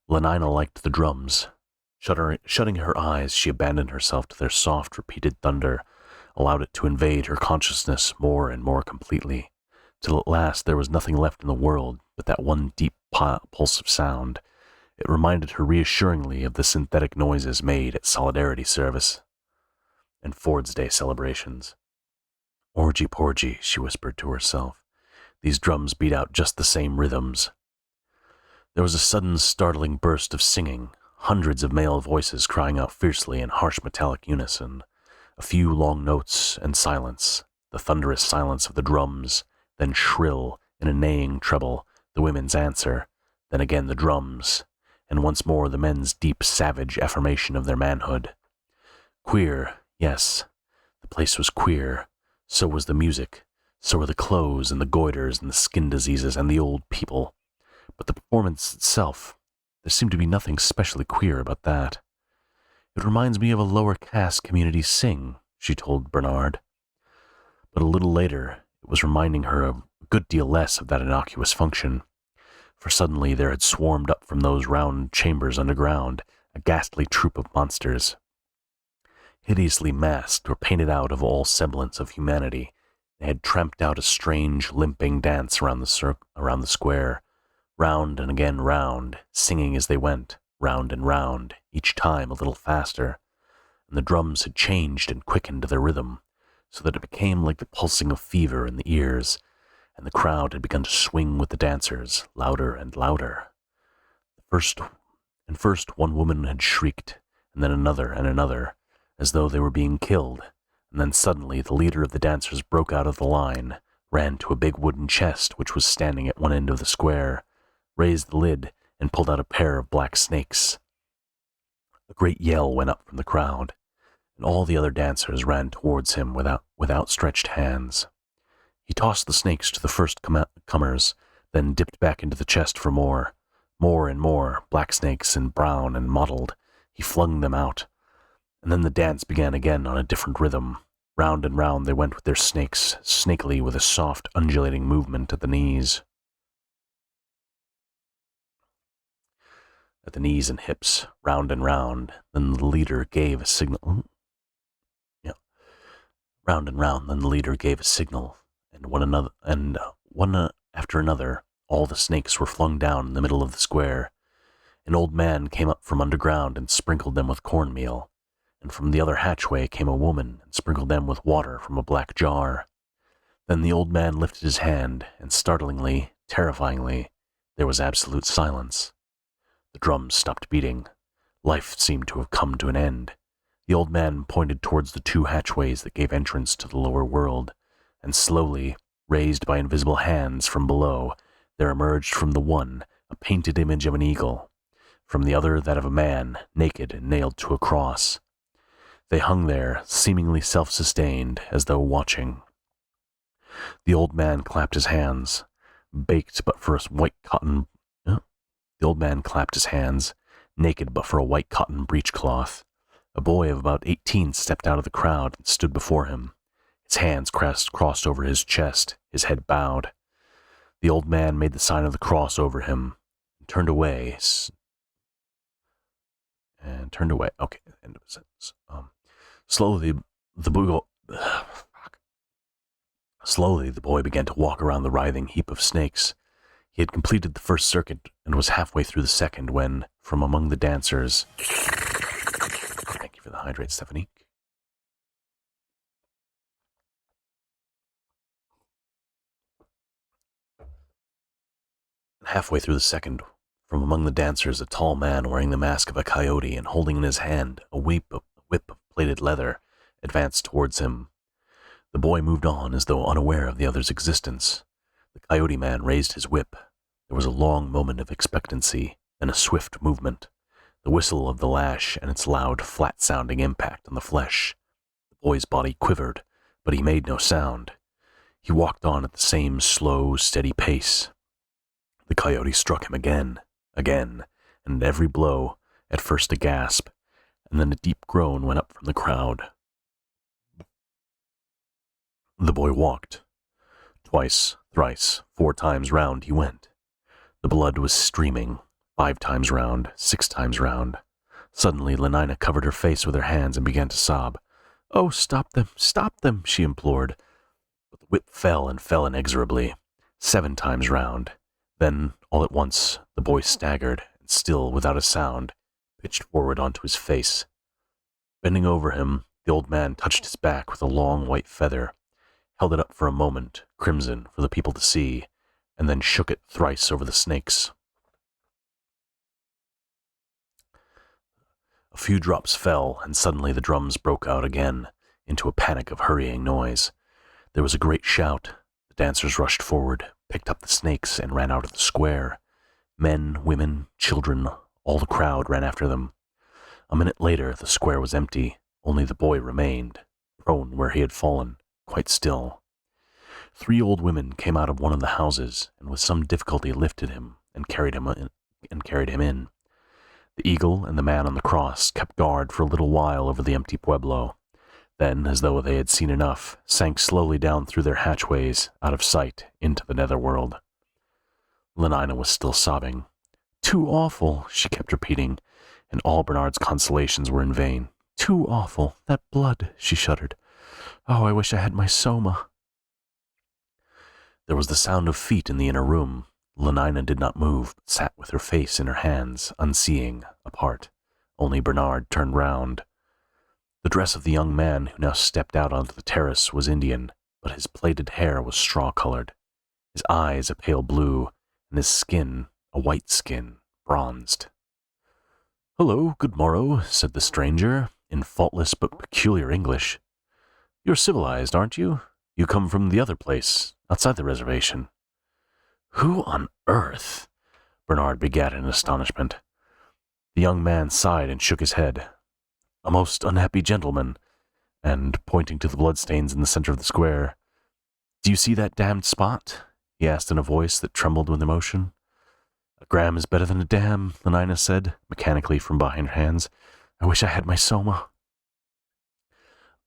Lenina liked the drums. Shutting her eyes, she abandoned herself to their soft, repeated thunder, allowed it to invade her consciousness more and more completely, till at last there was nothing left in the world but that one deep pulse of sound. It reminded her reassuringly of the synthetic noises made at Solidarity Service and Ford's Day celebrations. "Orgy porgy," she whispered to herself. "These drums beat out just the same rhythms." There was a sudden startling burst of singing, hundreds of male voices crying out fiercely in harsh metallic unison, a few long notes and silence, the thunderous silence of the drums, then shrill, in a neighing treble, the women's answer, then again the drums, and once more the men's deep, savage affirmation of their manhood. Queer, yes, the place was queer, so was the music, so were the clothes and the goiters and the skin diseases and the old people. But the performance itself, there seemed to be nothing specially queer about that. "It reminds me of a lower caste community sing," she told Bernard. But a little later, it was reminding her a good deal less of that innocuous function, for suddenly there had swarmed up from those round chambers underground a ghastly troop of monsters. Hideously masked or painted out of all semblance of humanity, they had tramped out a strange, limping dance around the square, round and again round, singing as they went, round and round, each time a little faster, and the drums had changed and quickened their rhythm, so that it became like the pulsing of fever in the ears, and the crowd had begun to swing with the dancers, louder and louder. First one woman had shrieked, and then another, as though they were being killed, and then suddenly the leader of the dancers broke out of the line, ran to a big wooden chest which was standing at one end of the square, raised the lid, and pulled out a pair of black snakes. A great yell went up from the crowd, and all the other dancers ran towards him with outstretched hands. He tossed the snakes to the first comers, then dipped back into the chest for more and more, black snakes and brown and mottled. He flung them out, and then the dance began again on a different rhythm. Round and round they went with their snakes, snakily with a soft, undulating movement at the knees. At the knees and hips, round and round, then the leader gave a signal. Round and round, then the leader gave a signal, and one after another, all the snakes were flung down in the middle of the square. An old man came up from underground and sprinkled them with cornmeal, and from the other hatchway came a woman and sprinkled them with water from a black jar. Then the old man lifted his hand, and startlingly, terrifyingly, there was absolute silence. The drums stopped beating. Life seemed to have come to an end. The old man pointed towards the two hatchways that gave entrance to the lower world, and slowly, raised by invisible hands from below, there emerged from the one a painted image of an eagle, from the other that of a man, naked and nailed to a cross. They hung there, seemingly self-sustained, as though watching. The old man clapped his hands, baked but for a white cotton... The old man clapped his hands, naked but for a white cotton breechcloth. A boy of about 18 stepped out of the crowd and stood before him. His hands crossed over his chest, his head bowed. The old man made the sign of the cross over him, and turned away. Okay, end of the sentence. Slowly, the boy began to walk around the writhing heap of snakes. He had completed the first circuit and was halfway through the second when, from among the dancers... Thank you for the hydrate, Stephanie. Halfway through the second, from among the dancers, a tall man wearing the mask of a coyote and holding in his hand a whip of plated leather advanced towards him. The boy moved on as though unaware of the other's existence. The coyote man raised his whip. There was a long moment of expectancy, then a swift movement. The whistle of the lash and its loud, flat-sounding impact on the flesh. The boy's body quivered, but he made no sound. He walked on at the same slow, steady pace. The coyote struck him again, and at every blow, at first a gasp, and then a deep groan went up from the crowd. The boy walked. Twice, thrice, 4 times round he went. The blood was streaming. 5 times round, 6 times round. Suddenly, Lenina covered her face with her hands and began to sob. "Oh, stop them," she implored. But the whip fell and fell inexorably. 7 times round. Then, all at once, the boy staggered, and still, without a sound, pitched forward onto his face. Bending over him, the old man touched his back with a long white feather, held it up for a moment, crimson, for the people to see, and then shook it thrice over the snakes. A few drops fell, and suddenly the drums broke out again, into a panic of hurrying noise. There was a great shout. The dancers rushed forward, picked up the snakes, and ran out of the square. Men, women, children, all the crowd ran after them. A minute later, the square was empty. Only the boy remained, prone where he had fallen, quite still. 3 old women came out of one of the houses, and with some difficulty lifted him and carried him in. The eagle and the man on the cross kept guard for a little while over the empty pueblo. Then, as though they had seen enough, sank slowly down through their hatchways, out of sight, into the netherworld. Lenina was still sobbing. "Too awful," she kept repeating, and all Bernard's consolations were in vain. "Too awful. That blood," she shuddered. "Oh, I wish I had my soma." There was the sound of feet in the inner room. Lenina did not move, but sat with her face in her hands, unseeing, apart. Only Bernard turned round. The dress of the young man who now stepped out onto the terrace was Indian, but his plaited hair was straw-colored, his eyes a pale blue, and his skin, a white skin, bronzed. "Hello, good morrow," said the stranger, in faultless but peculiar English. "You're civilized, aren't you? You come from the other place, outside the reservation." "Who on earth?" Bernard began in astonishment. The young man sighed and shook his head. "A most unhappy gentleman," and, pointing to the bloodstains in the center of the square, "Do you see that damned spot?" he asked in a voice that trembled with emotion. "A gram is better than a dam," Lenina said, mechanically from behind her hands. "I wish I had my soma."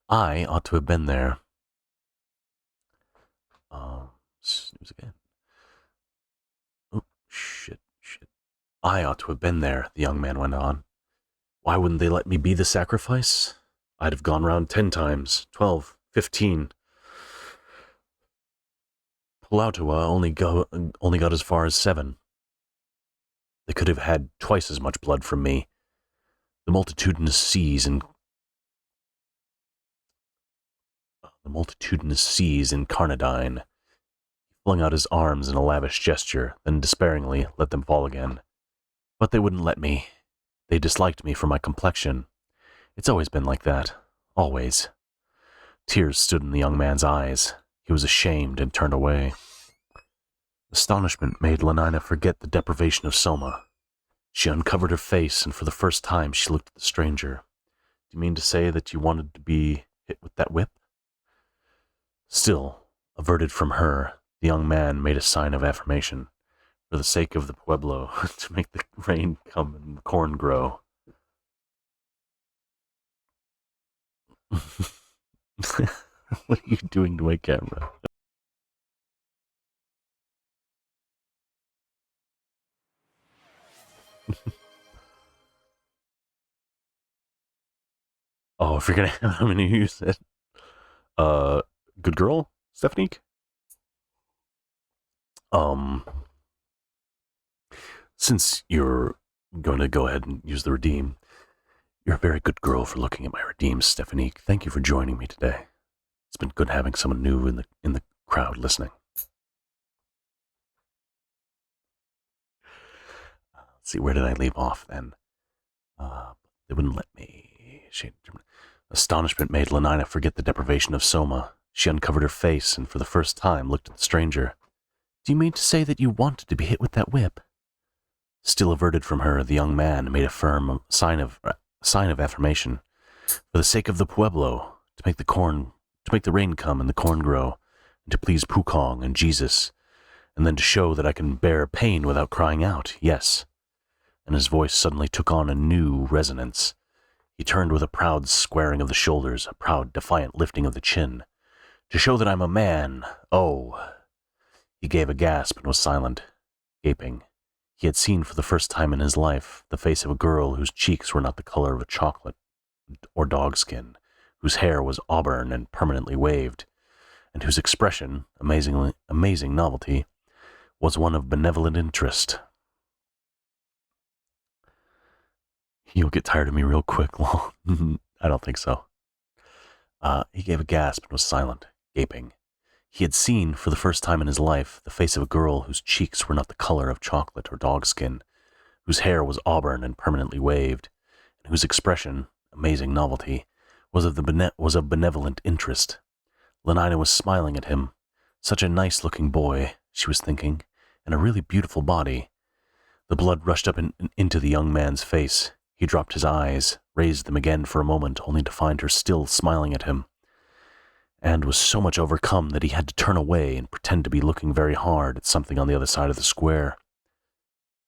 "I ought to have been there." Snooze again. Oh, shit. "I ought to have been there," the young man went on. "Why wouldn't they let me be the sacrifice? I'd have gone round 10 times, 12, 15. Palautua only got as far as 7. They could have had twice as much blood from me. The multitudinous seas in Carnadine." He flung out his arms in a lavish gesture, then despairingly let them fall again. "But they wouldn't let me. They disliked me for my complexion. It's always been like that. Always." Tears stood in the young man's eyes. He was ashamed and turned away. Astonishment made Lenina forget the deprivation of soma. She uncovered her face, and for the first time she looked at the stranger. "Do you mean to say that you wanted to be hit with that whip?" Still, averted from her, the young man made a sign of affirmation. "For the sake of the pueblo, to make the rain come and the corn grow." What are you doing to my camera? Oh, if you're gonna I'm gonna use it. Good girl, Stephanie? Since you're going to go ahead and use the redeem, you're a very good girl for looking at my redeems, Stephanie. Thank you for joining me today. It's been good having someone new in the crowd listening. Let's see, where did I leave off then? They wouldn't let me. Astonishment made Lenina forget the deprivation of soma. She uncovered her face and for the first time looked at the stranger. "Do you mean to say that you wanted to be hit with that whip?" Still averted from her, the young man made a firm sign of affirmation. "For the sake of the pueblo, to make the rain come and the corn grow, and to please Pukong and Jesus, and then to show that I can bear pain without crying out, yes." And his voice suddenly took on a new resonance. He turned with a proud squaring of the shoulders, a proud defiant lifting of the chin. "To show that I'm a man, oh." He gave a gasp and was silent, gaping. He had seen for the first time in his life the face of a girl whose cheeks were not the color of a chocolate or dogskin, whose hair was auburn and permanently waved, and whose expression, amazing novelty, was one of benevolent interest. You'll get tired of me real quick, Lol. I don't think so. He gave a gasp and was silent, gaping. He had seen, for the first time in his life, the face of a girl whose cheeks were not the color of chocolate or dogskin, whose hair was auburn and permanently waved, and whose expression, amazing novelty, was of benevolent interest. Lenina was smiling at him. Such a nice-looking boy, she was thinking, and a really beautiful body. The blood rushed up into the young man's face. He dropped his eyes, raised them again for a moment, only to find her still smiling at him, and was so much overcome that he had to turn away and pretend to be looking very hard at something on the other side of the square.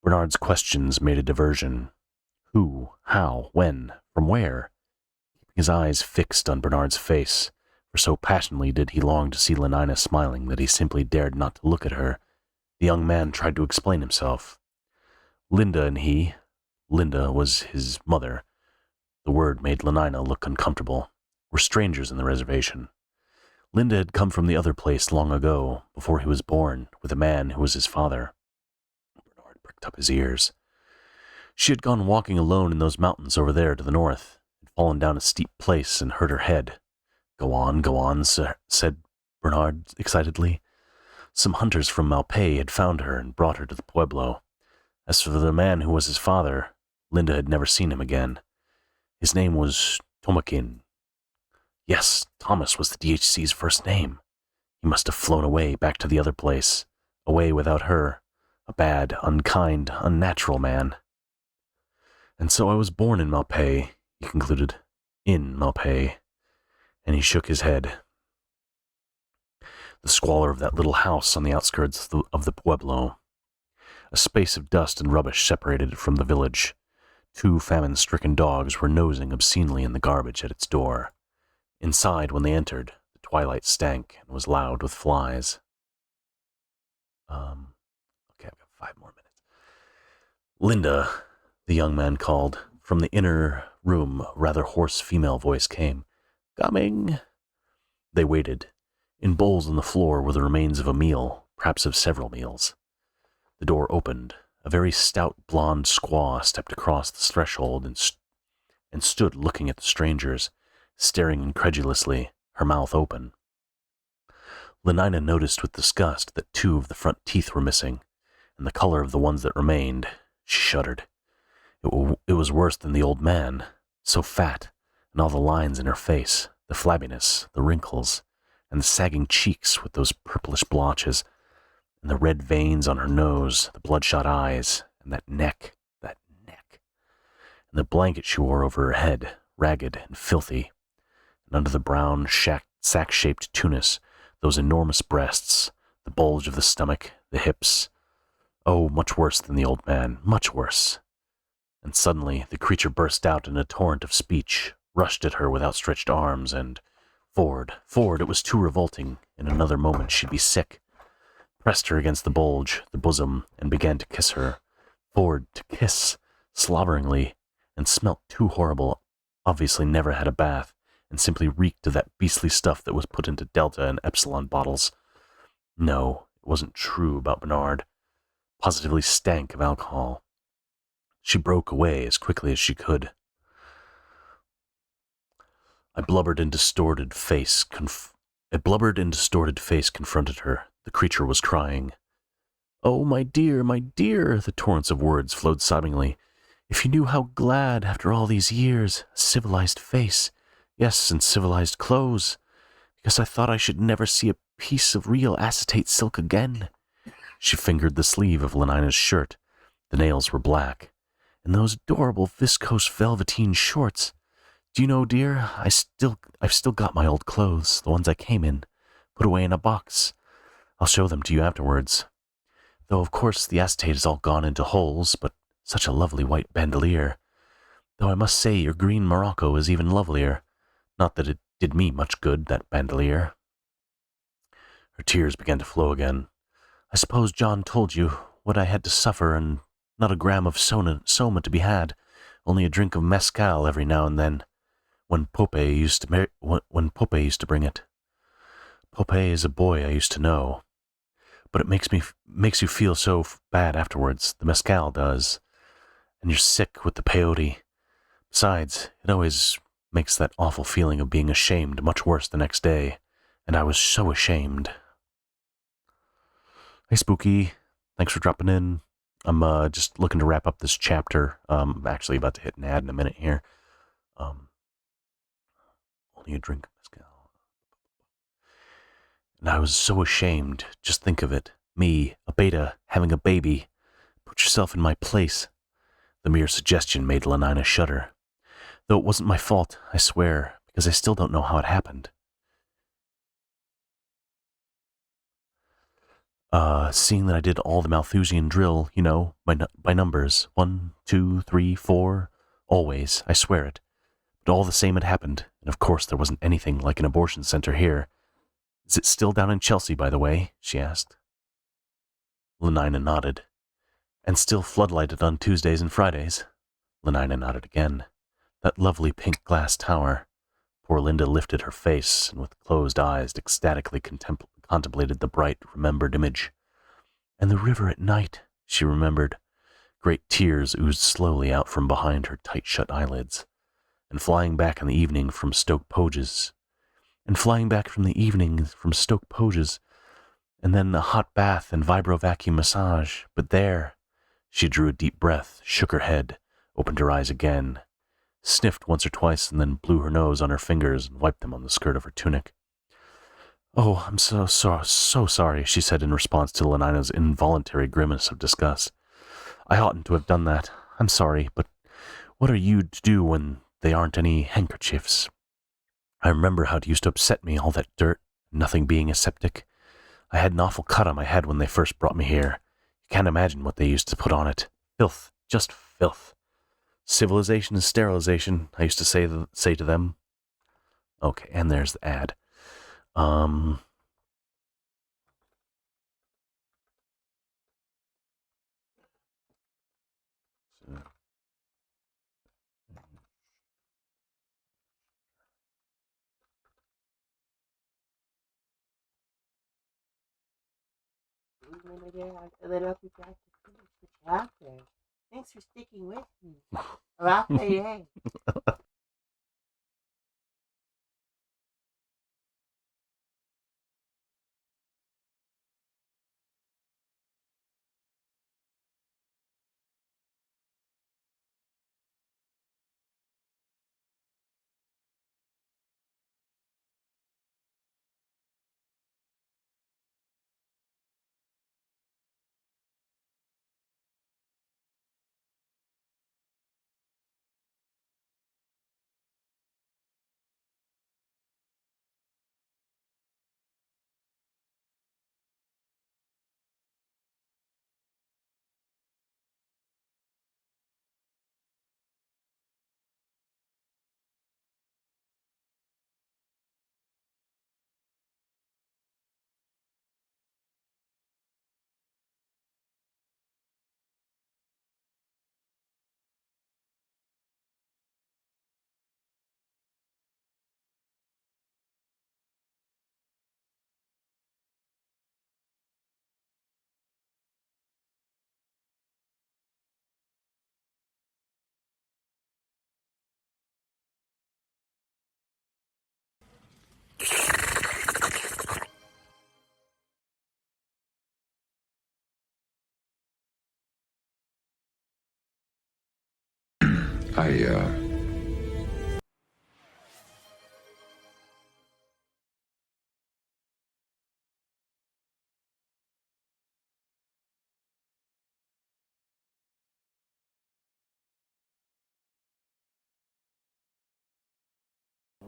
Bernard's questions made a diversion. Who? How? When? From where? Keeping his eyes fixed on Bernard's face, for so passionately did he long to see Lenina smiling that he simply dared not to look at her, the young man tried to explain himself. Linda and he, Linda was his mother, the word made Lenina look uncomfortable, were strangers in the reservation. Linda had come from the other place long ago, before he was born, with a man who was his father. Bernard pricked up his ears. She had gone walking alone in those mountains over there to the north, had fallen down a steep place and hurt her head. Go on, sir, said Bernard excitedly. Some hunters from Malpais had found her and brought her to the Pueblo. As for the man who was his father, Linda had never seen him again. His name was Tomakin. Yes, Thomas was the DHC's first name. He must have flown away back to the other place, away without her, a bad, unkind, unnatural man. And so I was born in Malpais, he concluded, in Malpais, and he shook his head. The squalor of that little house on the outskirts of the Pueblo. A space of dust and rubbish separated it from the village. 2 famine-stricken dogs were nosing obscenely in the garbage at its door. Inside, when they entered, the twilight stank and was loud with flies. Okay, I've got 5 more minutes. Linda, the young man called. From the inner room, a rather hoarse female voice came. Coming. They waited. In bowls on the floor were the remains of a meal, perhaps of several meals. The door opened. A very stout blonde squaw stepped across the threshold and stood looking at the strangers, staring incredulously, her mouth open. Lenina noticed with disgust that 2 of the front teeth were missing, and the color of the ones that remained. She shuddered. It was worse than the old man, so fat, and all the lines in her face, the flabbiness, the wrinkles, and the sagging cheeks with those purplish blotches, and the red veins on her nose, the bloodshot eyes, and that neck, and the blanket she wore over her head, ragged and filthy, and under the brown, sack-shaped tunic, those enormous breasts, the bulge of the stomach, the hips. Oh, much worse than the old man, much worse. And suddenly the creature burst out in a torrent of speech, rushed at her with outstretched arms, and Ford, it was too revolting. In another moment she'd be sick. Pressed her against the bulge, the bosom, and began to kiss her. Ford to kiss, slobberingly, and smelt too horrible, obviously never had a bath, and simply reeked of that beastly stuff that was put into Delta and Epsilon bottles. No, it wasn't true about Bernard. Positively stank of alcohol. She broke away as quickly as she could. A blubbered and distorted face confronted her. The creature was crying. Oh, my dear, the torrents of words flowed sobbingly. If you knew how glad, after all these years, a civilized face, yes, and civilized clothes, because I thought I should never see a piece of real acetate silk again. She fingered the sleeve of Lenina's shirt. The nails were black. And those adorable viscose velveteen shorts. Do you know, dear, I've still got my old clothes, the ones I came in, put away in a box. I'll show them to you afterwards. Though, of course, the acetate has all gone into holes, but such a lovely white bandolier. Though I must say your green morocco is even lovelier. Not that it did me much good, that bandolier. Her tears began to flow again. I suppose John told you what I had to suffer and Not a gram of soma to be had, only a drink of mezcal every now and then, when Pope used to bring it. Pope is a boy I used to know, but it makes you feel so bad afterwards, the mezcal does, and you're sick with the peyote. Besides, it always makes that awful feeling of being ashamed much worse the next day, and I was so ashamed. Hey, Spooky. Thanks for dropping in. I'm just looking to wrap up this chapter. I'm actually about to hit an ad in a minute here. Only a drink of mezcal. And I was so ashamed. Just think of it. Me, a beta, having a baby. Put yourself in my place. The mere suggestion made Lenina shudder. Though it wasn't my fault, I swear, because I still don't know how it happened. Seeing that I did all the Malthusian drill, by numbers. 1, 2, 3, 4. Always, I swear it. But all the same it happened, and of course there wasn't anything like an abortion center here. Is it still down in Chelsea, by the way? She asked. Lenina nodded. And still floodlighted on Tuesdays and Fridays? Lenina nodded again. That lovely pink glass tower. Poor Linda lifted her face, and with closed eyes ecstatically contemplated the bright, remembered image. And the river at night, she remembered. Great tears oozed slowly out from behind her tight-shut eyelids. And flying back in the evening from Stoke Poges. And then a hot bath and vibrovacuum massage. But there, she drew a deep breath, shook her head, opened her eyes again, sniffed once or twice, and then blew her nose on her fingers and wiped them on the skirt of her tunic. Oh, I'm so sorry, she said in response to Lenina's involuntary grimace of disgust. I oughtn't to have done that. I'm sorry, but what are you to do when they aren't any handkerchiefs? I remember how it used to upset me, all that dirt, nothing being aseptic. I had an awful cut on my head when they first brought me here. You can't imagine what they used to put on it. Filth, just filth. Civilization is sterilization, I used to say to them. Okay, and there's the ad. And then I'll be back to finish the chapter. Thanks for sticking with me. Raphael.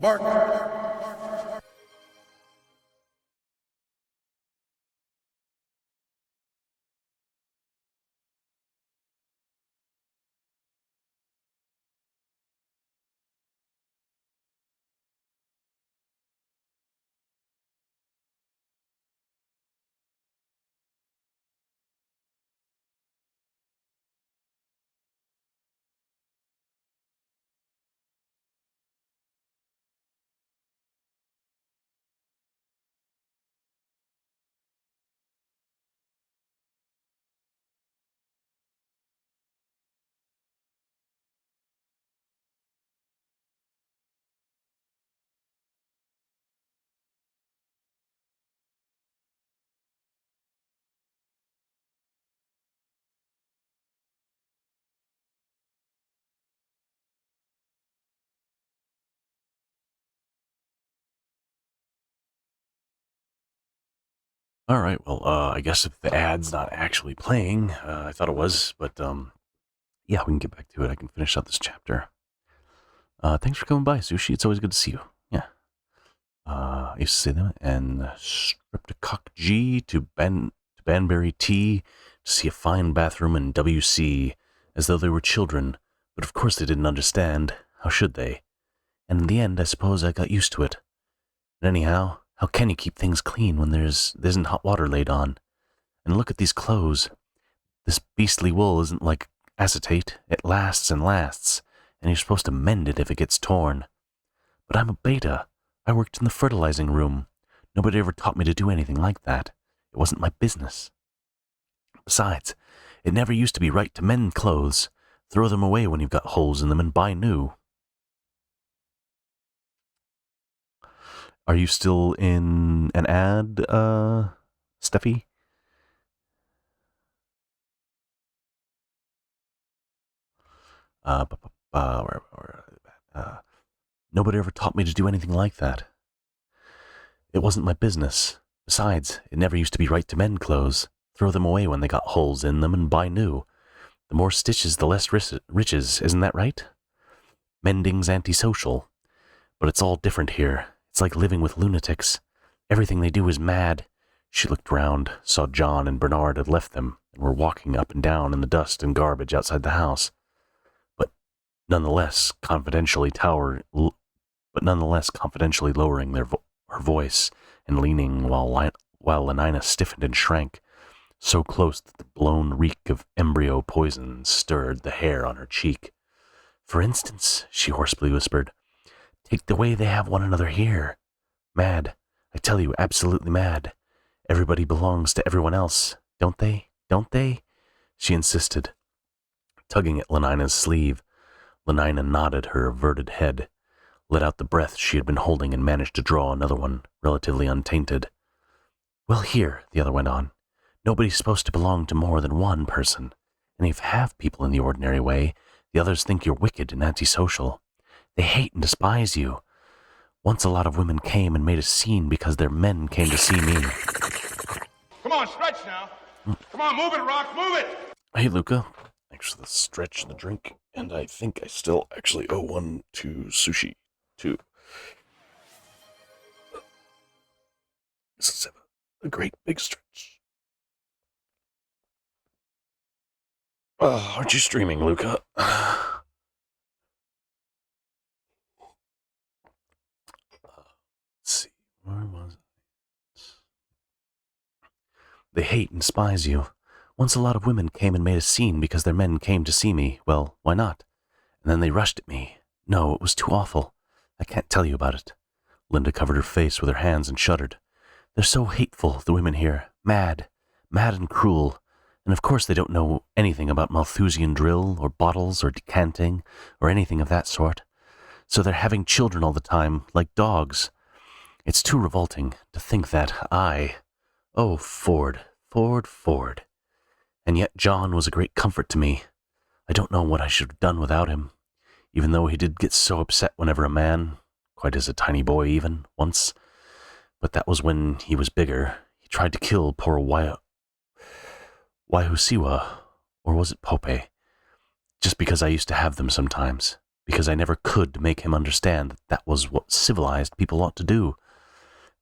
Mark! All right, well, I guess if the ad's not actually playing, I thought it was, but yeah, we can get back to it. I can finish out this chapter. Thanks for coming by, Sushi. It's always good to see you. Yeah. I used to say them, and Streptocock G to Banbury T to see a fine bathroom in WC, as though they were children, but of course they didn't understand. How should they? And in the end, I suppose I got used to it. And anyhow, how can you keep things clean when there isn't hot water laid on? And look at these clothes. This beastly wool isn't like acetate. It lasts and lasts, and you're supposed to mend it if it gets torn. But I'm a beta. I worked in the fertilizing room. Nobody ever taught me to do anything like that. It wasn't my business. Besides, it never used to be right to mend clothes. Throw them away when you've got holes in them and buy new. Are you still in an ad, Steffi? Nobody ever taught me to do anything like that. It wasn't my business. Besides, it never used to be right to mend clothes. Throw them away when they got holes in them and buy new. The more stitches, the less riches, isn't that right? Mending's antisocial. But it's all different here. It's like living with lunatics. Everything they do is mad. She looked round, saw John and Bernard had left them, and were walking up and down in the dust and garbage outside the house. But nonetheless, confidentially lowering her voice and leaning while Lenina stiffened and shrank, so close that the blown reek of embryo poison stirred the hair on her cheek. For instance, she hoarsely whispered, take the way they have one another here. Mad. I tell you, absolutely mad. Everybody belongs to everyone else, don't they? Don't they? She insisted, tugging at Lenina's sleeve. Lenina nodded her averted head, let out the breath she had been holding, and managed to draw another one, relatively untainted. Well, here, the other went on, nobody's supposed to belong to more than one person, and if you have people in the ordinary way, the others think you're wicked and antisocial. They hate and despise you. Once a lot of women came and made a scene because their men came to see me. Come on, stretch now. Come on, move it, Rock, move it! Hey, Luca. Thanks for the stretch and the drink, and I think I still actually owe one to Sushi, too. This is a great big stretch. Aren't you streaming, Luca? Let's see, where was it? They hate and despise you. Once a lot of women came and made a scene because their men came to see me. Well, why not? And then they rushed at me. No, it was too awful. I can't tell you about it. Linda covered her face with her hands and shuddered. They're so hateful, the women here. Mad and cruel. And of course they don't know anything about Malthusian drill or bottles or decanting or anything of that sort. So they're having children all the time, like dogs. It's too revolting to think that oh, Ford. And yet John was a great comfort to me. I don't know what I should have done without him, even though he did get so upset whenever a man, quite as a tiny boy even, once, but that was when he was bigger, he tried to kill poor Waihusiwa, or was it Pope? Just because I used to have them sometimes, because I never could make him understand that that was what civilized people ought to do.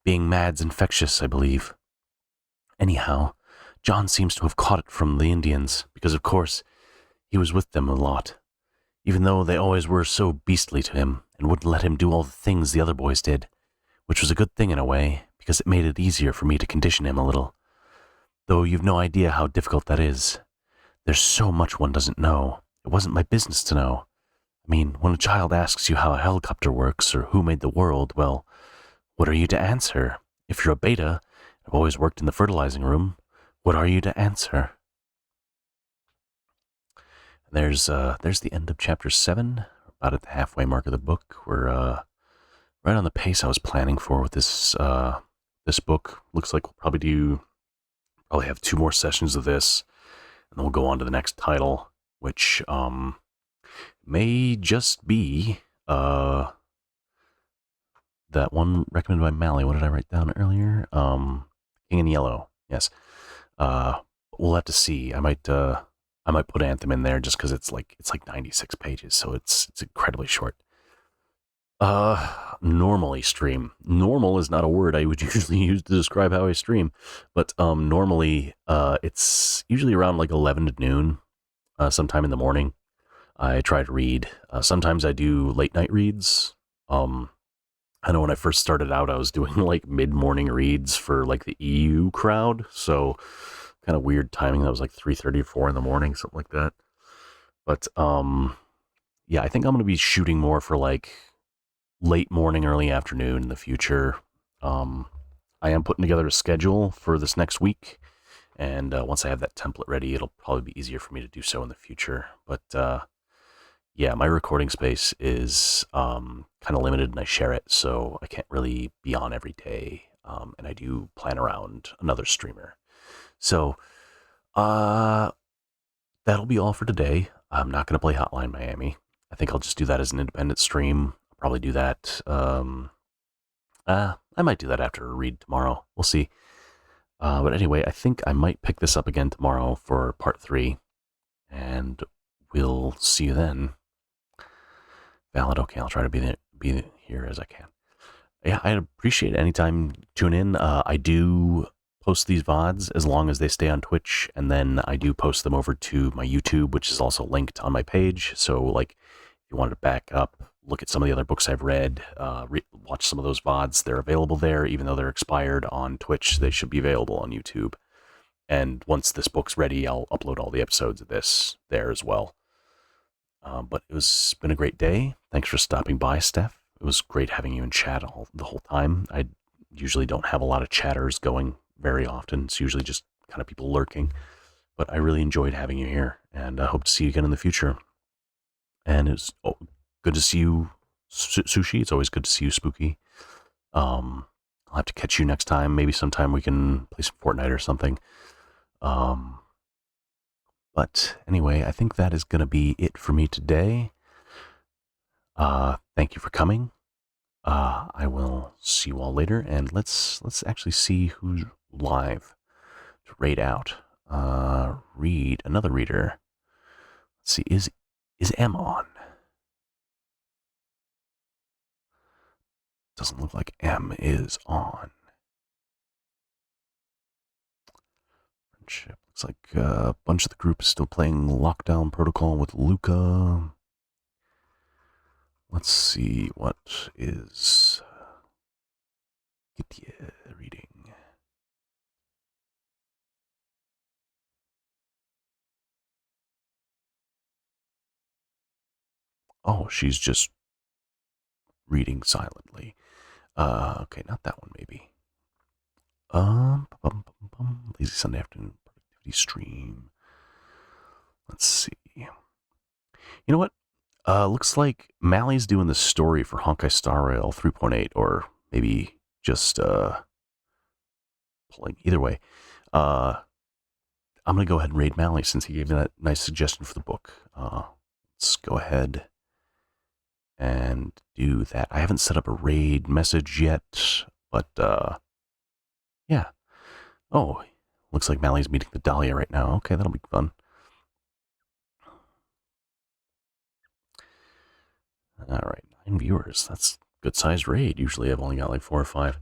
Being mad's infectious, I believe. Anyhow, John seems to have caught it from the Indians, because of course he was with them a lot, even though they always were so beastly to him and wouldn't let him do all the things the other boys did, which was a good thing in a way, because it made it easier for me to condition him a little. Though you've no idea how difficult that is. There's so much one doesn't know. It wasn't my business to know. I mean, when a child asks you how a helicopter works or who made the world, well, what are you to answer? If you're a beta, I've always worked in the fertilizing room, what are you to answer? There's the end of chapter 7, about at the halfway mark of the book. We're right on the pace I was planning for with this book. Looks like we'll probably have 2 more sessions of this, and then we'll go on to the next title, which may just be that one recommended by Mally. What did I write down earlier? King in Yellow. Yes. We'll have to see. I might put Anthem in there just because it's like 96 pages, so it's incredibly short. Normally stream. Normal is not a word I would usually use to describe how I stream, but normally it's usually around like 11 to noon, sometime in the morning. I try to read. Sometimes I do late night reads. I know when I first started out, I was doing like mid-morning reads for like the EU crowd, so kind of weird timing. That was like 3:30 or 4 in the morning, something like that. But yeah, I think I'm going to be shooting more for like late morning, early afternoon in the future. I am putting together a schedule for this next week, and once I have that template ready, it'll probably be easier for me to do so in the future. But yeah, my recording space is kind of limited, and I share it, so I can't really be on every day. And I do plan around another streamer. So that'll be all for today. I'm not going to play Hotline Miami. I think I'll just do that as an independent stream. I'll probably do that. I might do that after a read tomorrow. We'll see. But anyway, I think I might pick this up again tomorrow for part 3. And we'll see you then. Valid. Okay, I'll try to be here as I can. Yeah, I'd appreciate it anytime you tune in. I do post these VODs as long as they stay on Twitch, and then I do post them over to my YouTube, which is also linked on my page. So, like, if you wanted to back up, look at some of the other books I've read, watch some of those VODs, they're available there. Even though they're expired on Twitch, they should be available on YouTube. And once this book's ready, I'll upload all the episodes of this there as well. But it's been a great day. Thanks for stopping by, Steph. It was great having you in chat the whole time. I usually don't have a lot of chatters going very often. It's usually just kind of people lurking. But I really enjoyed having you here, and I hope to see you again in the future. And it's good to see you, Sushi. It's always good to see you, Spooky. I'll have to catch you next time. Maybe sometime we can play some Fortnite or something. But anyway, I think that is going to be it for me today. Thank you for coming. I will see you all later, and let's actually see who's live to raid out. Read another reader. Let's see, is M on? Doesn't look like M is on. Friendship. Looks like a bunch of the group is still playing Lockdown Protocol with Luca. Let's see what is Gitya reading. Oh, she's just reading silently. Okay, not that one, maybe. Lazy Sunday afternoon productivity stream. Let's see. You know what? Looks like Mally's doing the story for Honkai Star Rail 3.8, or maybe just pulling. Either way, I'm gonna go ahead and raid Mally since he gave me that nice suggestion for the book. Let's go ahead and do that. I haven't set up a raid message yet, but yeah. Oh, looks like Mally's meeting the Dahlia right now. Okay, that'll be fun. All right, 9 viewers. That's good sized raid. Usually I've only got like 4 or 5.